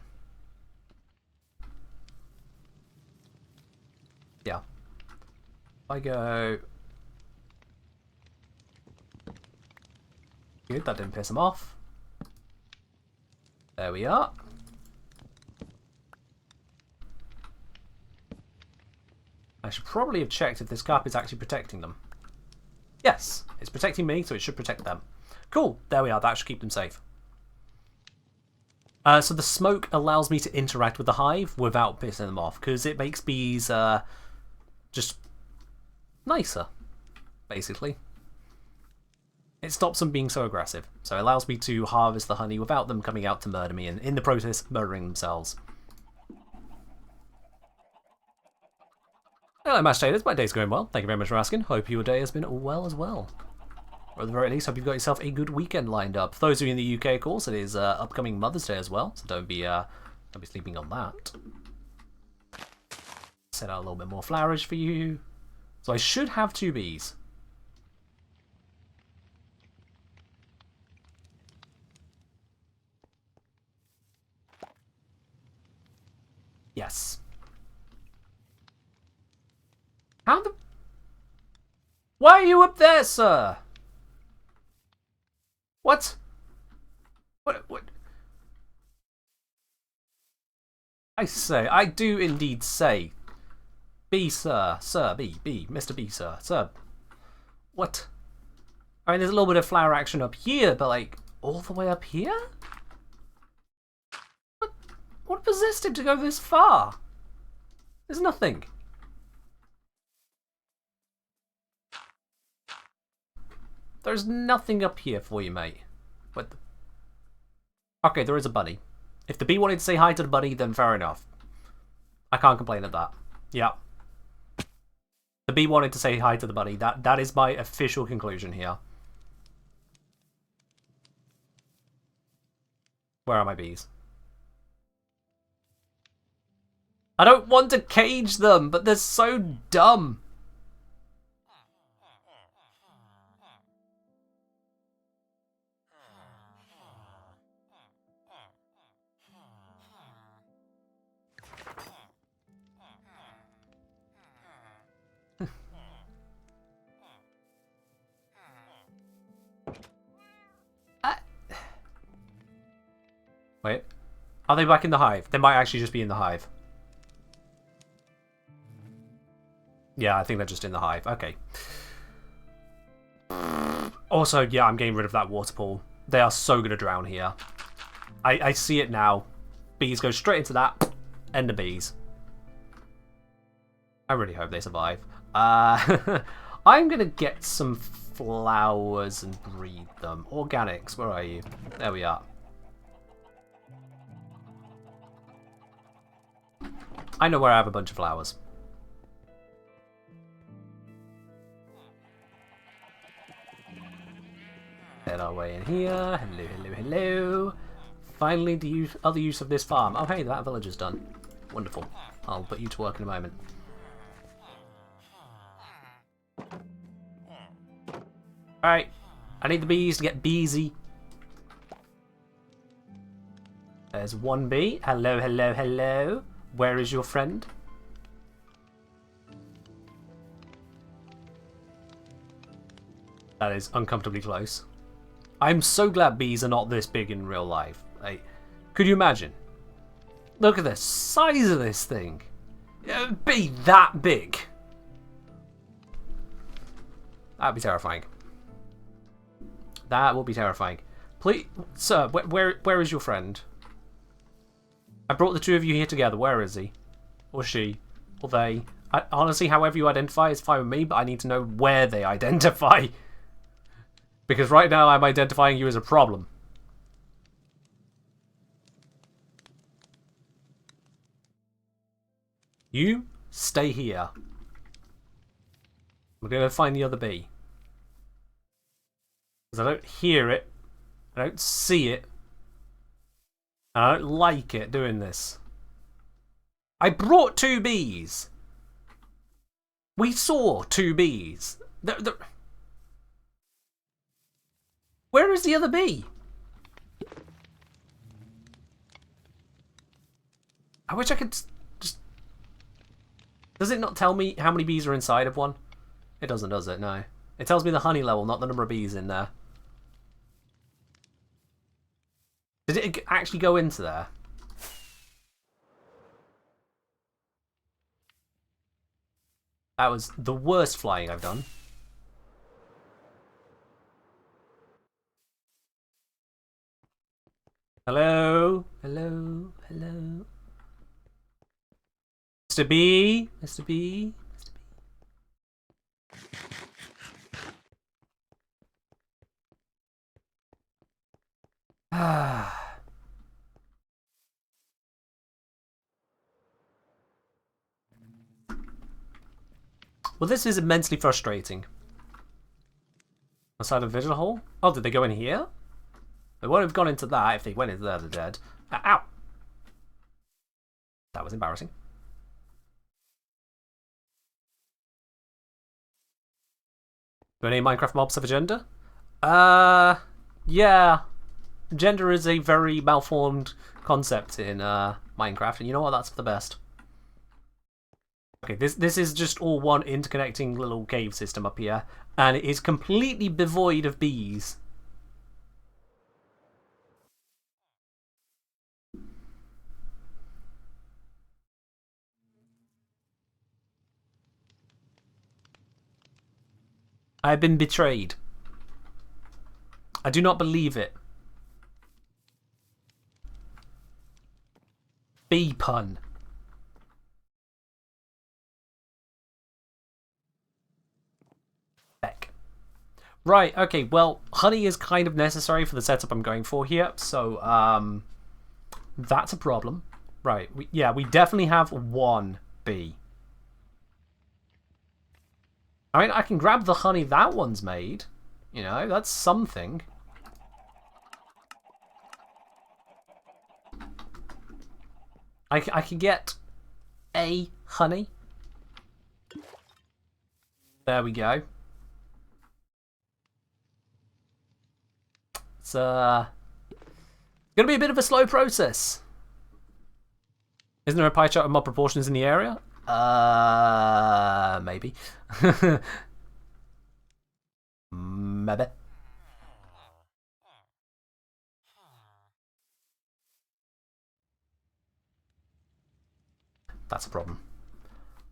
[SPEAKER 1] Yeah. I go... Good, that didn't piss him off. There we are. I should probably have checked if this carpet is actually protecting them. Yes, it's protecting me, so it should protect them. Cool, there we are, that should keep them safe. So the smoke allows me to interact with the hive without pissing them off, because it makes bees just nicer, basically. It stops them being so aggressive, so it allows me to harvest the honey without them coming out to murder me, and in the process, murdering themselves. Hello, Match Taters. My day's going well. Thank you very much for asking. Hope your day has been well as well. Or at the very least, hope you've got yourself a good weekend lined up. For those of you in the UK, of course, it is upcoming Mother's Day as well, so don't be sleeping on that. Set out a little bit more flourish for you. So I should have 2 bees. Yes. How the... Why are you up there, sir? What? What? I say, I do indeed say. B, sir. Sir, B. Mr. B, sir. Sir. What? I mean, there's a little bit of flower action up here, but like, all the way up here? What possessed him to go this far? There's nothing. There's nothing up here for you, mate. What the... Okay, there is a bunny. If the bee wanted to say hi to the bunny, then fair enough. I can't complain at that. Yeah. The bee wanted to say hi to the bunny. That is my official conclusion here. Where are my bees? I don't want to cage them, but they're so dumb. Wait. Are they back in the hive? They might actually just be in the hive. Yeah, I think they're just in the hive. Okay. Also, yeah, I'm getting rid of that water pool. They are so going to drown here. I see it now. Bees go straight into that. End of bees. I really hope they survive. I'm going to get some flowers and breed them. Organics, where are you? There we are. I know where I have a bunch of flowers. Head our way in here. Hello. Finally, the other use of this farm. Oh, hey, that villager's done. Wonderful. I'll put you to work in a moment. Alright. I need the bees to get beesy. There's 1 bee. Hello. Where is your friend? That is uncomfortably close. I'm so glad bees are not this big in real life. Like, could you imagine? Look at the size of this thing. It would be that big. That'd be terrifying. That will be terrifying. Please, sir, where is your friend? I brought the 2 of you here together. Where is he? Or she? Or they? Honestly, however you identify is fine with me, but I need to know where they identify. Because right now I'm identifying you as a problem. You stay here. We're going to find the other bee. Because I don't hear it. I don't see it. And I don't like it doing this. I brought 2 bees. We saw 2 bees. Where is the other bee? I wish I could just... Does it not tell me how many bees are inside of one? It doesn't, does it? No. It tells me the honey level, not the number of bees in there. Did it actually go into there? That was the worst flying I've done. Hello? Hello? Hello? Mr. B? Mr. B? Mr. B? Ah. Well, this is immensely frustrating. Outside of Vigil Hall? Oh, did they go in here? They won't have gone into that. If they went into there, they're dead. Ow! That was embarrassing. Do any Minecraft mobs have a gender? Yeah. Gender is a very malformed concept in Minecraft, and you know what? That's for the best. Okay, this is just all one interconnecting little cave system up here, and it is completely devoid of bees. I have been betrayed. I do not believe it. Bee pun. Beck. Right, okay, well, honey is kind of necessary for the setup I'm going for here, so, that's a problem. Right, we definitely have one bee. I mean, I can grab the honey that one's made. You know, that's something. I can get a honey. There we go. It's gonna be a bit of a slow process. Isn't there a pie chart of mob proportions in the area? Maybe. Maybe. That's a problem.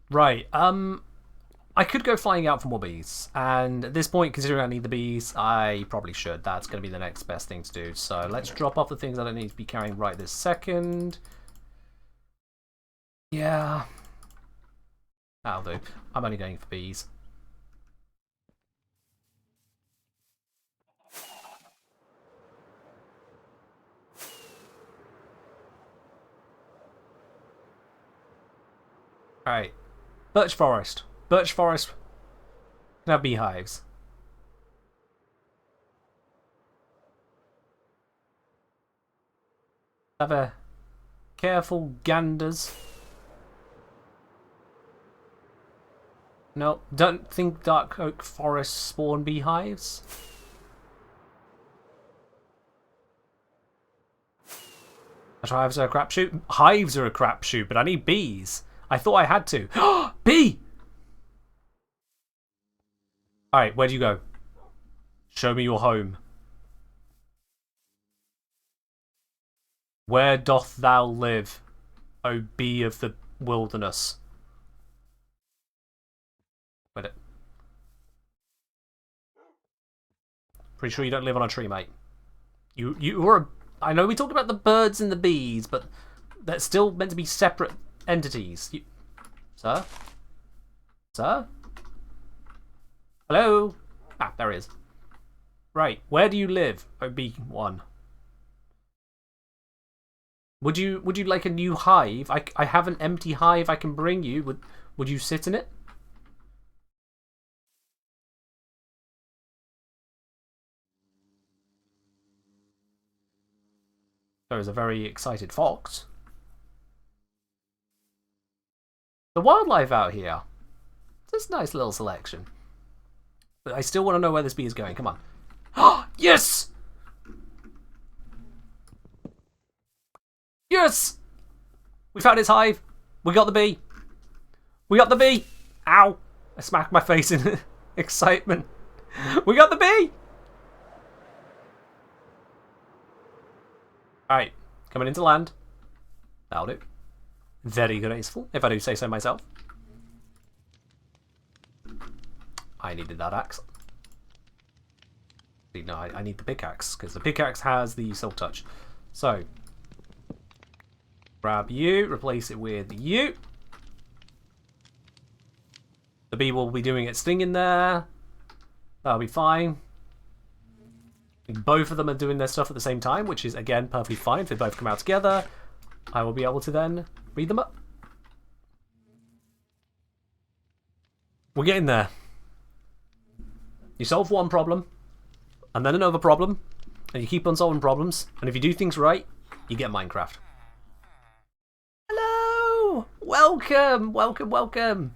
[SPEAKER 1] Right, I could go flying out for more bees, and at this point, considering I need the bees, I probably should. That's going to be the next best thing to do. So let's drop off the things I don't need to be carrying right this second. Yeah. That'll do. I'm only going for bees. Alright. Birch forest. Birch forest can have beehives. Have a careful ganders. No, don't think dark oak forests spawn beehives. Hives are a crapshoot. Hives are a crapshoot, but I need bees. I thought I had to. Bee! Alright, where do you go? Show me your home. Where doth thou live, O bee of the wilderness? Wait it. Pretty sure you don't live on a tree, mate. You were a... I know we talked about the birds and the bees, but they're still meant to be separate entities. Sir? Sir? Hello? Ah, there he is. Right, where do you live, OB1? Would you like a new hive? I have an empty hive I can bring you. Would you sit in it? There is a very excited fox. The wildlife out here. It's a nice little selection. But I still want to know where this bee is going. Come on. Oh, yes! Yes! We found its hive. We got the bee. We got the bee. Ow! I smacked my face in excitement. We got the bee! Alright, coming into land. That'll do. Very graceful, if I do say so myself. I needed that axe. No, I need the pickaxe, because the pickaxe has the silk touch. So, grab you, replace it with you. The bee will be doing its thing in there. That'll be fine. Both of them are doing their stuff at the same time, which is, again, perfectly fine. If they both come out together, I will be able to then read them up. We're getting there. You solve one problem, and then another problem, and you keep on solving problems, and if you do things right, you get Minecraft. Hello! Welcome, welcome, welcome.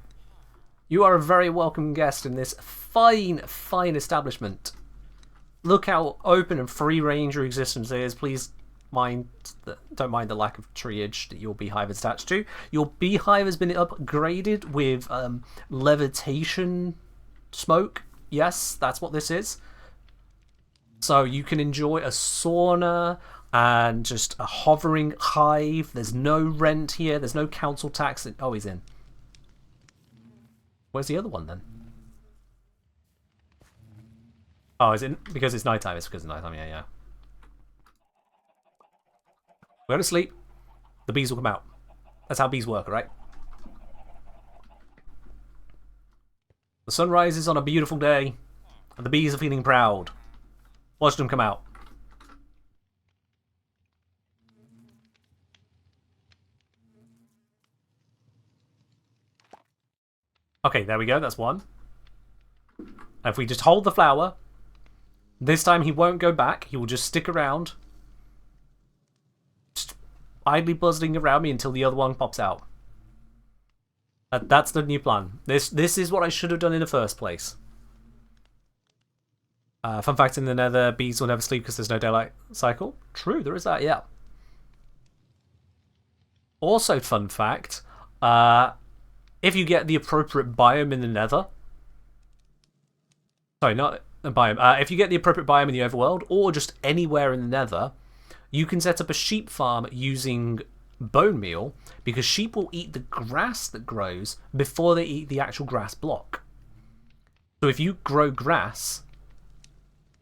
[SPEAKER 1] You are a very welcome guest in this fine, fine establishment. Look how open and free range your existence is. Please don't mind the lack of treeage that your beehive is attached to. Your beehive has been upgraded with levitation smoke. Yes, that's what this is. So you can enjoy a sauna and just a hovering hive. There's no rent here. There's no council tax. Oh, he's in. Where's the other one then? Oh, is it because it's nighttime? It's because it's nighttime. Yeah, yeah. Go to sleep. The bees will come out. That's how bees work, right? The sun rises on a beautiful day, and the bees are feeling proud. Watch them come out. Okay, there we go. That's one. If we just hold the flower, this time he won't go back. He will just stick around, just idly buzzing around me until the other one pops out. That's the new plan. This is what I should have done in the first place. Fun fact, in the nether, bees will never sleep because there's no daylight cycle. True, there is that, yeah. Also, fun fact, if you get the appropriate biome in the nether... Sorry, not a biome. If you get the appropriate biome in the overworld, or just anywhere in the nether, you can set up a sheep farm using bone meal, because sheep will eat the grass that grows before they eat the actual grass block. So if you grow grass,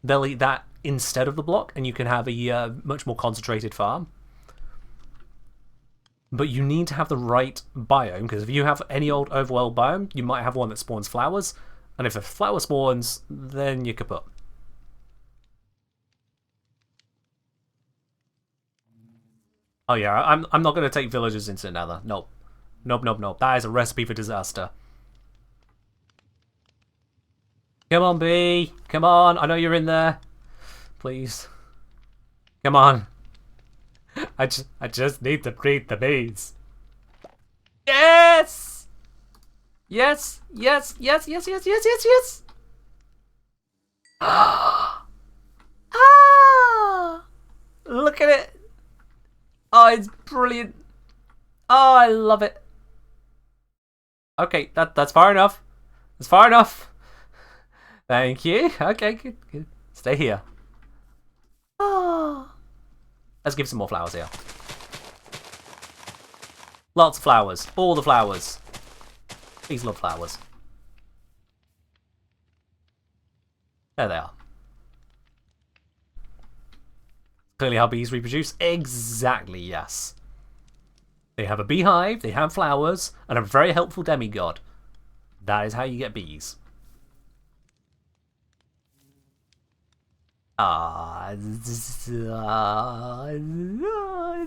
[SPEAKER 1] they'll eat that instead of the block, and you can have a much more concentrated farm. But you need to have the right biome, because if you have any old overworld biome, you might have one that spawns flowers, and if a flower spawns, then you're kaput. Oh yeah, I'm not going to take villagers into Nether. Nope. Nope, nope, nope. That is a recipe for disaster. Come on, bee. Come on. I know you're in there. Please. Come on. I just need to breed the bees. Yes! Yes, yes, yes, yes, yes, yes, yes, yes! Ah! Look at it! Oh, it's brilliant. Oh, I love it. Okay, that's far enough. That's far enough. Thank you. Okay, good, good. Stay here. Oh. Let's give some more flowers here. Lots of flowers. All the flowers. Bees love flowers. There they are. Clearly how bees reproduce? Exactly, yes. They have a beehive, they have flowers, and a very helpful demigod. That is how you get bees. Ah, it's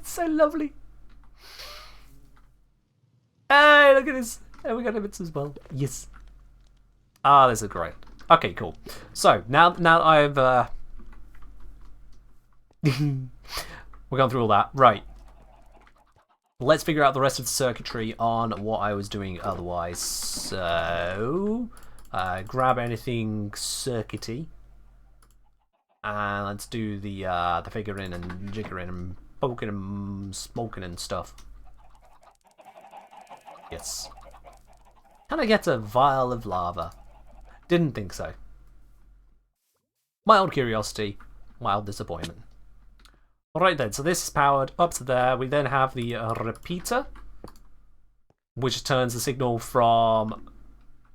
[SPEAKER 1] so lovely. Hey, look at this. And we got imits as well. Yes. Ah, this is great. Okay, cool. So, now I've... we're going through all that. Right. Let's figure out the rest of the circuitry on what I was doing otherwise. So... grab anything circuity. And let's do the figuring and jiggering and poking and smoking and stuff. Yes. Can I get a vial of lava? Didn't think so. Mild curiosity, mild disappointment. Alright then, so this is powered up to there. We then have the repeater, which turns the signal from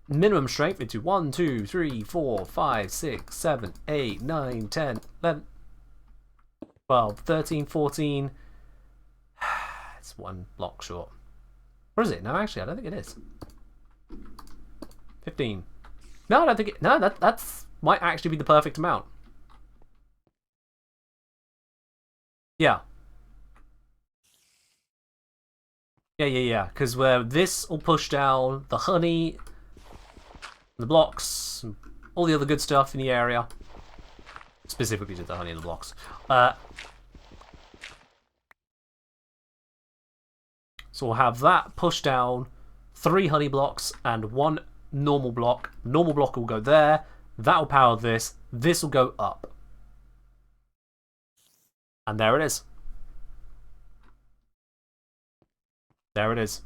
[SPEAKER 1] minimum strength into 1, 2, 3, 4, 5, 6, 7, 8, 9, 10, 11, 12, 13, 14. It's one block short. What is it? No, actually, I don't think it is. 15. No, I don't think it... No, that's might actually be the perfect amount. Yeah. Yeah, because where this will push down the honey The blocks, all the other good stuff in the area. Specifically to the honey and the blocks. So we'll have that push down 3 honey blocks and 1 normal block. Normal block will go there. That will power this. This will go up. And there it is. There it is.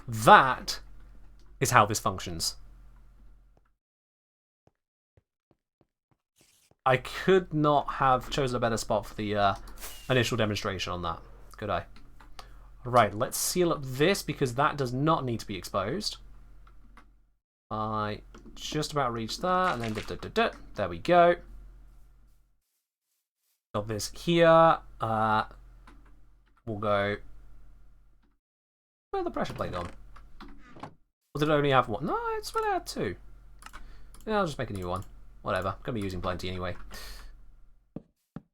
[SPEAKER 1] That is how this functions. I could not have chosen a better spot for the initial demonstration on that. Could I? Right, let's seal up this because that does not need to be exposed. I just about reached that, and then there we go. Got this here. We'll go. Where's the pressure plate gone? Or did it only have 1? No, it's really had 2. Yeah, I'll just make a new one. Whatever. Gonna be using plenty anyway.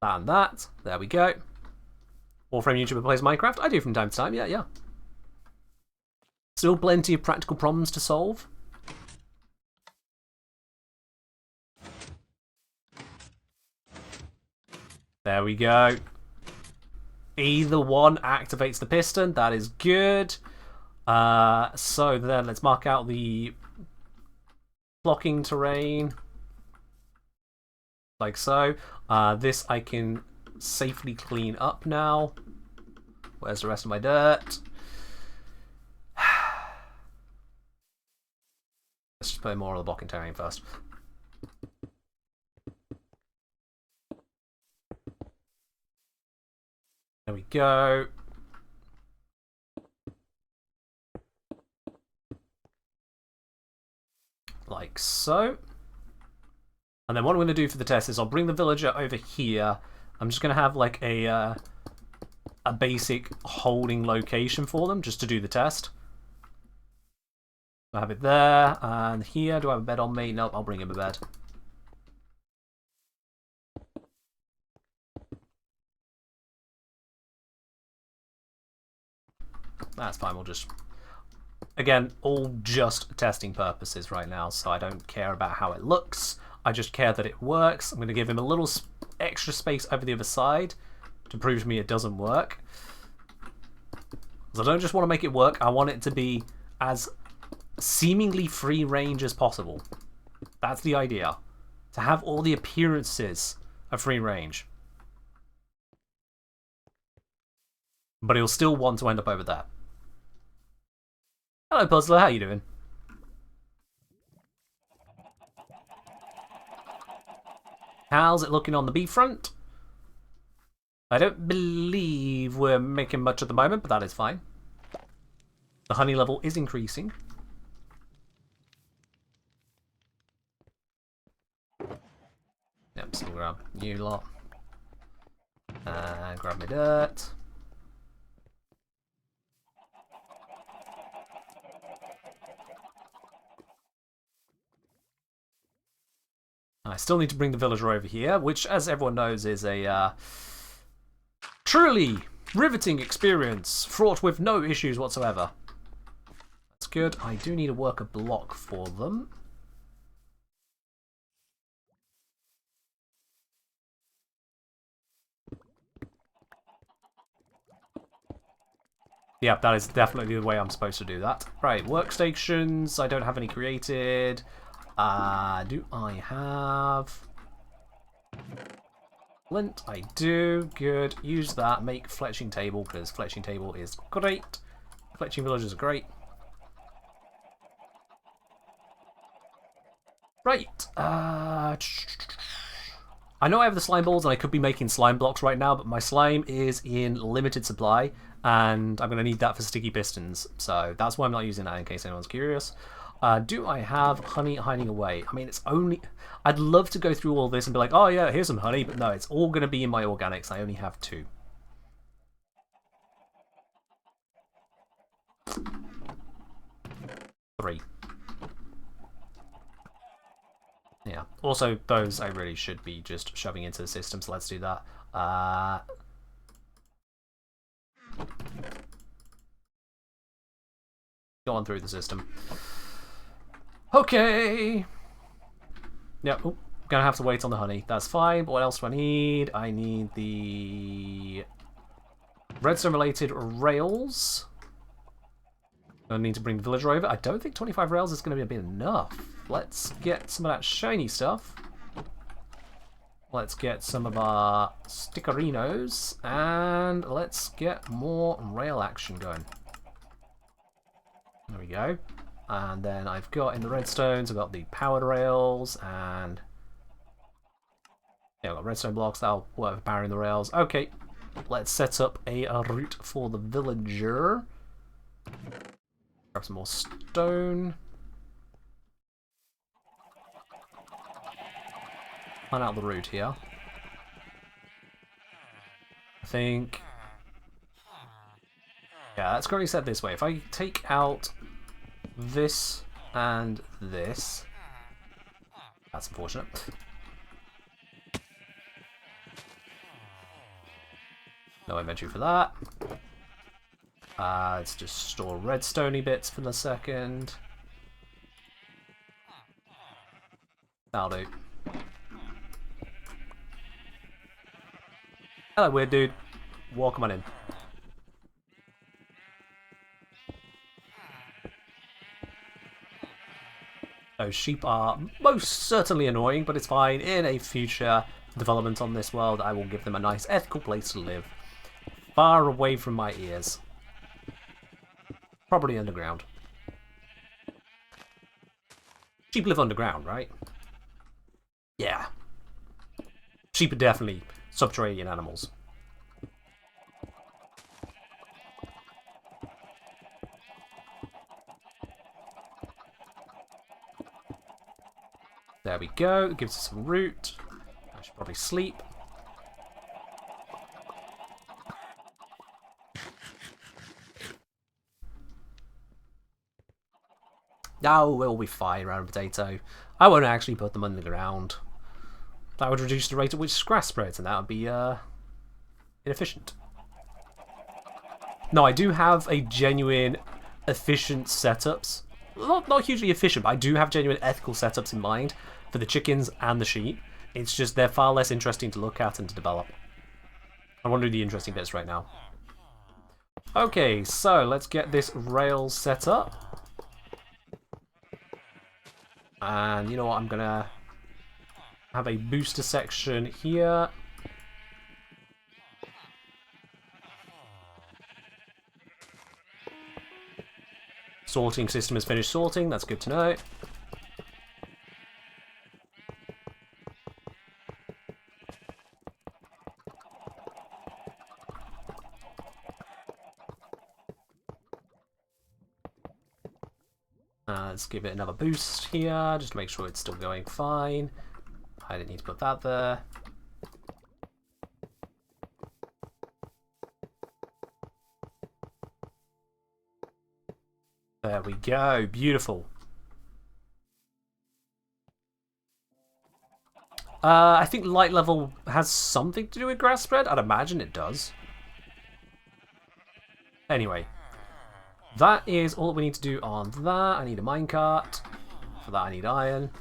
[SPEAKER 1] That and that. There we go. Warframe YouTuber plays Minecraft. I do from time to time. Yeah. Still plenty of practical problems to solve. There we go. Either one activates the piston. That is good. So then let's mark out the blocking terrain. Like so. This I can safely clean up now. Where's the rest of my dirt? Let's just put more of the blocking terrain first. There we go. Like so. And then what I'm going to do for the test is I'll bring the villager over here. I'm just going to have like a basic holding location for them just to do the test. I have it there, and here. Do I have a bed on me? Nope, I'll bring him a bed. That's fine, we'll just... Again, all just testing purposes right now, so I don't care about how it looks. I just care that it works. I'm going to give him a little extra space over the other side to prove to me it doesn't work. Because I don't just want to make it work, I want it to be as seemingly free range as possible. That's the idea. To have all the appearances of free range. But he'll still want to end up over there. Hello Puzzler, how you doing? How's it looking on the bee front? I don't believe we're making much at the moment, but that is fine. The honey level is increasing. Yep, so we'll grab you lot. And grab my dirt. I still need to bring the villager over here, which, as everyone knows, is a truly riveting experience, fraught with no issues whatsoever. That's good. I do need to work a block for them. Yeah, that is definitely the way I'm supposed to do that. Right, workstations. I don't have any created. Do I have flint? I do. Good. Use that. Make fletching table, because fletching table is great. Fletching villagers are great. Right. I know I have the slime balls and I could be making slime blocks right now, but my slime is in limited supply and I'm going to need that for sticky pistons. So that's why I'm not using that, in case anyone's curious. Do I have honey hiding away? I mean, it's only... I'd love to go through all this and be like, oh yeah, here's some honey, but no, it's all going to be in my organics. I only have 2. Three. Yeah. Also, those I really should be just shoving into the system, so let's do that. Go on through the system. Okay. Yeah, oh, gonna have to wait on the honey. That's fine, but what else do I need? I need the redstone-related rails. I need to bring the villager over. I don't think 25 rails is going to be a bit enough. Let's get some of that shiny stuff. Let's get some of our stickerinos, and let's get more rail action going. There we go. And then I've got in the redstones, I've got the powered rails, and yeah, I've got redstone blocks that'll work for powering the rails. Okay, let's set up a route for the villager. Grab some more stone. Plan out the route here. I think... yeah, that's currently set this way. If I take out this and this... that's unfortunate. No inventory for that. Let's just store redstone-y bits for the second. That'll do. Hello, weird dude. Welcome on in. Those sheep are most certainly annoying, but it's fine. In a future development on this world, I will give them a nice ethical place to live. Far away from my ears. Probably underground. Sheep live underground, right? Yeah. Sheep are definitely subterranean animals. There we go. It gives us some root. I should probably sleep. Oh, we'll be fine around a potato. I won't actually put them underground. That would reduce the rate at which grass spreads, and that would be inefficient. No, I do have a genuine efficient setups. Not hugely efficient, but I do have genuine ethical setups in mind for the chickens and the sheep. It's just they're far less interesting to look at and to develop. I want to do the interesting bits right now. Okay, so let's get this rail set up. And you know what, I'm gonna have a booster section here. Sorting system has finished sorting, that's good to know. Let's give it another boost here, just to make sure it's still going fine. I didn't need to put that there. There we go, beautiful. I think light level has something to do with grass spread. I'd imagine it does. Anyway, that is all we need to do on that. I need a minecart. For that I need iron.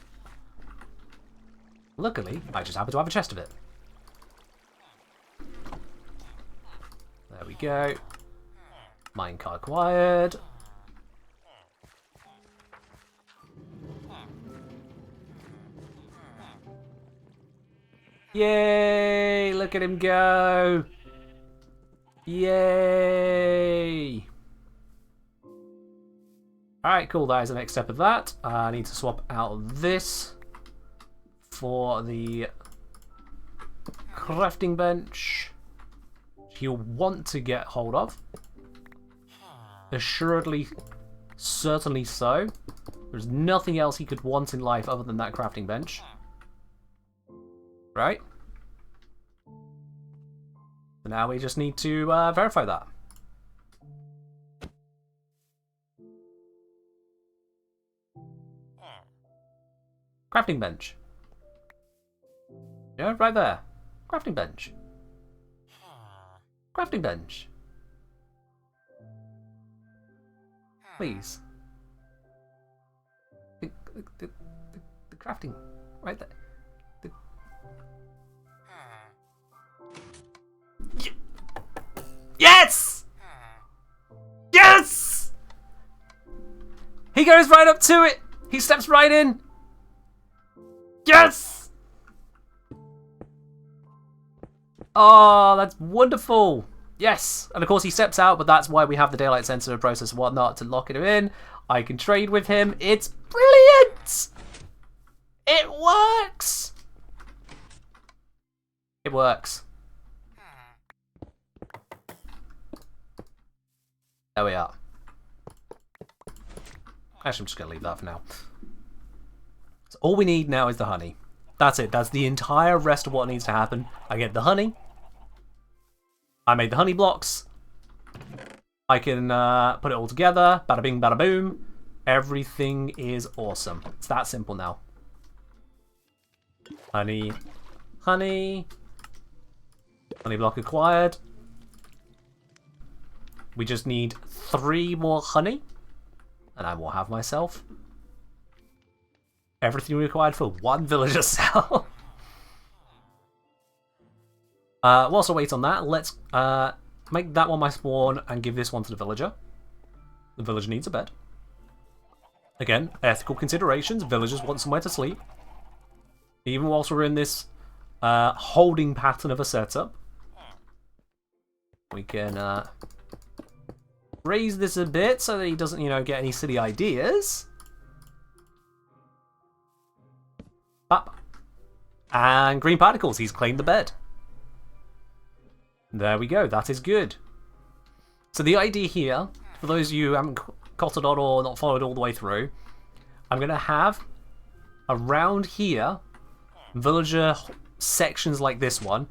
[SPEAKER 1] Luckily, I just happen to have a chest of it. There we go. Minecart acquired. Yay! Look at him go! Yay! Alright, cool. That is the next step of that. I need to swap out this for the crafting bench. You'll want to get hold of. Assuredly, certainly so. There's nothing else he could want in life other than that crafting bench. Right? So now we just need to verify that. Crafting bench. Yeah, right there. Crafting bench. Crafting bench. Please. The crafting. right there. Yes! Yes! He goes right up to it. He steps right in. Yes! Oh, that's wonderful. Yes. And of course he steps out, but that's why we have the daylight sensor process and whatnot to lock him in. I can trade with him. It's brilliant! It works! It works. There we are. Actually, I'm just going to leave that for now. So all we need now is the honey. That's it. That's the entire rest of what needs to happen. I get the honey. I made the honey blocks. I can put it all together. Bada bing, bada boom. Everything is awesome. It's that simple now. Honey. Honey. Honey block acquired. We just need 3 more honey. And I will have myself everything required for 1 villager cell. Whilst I wait on that, let's make that one my spawn and give this one to the villager. The villager needs a bed. Again, ethical considerations. Villagers want somewhere to sleep. Even whilst we're in this holding pattern of a setup, we can raise this a bit so that he doesn't, you know, get any silly ideas. Up. And green particles. He's claimed the bed. There we go. That is good. So the idea here, for those of you who haven't cotted on or not followed all the way through, I'm going to have around here villager sections like this one,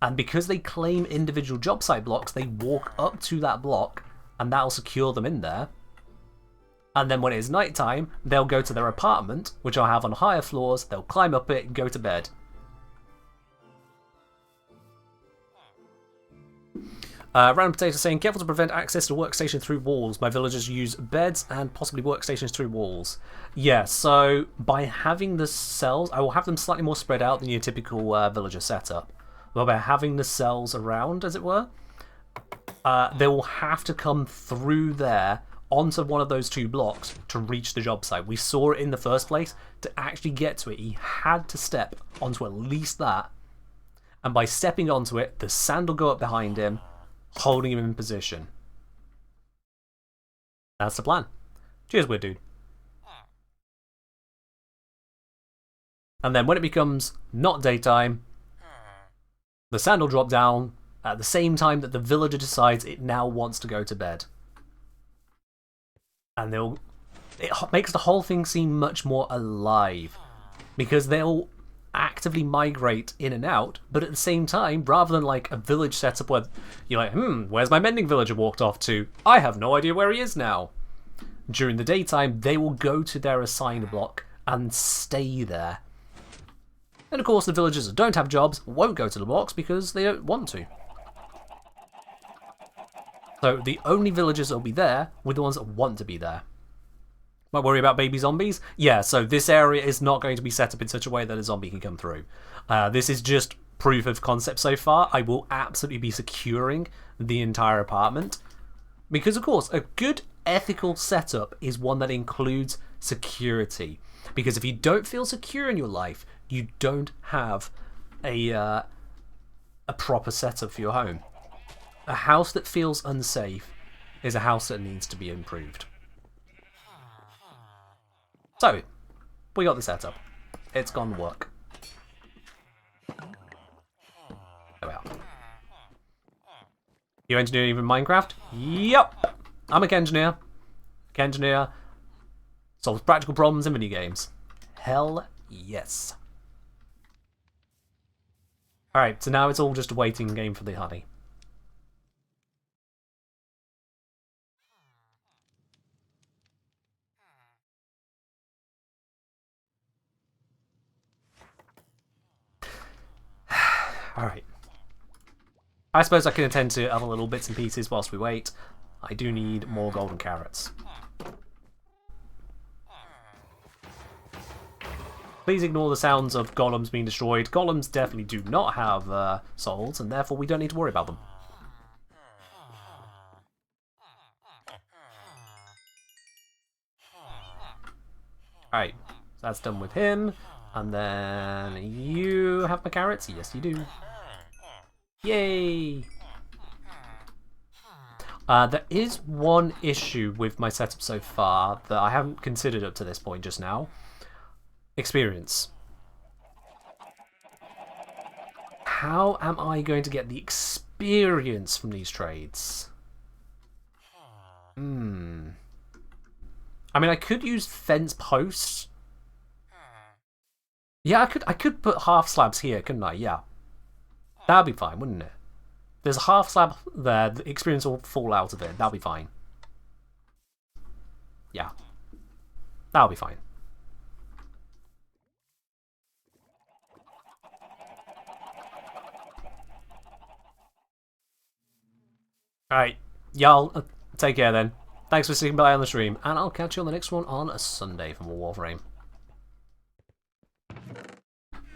[SPEAKER 1] and because they claim individual job site blocks, they walk up to that block and that'll secure them in there. And then when it is night time, they'll go to their apartment, which I'll have on higher floors. They'll climb up it and go to bed. Random Potato saying, careful to prevent access to workstation through walls. My villagers use beds and possibly workstations through walls. Yeah, so by having the cells, I will have them slightly more spread out than your typical villager setup. But by having the cells around, as it were, they will have to come through there onto one of those 2 blocks to reach the job site. We saw it in the first place. To actually get to it, he had to step onto at least that. And by stepping onto it, the sand will go up behind him, holding him in position. That's the plan. Cheers, weird dude. And then when it becomes not daytime, the sand will drop down at the same time that the villager decides it now wants to go to bed. And it makes the whole thing seem much more alive, because they'll actively migrate in and out, but at the same time, rather than like a village setup where you're like, where's my mending villager walked off to? I have no idea where he is now. During the daytime, they will go to their assigned block and stay there. And of course, the villagers that don't have jobs won't go to the blocks because they don't want to. So the only villagers that will be there were the ones that want to be there. Might worry about baby zombies? Yeah, so this area is not going to be set up in such a way that a zombie can come through. This is just proof of concept so far. I will absolutely be securing the entire apartment. Because, of course, a good ethical setup is one that includes security. Because if you don't feel secure in your life, you don't have a proper setup for your home. A house that feels unsafe is a house that needs to be improved. So, we got the setup. It's gone to work. There we are. You engineering even Minecraft? Yep! I'm a engineer. Engineer solves practical problems in minigames. Hell yes. Alright, so now it's all just a waiting game for the honey. Alright. I suppose I can attend to other little bits and pieces whilst we wait. I do need more golden carrots. Please ignore the sounds of golems being destroyed. Golems definitely do not have souls, and therefore we don't need to worry about them. Alright, so that's done with him. And then you have my carrots? Yes, you do. Yay! There is one issue with my setup so far that I haven't considered up to this point just now. Experience. How am I going to get the experience from these trades? I mean, I could use fence posts. Yeah, I could put half slabs here, couldn't I? Yeah. That'd be fine, wouldn't it? There's a half slab there, the experience will fall out of it. That'll be fine. Yeah. That'll be fine. Alright. Y'all, take care then. Thanks for sticking by on the stream, and I'll catch you on the next one on a Sunday from a Warframe.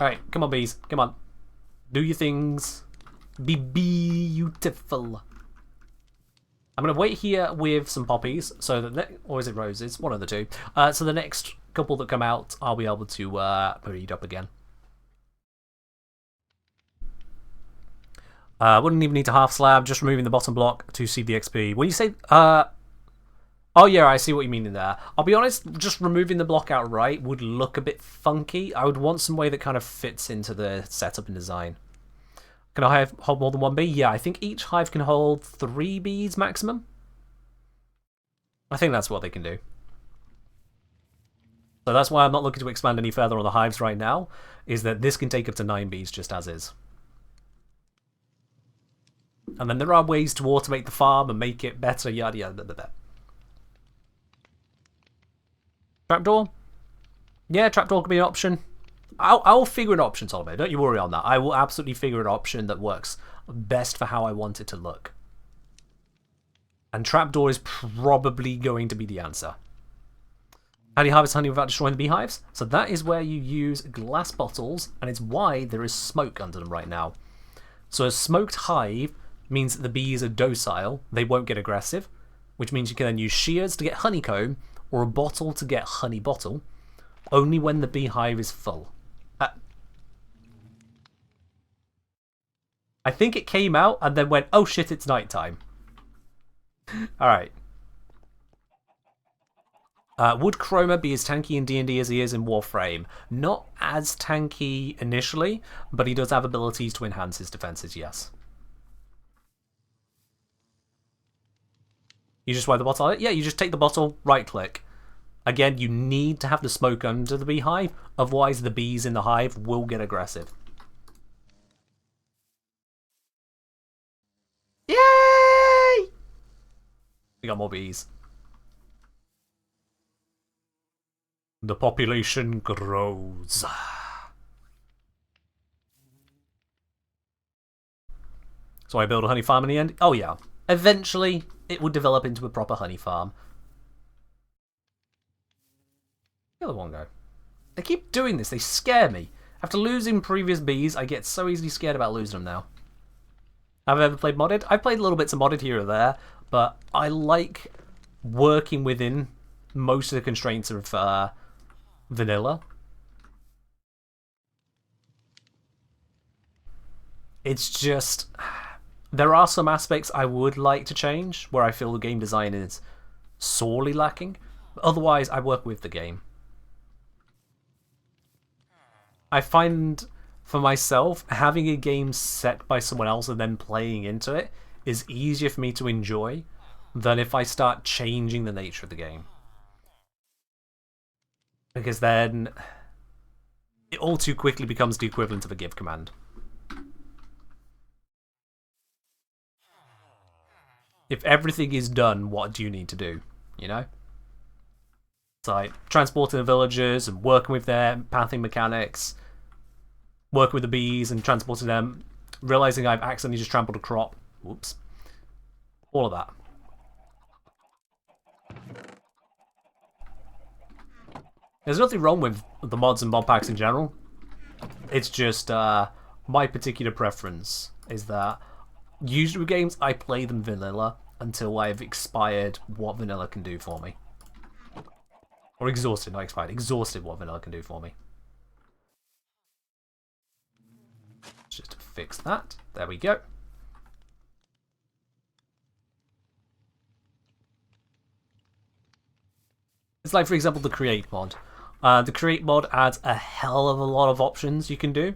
[SPEAKER 1] Alright, come on bees, come on. Do your things. Be beautiful. I'm going to wait here with some poppies, so that, or is it roses? One of the two. So the next couple that come out, I'll be able to breed up again. Wouldn't even need to half slab, just removing the bottom block to see the XP. When you say, oh yeah, I see what you mean in there. I'll be honest, just removing the block outright would look a bit funky. I would want some way that kind of fits into the setup and design. Can a hive hold more than one bee? Yeah, I think each hive can hold 3 bees maximum. I think that's what they can do. So that's why I'm not looking to expand any further on the hives right now, is that this can take up to 9 bees just as is. And then there are ways to automate the farm and make it better, yada yada yada. Trapdoor? Yeah, trapdoor could be an option. I'll figure an option, Solomon. Don't you worry on that. I will absolutely figure an option that works best for how I want it to look. And trapdoor is probably going to be the answer. How do you harvest honey without destroying the beehives? So that is where you use glass bottles, and it's why there is smoke under them right now. So a smoked hive means that the bees are docile, they won't get aggressive, which means you can then use shears to get honeycomb, or a bottle to get honey bottle, only when the beehive is full. I think it came out and then went, oh shit, it's nighttime. Alright. Would Chroma be as tanky in D&D as he is in Warframe? Not as tanky initially, but he does have abilities to enhance his defenses, yes. You just wipe the bottle out? Yeah, you just take the bottle, right click. Again, you need to have the smoke under the beehive, otherwise the bees in the hive will get aggressive. Yay! We got more bees. The population grows. So I build a honey farm in the end? Oh yeah. Eventually, it would develop into a proper honey farm. The other one go. They keep doing this, they scare me. After losing previous bees, I get so easily scared about losing them now. Have I ever played modded? I've played little bits of modded here or there, but I like working within most of the constraints of vanilla. It's just... There are some aspects I would like to change, where I feel the game design is sorely lacking. But otherwise, I work with the game. I find, for myself, having a game set by someone else and then playing into it is easier for me to enjoy than if I start changing the nature of the game. Because then it all too quickly becomes the equivalent of a give command. If everything is done, what do you need to do? You know? It's like transporting the villagers and working with their pathing mechanics, working with the bees and transporting them, realizing I've accidentally just trampled a crop. Whoops. All of that. There's nothing wrong with the mods and mod packs in general. It's just my particular preference is that usually with games I play them vanilla until I've expired what vanilla can do for me. Or exhausted, not expired. Exhausted what vanilla can do for me. Just fix that. There we go. It's like, for example, the Create mod. The Create mod adds a hell of a lot of options you can do,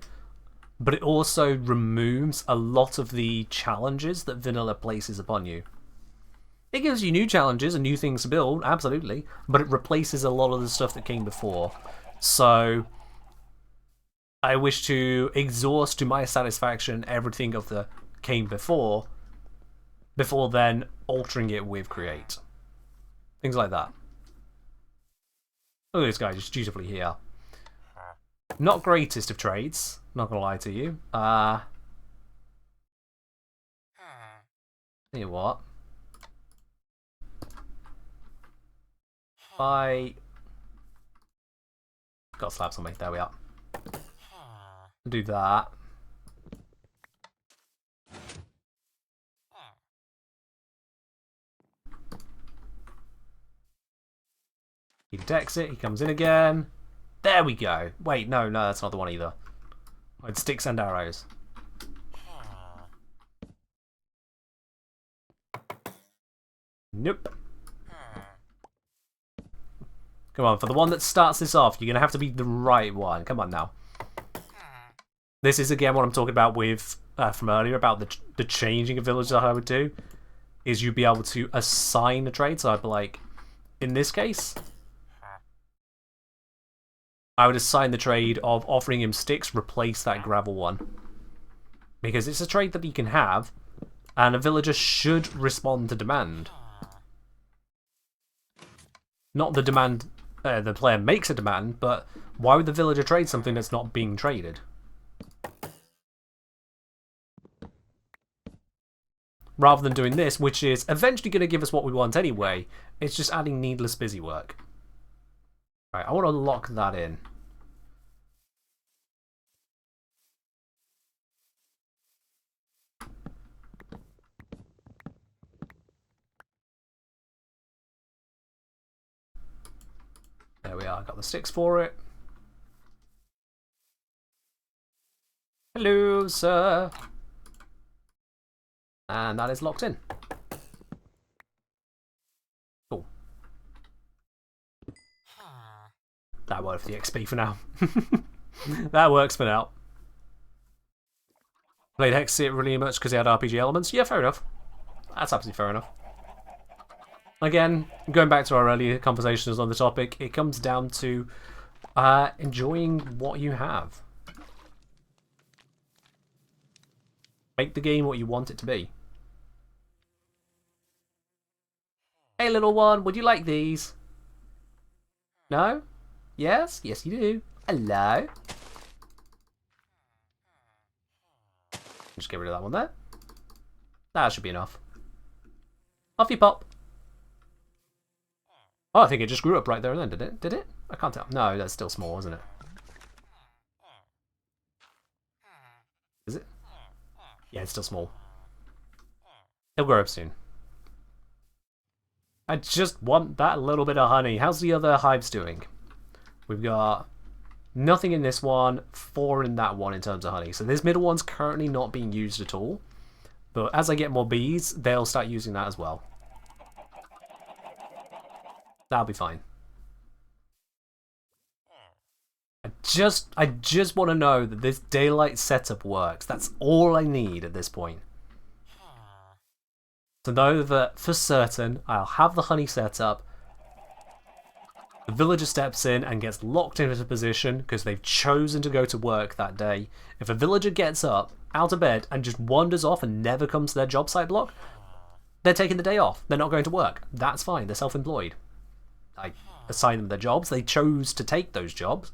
[SPEAKER 1] but it also removes a lot of the challenges that vanilla places upon you. It gives you new challenges and new things to build, absolutely, but it replaces a lot of the stuff that came before. So I wish to exhaust to my satisfaction everything of the came before then altering it with Create. Things like that. Look at this guy just dutifully here. Not greatest of trades, not gonna lie to you. Tell you what. I got slabs on me, there we are. Do that. He detects it, he comes in again. There we go. Wait, no, that's not the one either. I had sticks and arrows. Nope. Come on, for the one that starts this off, you're going to have to be the right one. Come on now. This is again what I'm talking about with from earlier about the changing of villages that I would do. Is you'd be able to assign a trade. So I'd be like, in this case, I would assign the trade of offering him sticks, replace that gravel one. Because it's a trade that he can have, and a villager should respond to demand. Not the demand, the player makes a demand, but why would the villager trade something that's not being traded? Rather than doing this, which is eventually going to give us what we want anyway, it's just adding needless busy work. Right, I want to lock that in. There we are, got the sticks for it. Hello, sir. And that is locked in. Cool. That worked for the XP for now. That works for now. Played Hexit really much because it had RPG elements. Yeah, fair enough. That's absolutely fair enough. Again, going back to our earlier conversations on the topic, it comes down to enjoying what you have. Make the game what you want it to be. Hey little one, would you like these? No? Yes? Yes you do. Hello? Just get rid of that one there. That should be enough. Off you pop. Oh, I think it just grew up right there and then, did it? Did it? I can't tell. No, that's still small, isn't it? Is it? Yeah, it's still small. It'll grow up soon. I just want that little bit of honey. How's the other hives doing? We've got nothing in this one, 4 in that one in terms of honey. So this middle one's currently not being used at all. But as I get more bees, they'll start using that as well. That'll be fine. I just want to know that this daylight setup works. That's all I need at this point. To know that for certain I'll have the honey set up. The villager steps in and gets locked into position because they've chosen to go to work that day. If a villager gets up, out of bed, and just wanders off and never comes to their job site block, they're taking the day off. They're not going to work. That's fine. They're self-employed. I assign them their jobs. They chose to take those jobs.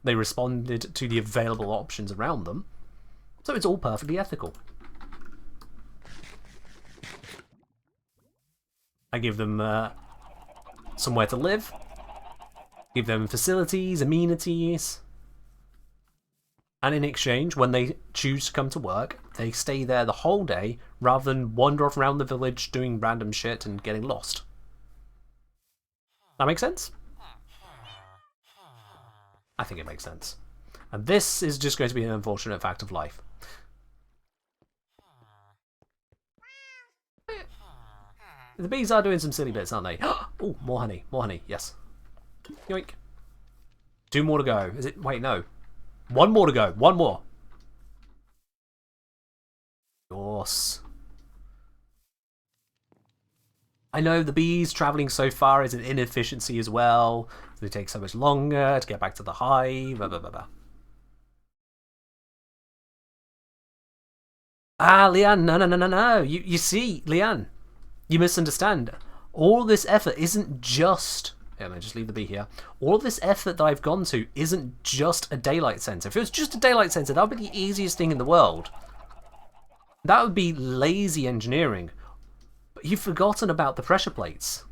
[SPEAKER 1] They responded to the available options around them. So it's all perfectly ethical. I give them somewhere to live. Give them facilities, amenities. And in exchange, when they choose to come to work, they stay there the whole day rather than wander off around the village doing random shit and getting lost. That makes sense? I think it makes sense. And this is just going to be an unfortunate fact of life. The bees are doing some silly bits, aren't they? Oh, more honey. More honey. Yes. Yoink. 2 more to go. Is it? Wait, no. 1 more to go. 1 more. Yes. I know the bees travelling so far is an inefficiency as well. They take so much longer to get back to the hive. Blah, blah, blah, blah. Ah, Leanne, no. You see, Leanne, you misunderstand. All this effort isn't just... Yeah, no, just leave the bee here. All of this effort that I've gone to isn't just a daylight sensor. If it was just a daylight sensor, that would be the easiest thing in the world. That would be lazy engineering. But you've forgotten about the pressure plates.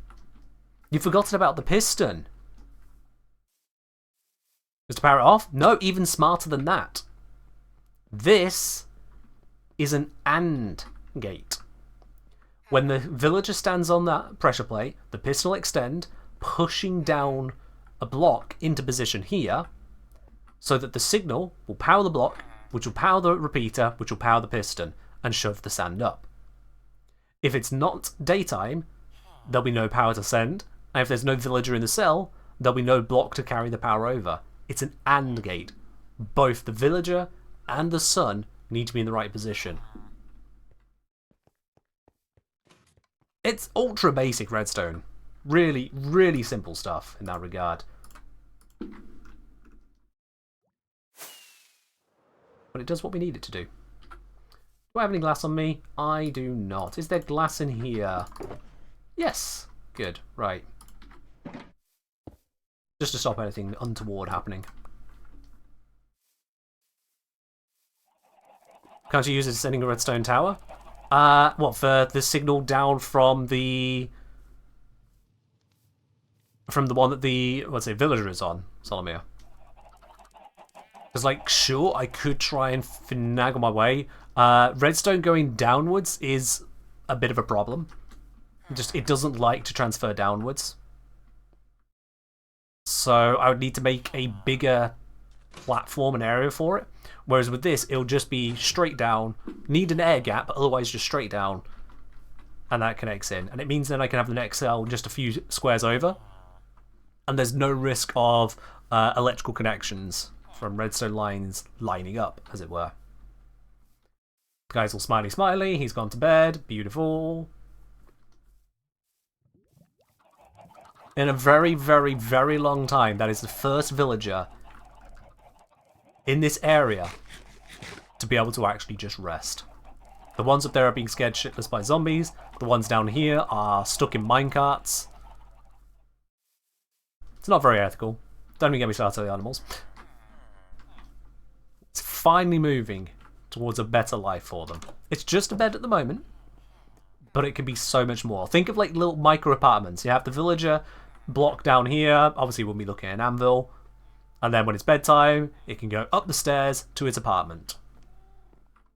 [SPEAKER 1] You've forgotten about the piston. Just to power it off? No, even smarter than that. This is an AND gate. When the villager stands on that pressure plate, the piston will extend, pushing down a block into position here, so that the signal will power the block, which will power the repeater, which will power the piston, and shove the sand up. If it's not daytime, there'll be no power to send, and if there's no villager in the cell, there'll be no block to carry the power over. It's an AND gate. Both the villager and the sun need to be in the right position. It's ultra basic redstone. Really, really simple stuff in that regard. But it does what we need it to do. Do I have any glass on me? I do not. Is there glass in here? Yes. Good. Right. Just to stop anything untoward happening. Can't you use it as sending a redstone tower? What, for the signal down from the... From the one that the, let's say, villager is on, Solomir? Because, like, sure, I could try and finagle my way. Redstone going downwards is a bit of a problem. It doesn't like to transfer downwards. So I would need to make a bigger platform and area for it. Whereas with this, it'll just be straight down. Need an air gap, but otherwise just straight down. And that connects in. And it means then I can have the next cell just a few squares over. And there's no risk of electrical connections from redstone lines lining up, as it were. The guy's all smiley. He's gone to bed. Beautiful. In a very, very, very long time, that is the first villager in this area to be able to actually just rest. The ones up there are being scared shitless by zombies. The ones down here are stuck in minecarts. It's not very ethical. Don't even get me started on the animals. It's finally moving towards a better life for them. It's just a bed at the moment, but it can be so much more. Think of like little micro apartments. You have the villager block down here. Obviously, we'll be looking at an anvil. And then when it's bedtime, it can go up the stairs to its apartment.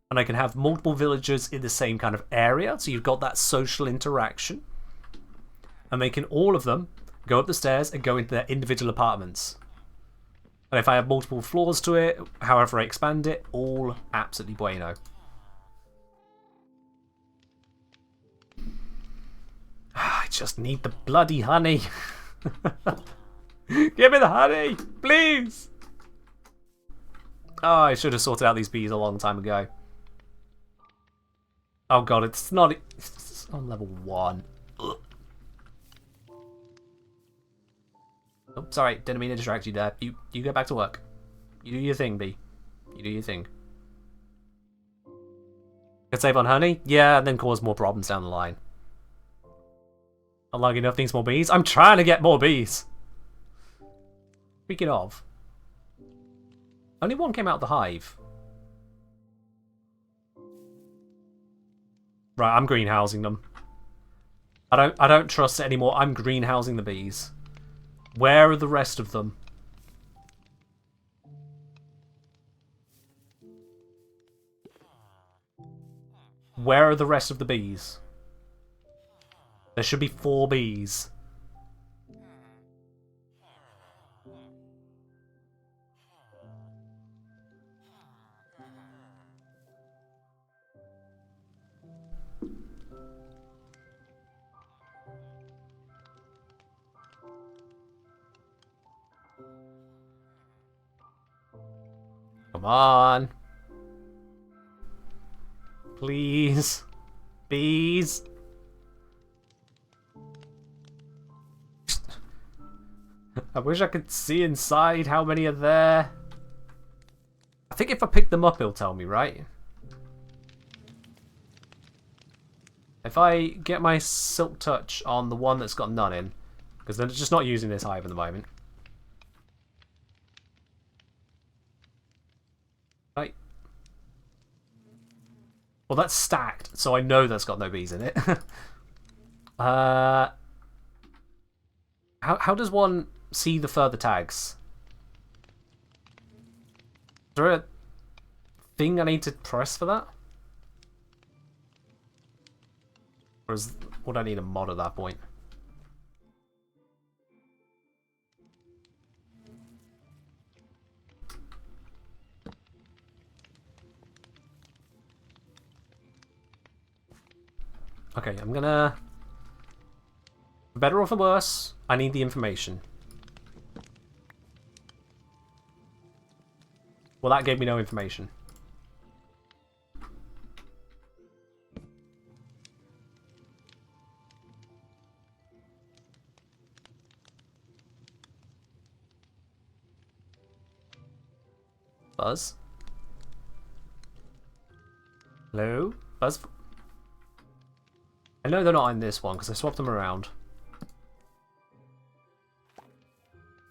[SPEAKER 1] And I can have multiple villagers in the same kind of area, so you've got that social interaction. And they can, all of them, go up the stairs and go into their individual apartments. And if I have multiple floors to it, however I expand it, all absolutely bueno. I just need the bloody honey. Give me the honey, please! Oh, I should have sorted out these bees a long time ago. Oh god, it's not... It's on level 1. Ugh. Oh, sorry, didn't mean to distract you there. You get back to work. You do your thing, bee. You do your thing. Could save on honey? Yeah, and then cause more problems down the line. Unlucky enough, needs more bees. I'm trying to get more bees! Speaking of, only one came out of the hive. Right, I'm greenhousing them. I don't trust it anymore. I'm greenhousing the bees. Where are the rest of them? Where are the rest of the bees? There should be 4 bees. Come on. Please. Bees. I wish I could see inside how many are there. I think if I pick them up, it'll tell me, right? If I get my Silk Touch on the one that's got none in, because they're just not using this hive at the moment. Right. Well, that's stacked, so I know that's got no bees in it. How does one see the further tags? Is there a thing I need to press for that? Or would I need a mod at that point? Okay, I'm gonna... For better or for worse, I need the information. Well, that gave me no information. Buzz? Hello? Buzz? I know they're not in this one because I swapped them around.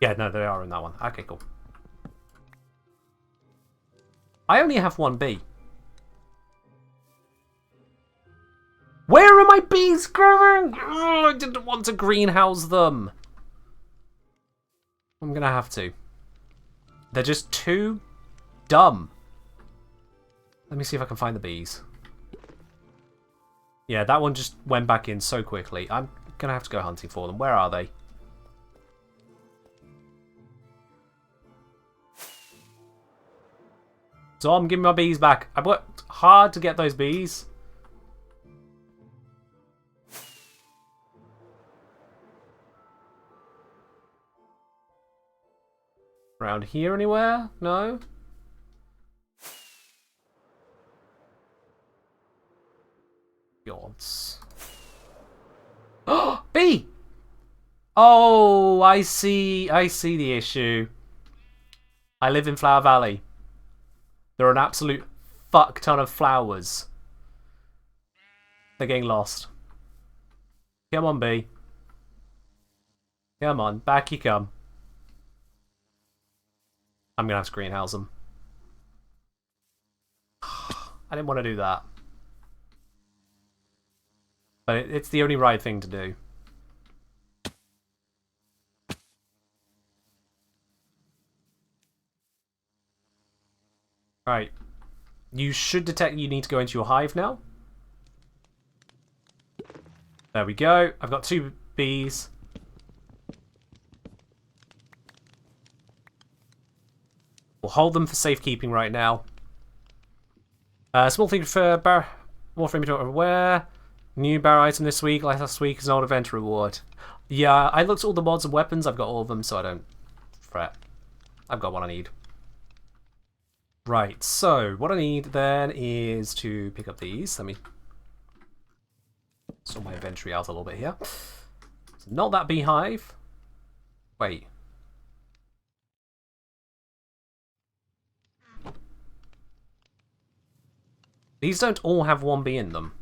[SPEAKER 1] Yeah, no, they are in that one. Okay, cool. I only have 1 bee. Where are my bees going? Oh, I didn't want to greenhouse them. I'm gonna have to. They're just too dumb. Let me see if I can find the bees. Yeah, that one just went back in so quickly. I'm gonna have to go hunting for them. Where are they? So I'm giving my bees back. I worked hard to get those bees. Around here anywhere? No? Gods. Oh, bee! Oh, I see the issue. I live in Flower Valley. There are an absolute fuck ton of flowers. They're getting lost. Come on, bee. Come on, back you come. I'm gonna have to greenhouse them. I didn't want to do that. But it's the only right thing to do. Right. You should detect you need to go into your hive now. There we go. I've got 2 bees. We'll hold them for safekeeping right now. Small thing for Warframe to aware. New bar item this week, like last week, is an old event reward. Yeah, I looked at all the mods and weapons. I've got all of them, so I don't fret. I've got what I need. Right, so what I need then is to pick up these. Let me sort my inventory out a little bit here. So not that beehive. Wait. These don't all have 1 bee in them.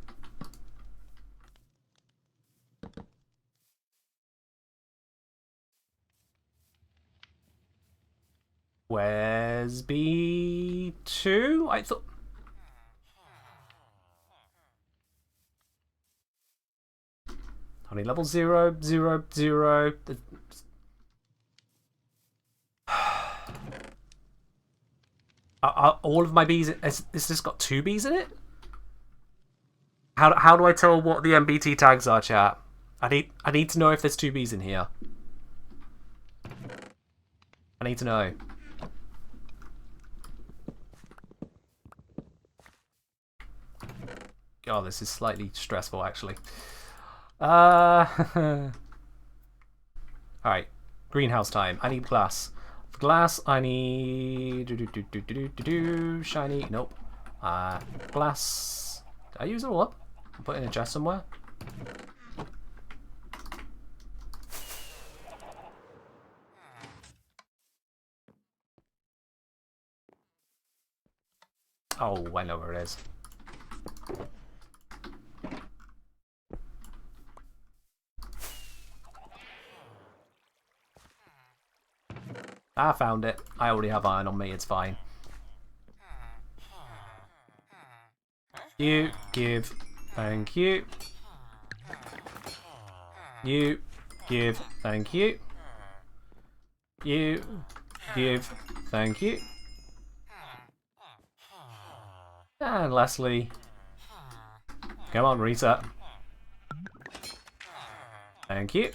[SPEAKER 1] Where's B2? I thought... Honey level 0, 0, 0. Are all of my bees... Is this got 2 bees in it? How do I tell what the MBT tags are, chat? I need to know if there's 2 bees in here. I need to know. God, this is slightly stressful, actually. Alright. Greenhouse time. I need glass. For glass, I need... Shiny. Nope. Glass. Did I use it all up? Put it in a chest somewhere? Oh, I know where it is. I found it. I already have iron on me, it's fine. You give, thank you. You give, thank you. You give, thank you. And lastly, come on, reset. Thank you.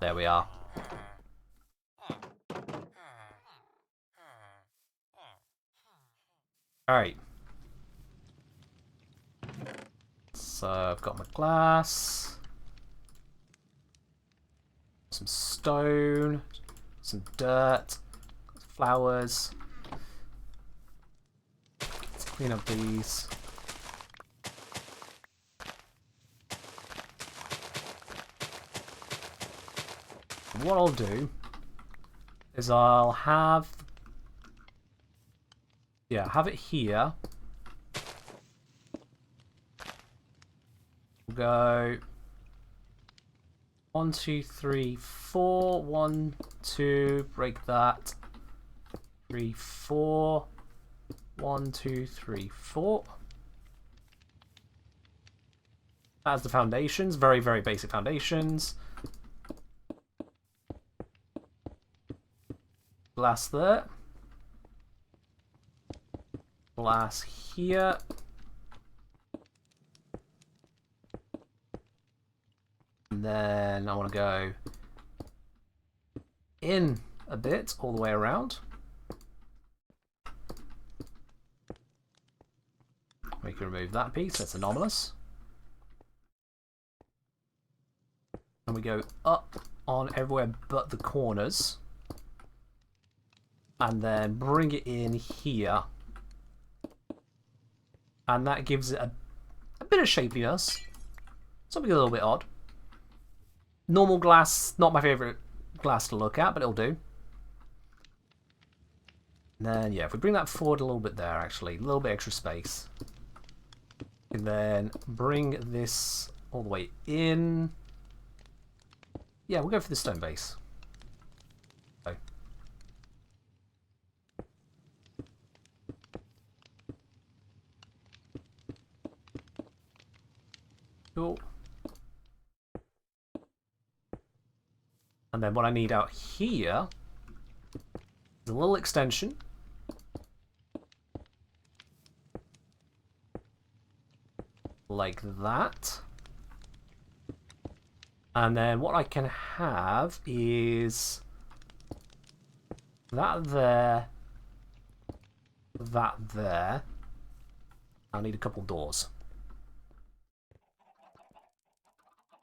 [SPEAKER 1] There we are. Alright. So I've got my glass. Some stone. Some dirt. Flowers. Let's clean up these. What I'll do is I'll have... Yeah, have it here. We'll go 1, 2, 3, 4. 1, 2, break that. 3, 4. 1, 2, 3, 4. That's the foundations. Very, very basic foundations. Glass there. Glass here. And then I want to go in a bit, all the way around. We can remove that piece, that's anomalous. And we go up on everywhere but the corners. And then bring it in here. And that gives it a bit of shapeliness. Something a little bit odd. Normal glass, not my favourite glass to look at, but it'll do. And then, yeah, if we bring that forward a little bit there, actually. A little bit extra space. And then bring this all the way in. Yeah, we'll go for the stone base. Okay. Cool. And then what I need out here is a little extension. Like that. And then what I can have is that there, that there. I'll need a couple doors.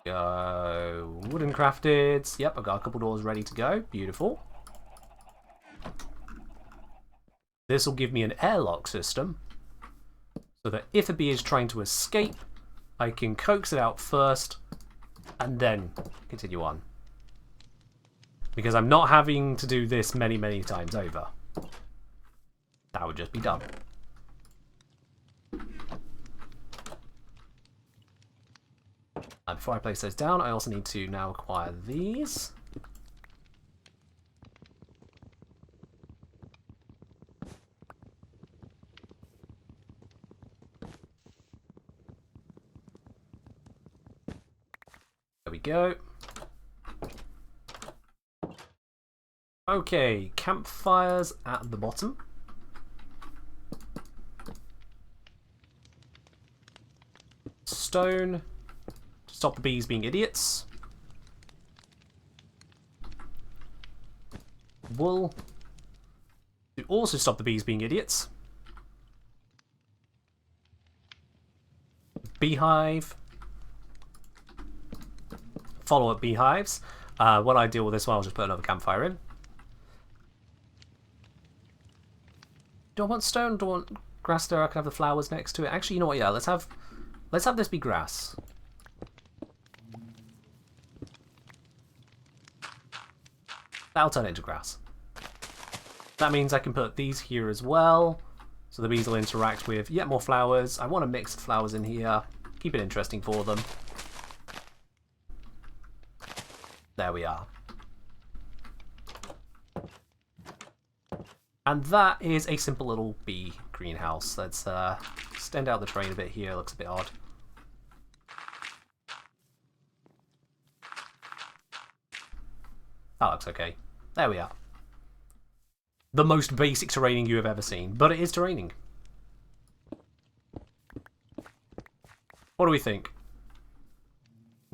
[SPEAKER 1] Go wooden crafted. Yep, I've got a couple doors ready to go. Beautiful. This will give me an airlock system, so that if a bee is trying to escape, I can coax it out first and then continue on. Because I'm not having to do this many, many times over. That would just be dumb. And before I place those down, I also need to now acquire these. There we go. Okay, campfires at the bottom. Stone to stop the bees being idiots. Wool to also stop the bees being idiots. Beehive. Follow-up beehives. When I deal with this one, I'll just put another campfire in. Do I want stone? Do I want grass there? I can have the flowers next to it. Actually, you know what? Yeah, let's have this be grass. That'll turn it into grass. That means I can put these here as well, so the bees will interact with yet more flowers. I want to mix flowers in here. Keep it interesting for them. There we are. And that is a simple little bee greenhouse. Let's extend out the train a bit here. Looks a bit odd. That looks okay. There we are. The most basic terraining you have ever seen, but it is terraining. What do we think?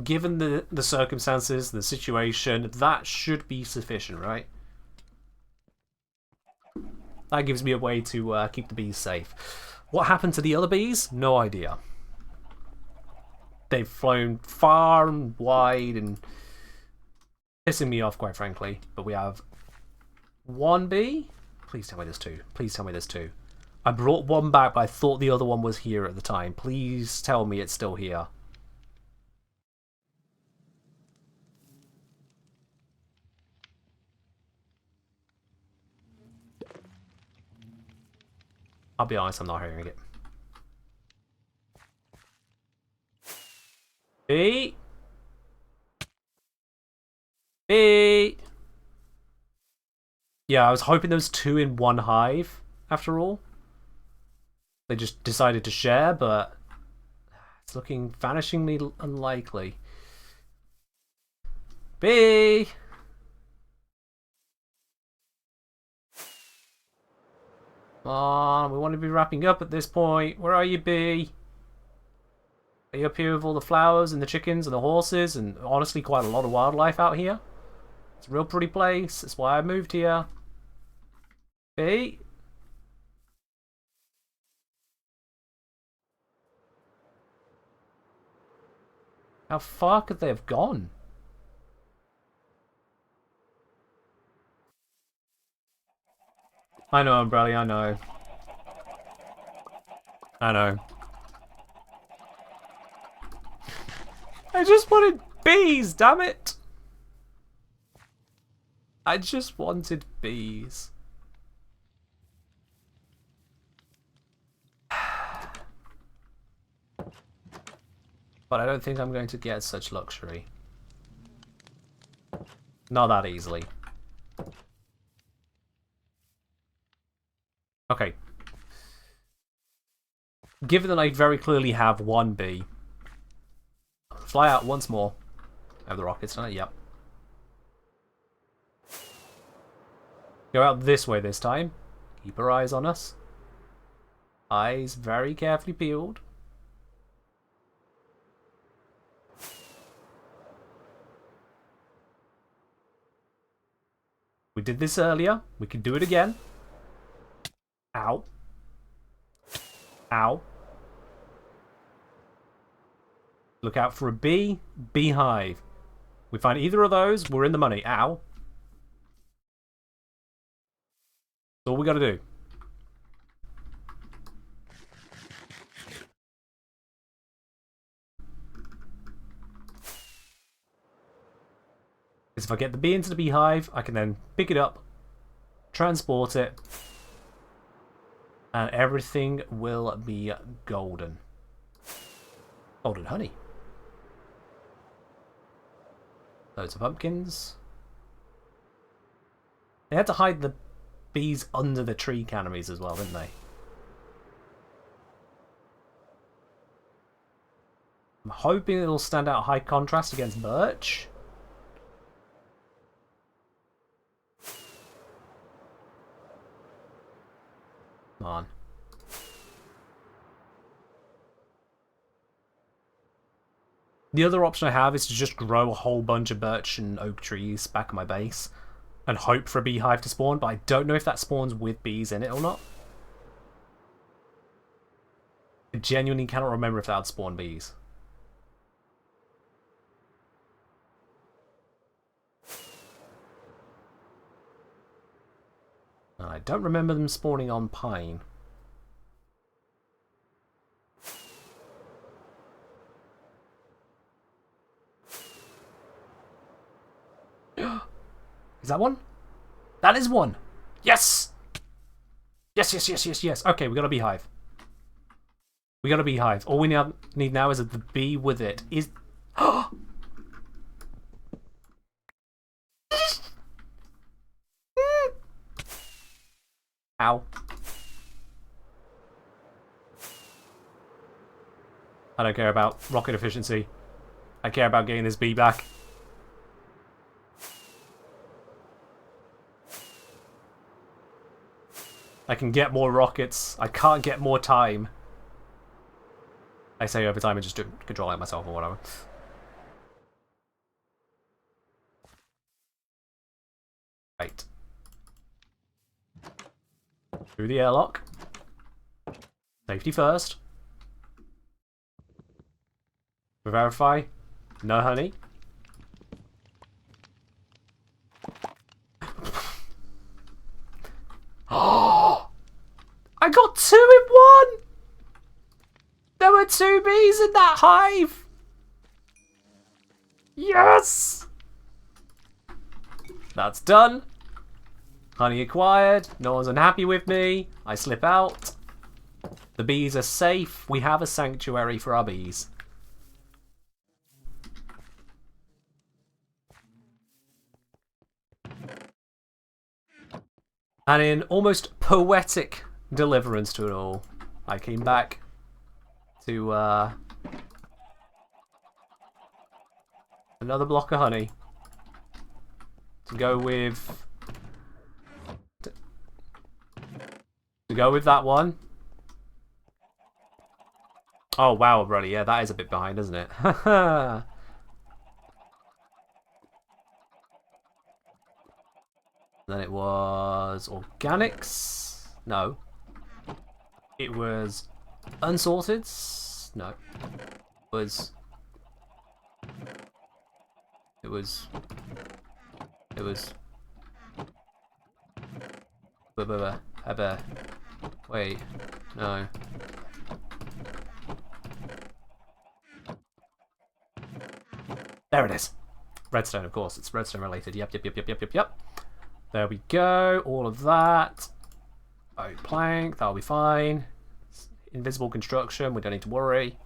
[SPEAKER 1] Given the circumstances, the situation, that should be sufficient, right? That gives me a way to keep the bees safe. What happened to the other bees? No idea. They've flown far and wide and pissing me off, quite frankly. But we have one bee. Please tell me there's two. Please tell me there's two. I brought one back, but I thought the other one was here at the time. Please tell me it's still here. I'll be honest, I'm not hearing it. Bee! Bee! Yeah, I was hoping there was two in one hive, after all. They just decided to share, but it's looking vanishingly unlikely. Bee! Come on, we want to be wrapping up at this point. Where are you, bee? Are you up here with all the flowers and the chickens and the horses and honestly quite a lot of wildlife out here? It's a real pretty place. That's why I moved here. Bee? How far could they have gone? I know, Umbrella, I know. I know. I just wanted bees, damn it! I just wanted bees. But I don't think I'm going to get such luxury. Not that easily. Okay. Given that I very clearly have one bee, fly out once more. I have the rockets on it, yep. Go out this way this time. Keep our eyes on us. Eyes very carefully peeled. We did this earlier. We can do it again. Ow. Ow. Look out for a bee. Beehive. We find either of those, we're in the money. Ow. That's all we gotta do. If I get the bee into the beehive, I can then pick it up, transport it, and everything will be golden. Golden honey. Loads of pumpkins. They had to hide the bees under the tree canopies as well, didn't they? I'm hoping it'll stand out high contrast against birch. Come on. The other option I have is to just grow a whole bunch of birch and oak trees back at my base and hope for a beehive to spawn, but I don't know if that spawns with bees in it or not. I genuinely cannot remember if that would spawn bees. And I don't remember them spawning on pine. Is that one? That is one! Yes! Yes, yes, yes, yes, yes. Okay, we got a beehive. We got a beehive. All we need now is the bee with it. Is... Ow. I don't care about rocket efficiency. I care about getting this bee back. I can get more rockets. I can't get more time. I say over time and just control it myself or whatever. Right. Through the airlock. Safety first. Verify. No honey. Oh! I got 2 in 1! There were 2 bees in that hive! Yes! That's done. Honey acquired. No one's unhappy with me. I slip out. The bees are safe. We have a sanctuary for our bees. And in almost poetic deliverance to it all, I came back to another block of honey to go with that one. Oh wow, brother, yeah, that is a bit behind, isn't it? Then it was organics. No. It was unsorted. No. It was. Wait. No. There it is. Redstone, of course. It's redstone related. Yep. There we go. All of that. Oak plank. That'll be fine. Invisible construction. We don't need to worry.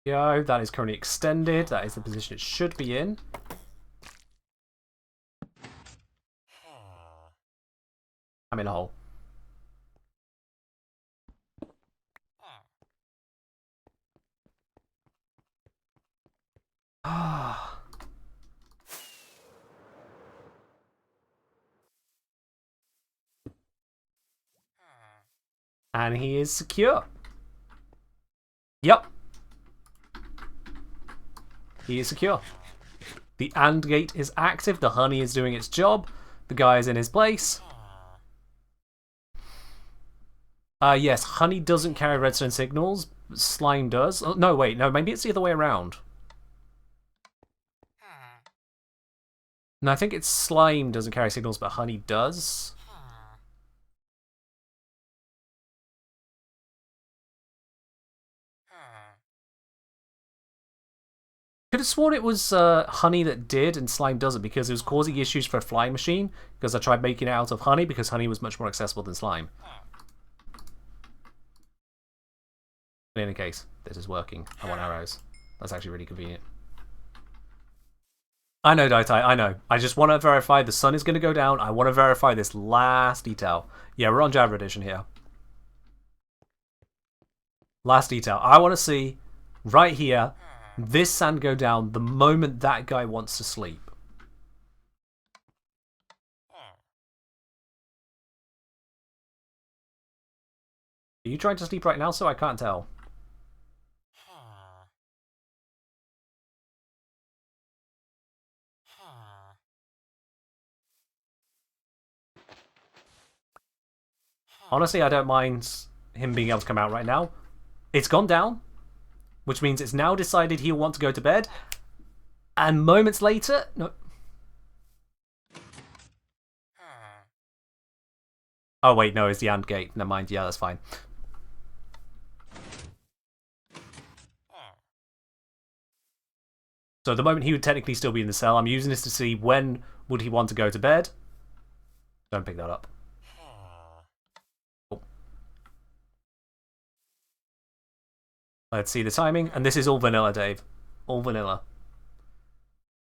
[SPEAKER 1] Go. That is currently extended. That is the position it should be in. I'm in a hole. And he is secure. Yep. He is secure. The AND gate is active. The honey is doing its job. The guy is in his place. Yes, honey doesn't carry redstone signals. Slime does. Oh, no, wait. No, maybe it's the other way around. No, I think it's slime doesn't carry signals, but honey does. Could have sworn it was honey that did and slime doesn't, because it was causing issues for a flying machine, because I tried making it out of honey, because honey was much more accessible than slime. In any case, this is working. I want arrows. That's actually really convenient. I know, Daitai, I know. I just want to verify the sun is going to go down. I want to verify this last detail. Yeah, we're on Java Edition here. Last detail. I want to see right here, this sand go down the moment that guy wants to sleep. Are you trying to sleep right now, so I can't tell? Honestly, I don't mind him being able to come out right now. It's gone down, which means it's now decided he'll want to go to bed. And moments later... No. Oh, wait, no, it's the AND gate. Never mind. Yeah, that's fine. So at the moment he would technically still be in the cell. I'm using this to see when would he want to go to bed. Don't pick that up. Oh. Let's see the timing. And this is all vanilla, Dave. All vanilla.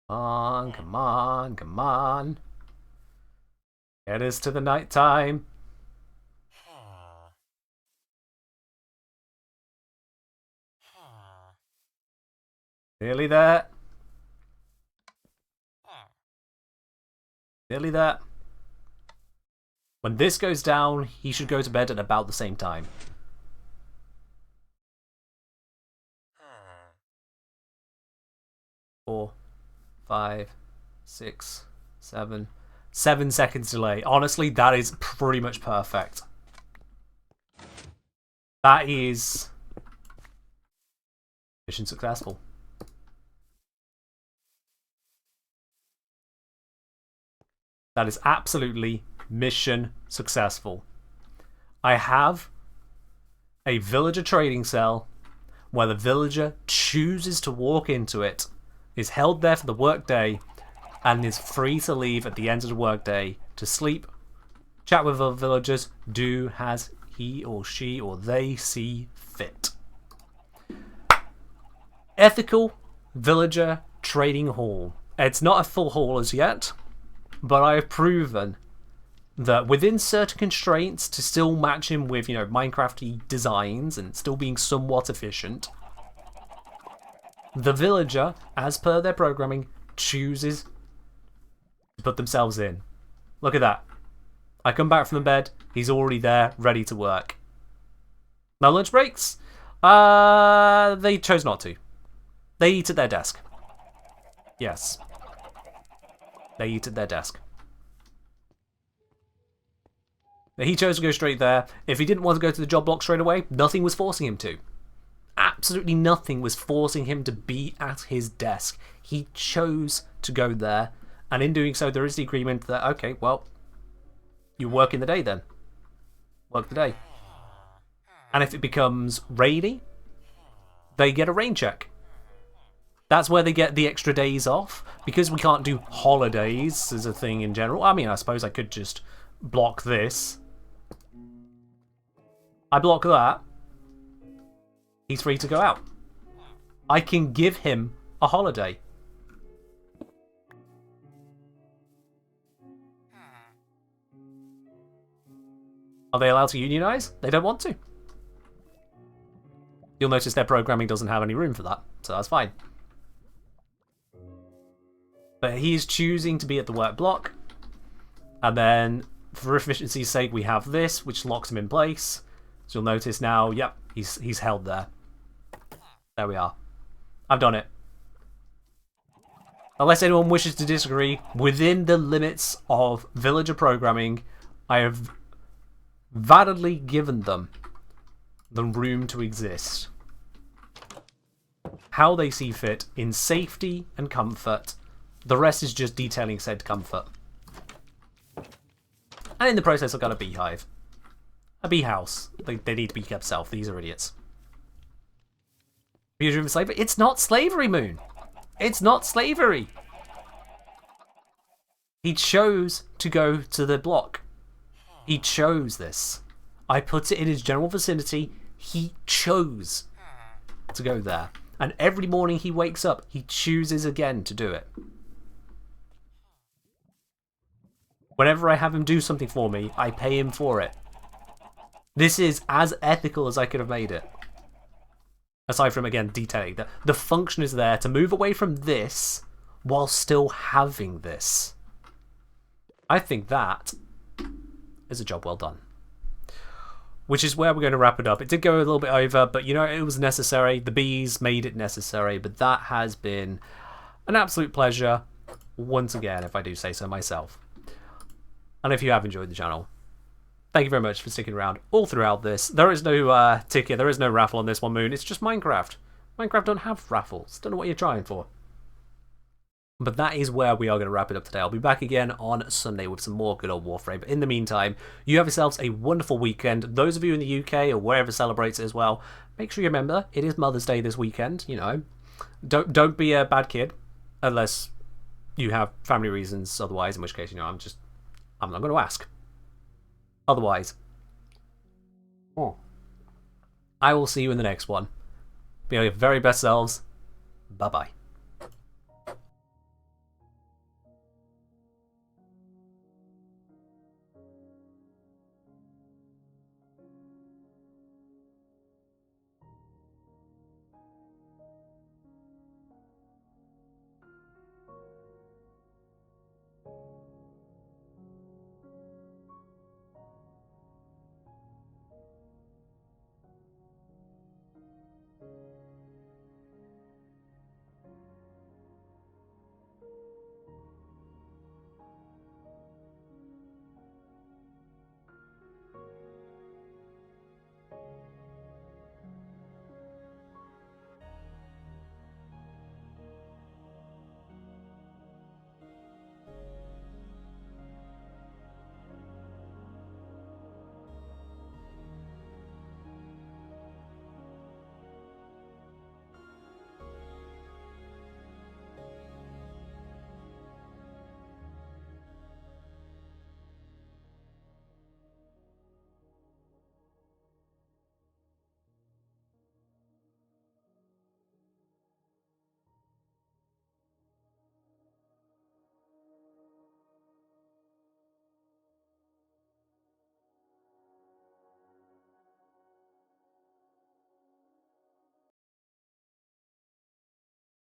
[SPEAKER 1] Come on, come on, come on. Get us to the night time. Nearly there. Nearly there. When this goes down, he should go to bed at about the same time. Four, 5, 6, 7. 7 seconds delay. Honestly, that is pretty much perfect. That is mission successful. That is absolutely mission successful. I have a villager trading cell where the villager chooses to walk into it, is held there for the workday, and is free to leave at the end of the workday to sleep, chat with other villagers, do as he or she or they see fit. Ethical villager trading hall. It's not a full hall as yet, but I have proven that within certain constraints to still match him with, Minecrafty designs and still being somewhat efficient, the villager, as per their programming, chooses to put themselves in. Look at that. I come back from the bed, he's already there, ready to work. No lunch breaks? They chose not to. They eat at their desk. Yes. They eat at their desk. He chose to go straight there. If he didn't want to go to the job block straight away, nothing was forcing him to. Absolutely nothing was forcing him to be at his desk. He chose to go there, and in doing so, there is the agreement that, okay, well, you work in the day then. Work the day. And if it becomes rainy, they get a rain check. That's where they get the extra days off. Because we can't do holidays as a thing in general. I mean, I suppose I could just block this. I block that. He's free to go out. I can give him a holiday. Are they allowed to unionize? They don't want to. You'll notice their programming doesn't have any room for that, so that's fine. But he's choosing to be at the work block. And then, for efficiency's sake, we have this, which locks him in place. So you'll notice now, yep, he's held there. There we are. I've done it. Unless anyone wishes to disagree, within the limits of villager programming, I have validly given them the room to exist. How they see fit, in safety and comfort. The rest is just detailing said comfort. And in the process, I've got a beehive. A bee house. They need to be kept safe. These are idiots. Future of slavery? It's not slavery, Moon. It's not slavery. He chose to go to the block. He chose this. I put it in his general vicinity. He chose to go there. And every morning he wakes up, he chooses again to do it. Whenever I have him do something for me, I pay him for it. This is as ethical as I could have made it. Aside from, again, detailing, the function is there to move away from this while still having this. I think that is a job well done. Which is where we're going to wrap it up. It did go a little bit over, but you know, it was necessary. The bees made it necessary, but that has been an absolute pleasure, once again, if I do say so myself. And if you have enjoyed the channel, thank you very much for sticking around all throughout this. There is no ticket, there is no raffle on this one, Moon. It's just Minecraft. Minecraft don't have raffles. Don't know what you're trying for. But that is where we are going to wrap it up today. I'll be back again on Sunday with some more good old Warframe. But in the meantime, you have yourselves a wonderful weekend. Those of you in the UK or wherever celebrates it as well, make sure you remember it is Mother's Day this weekend. You know, don't be a bad kid unless you have family reasons. Otherwise, in which case, you know, I'm not going to ask. Otherwise, I will see you in the next one. Be your very best selves. Bye bye.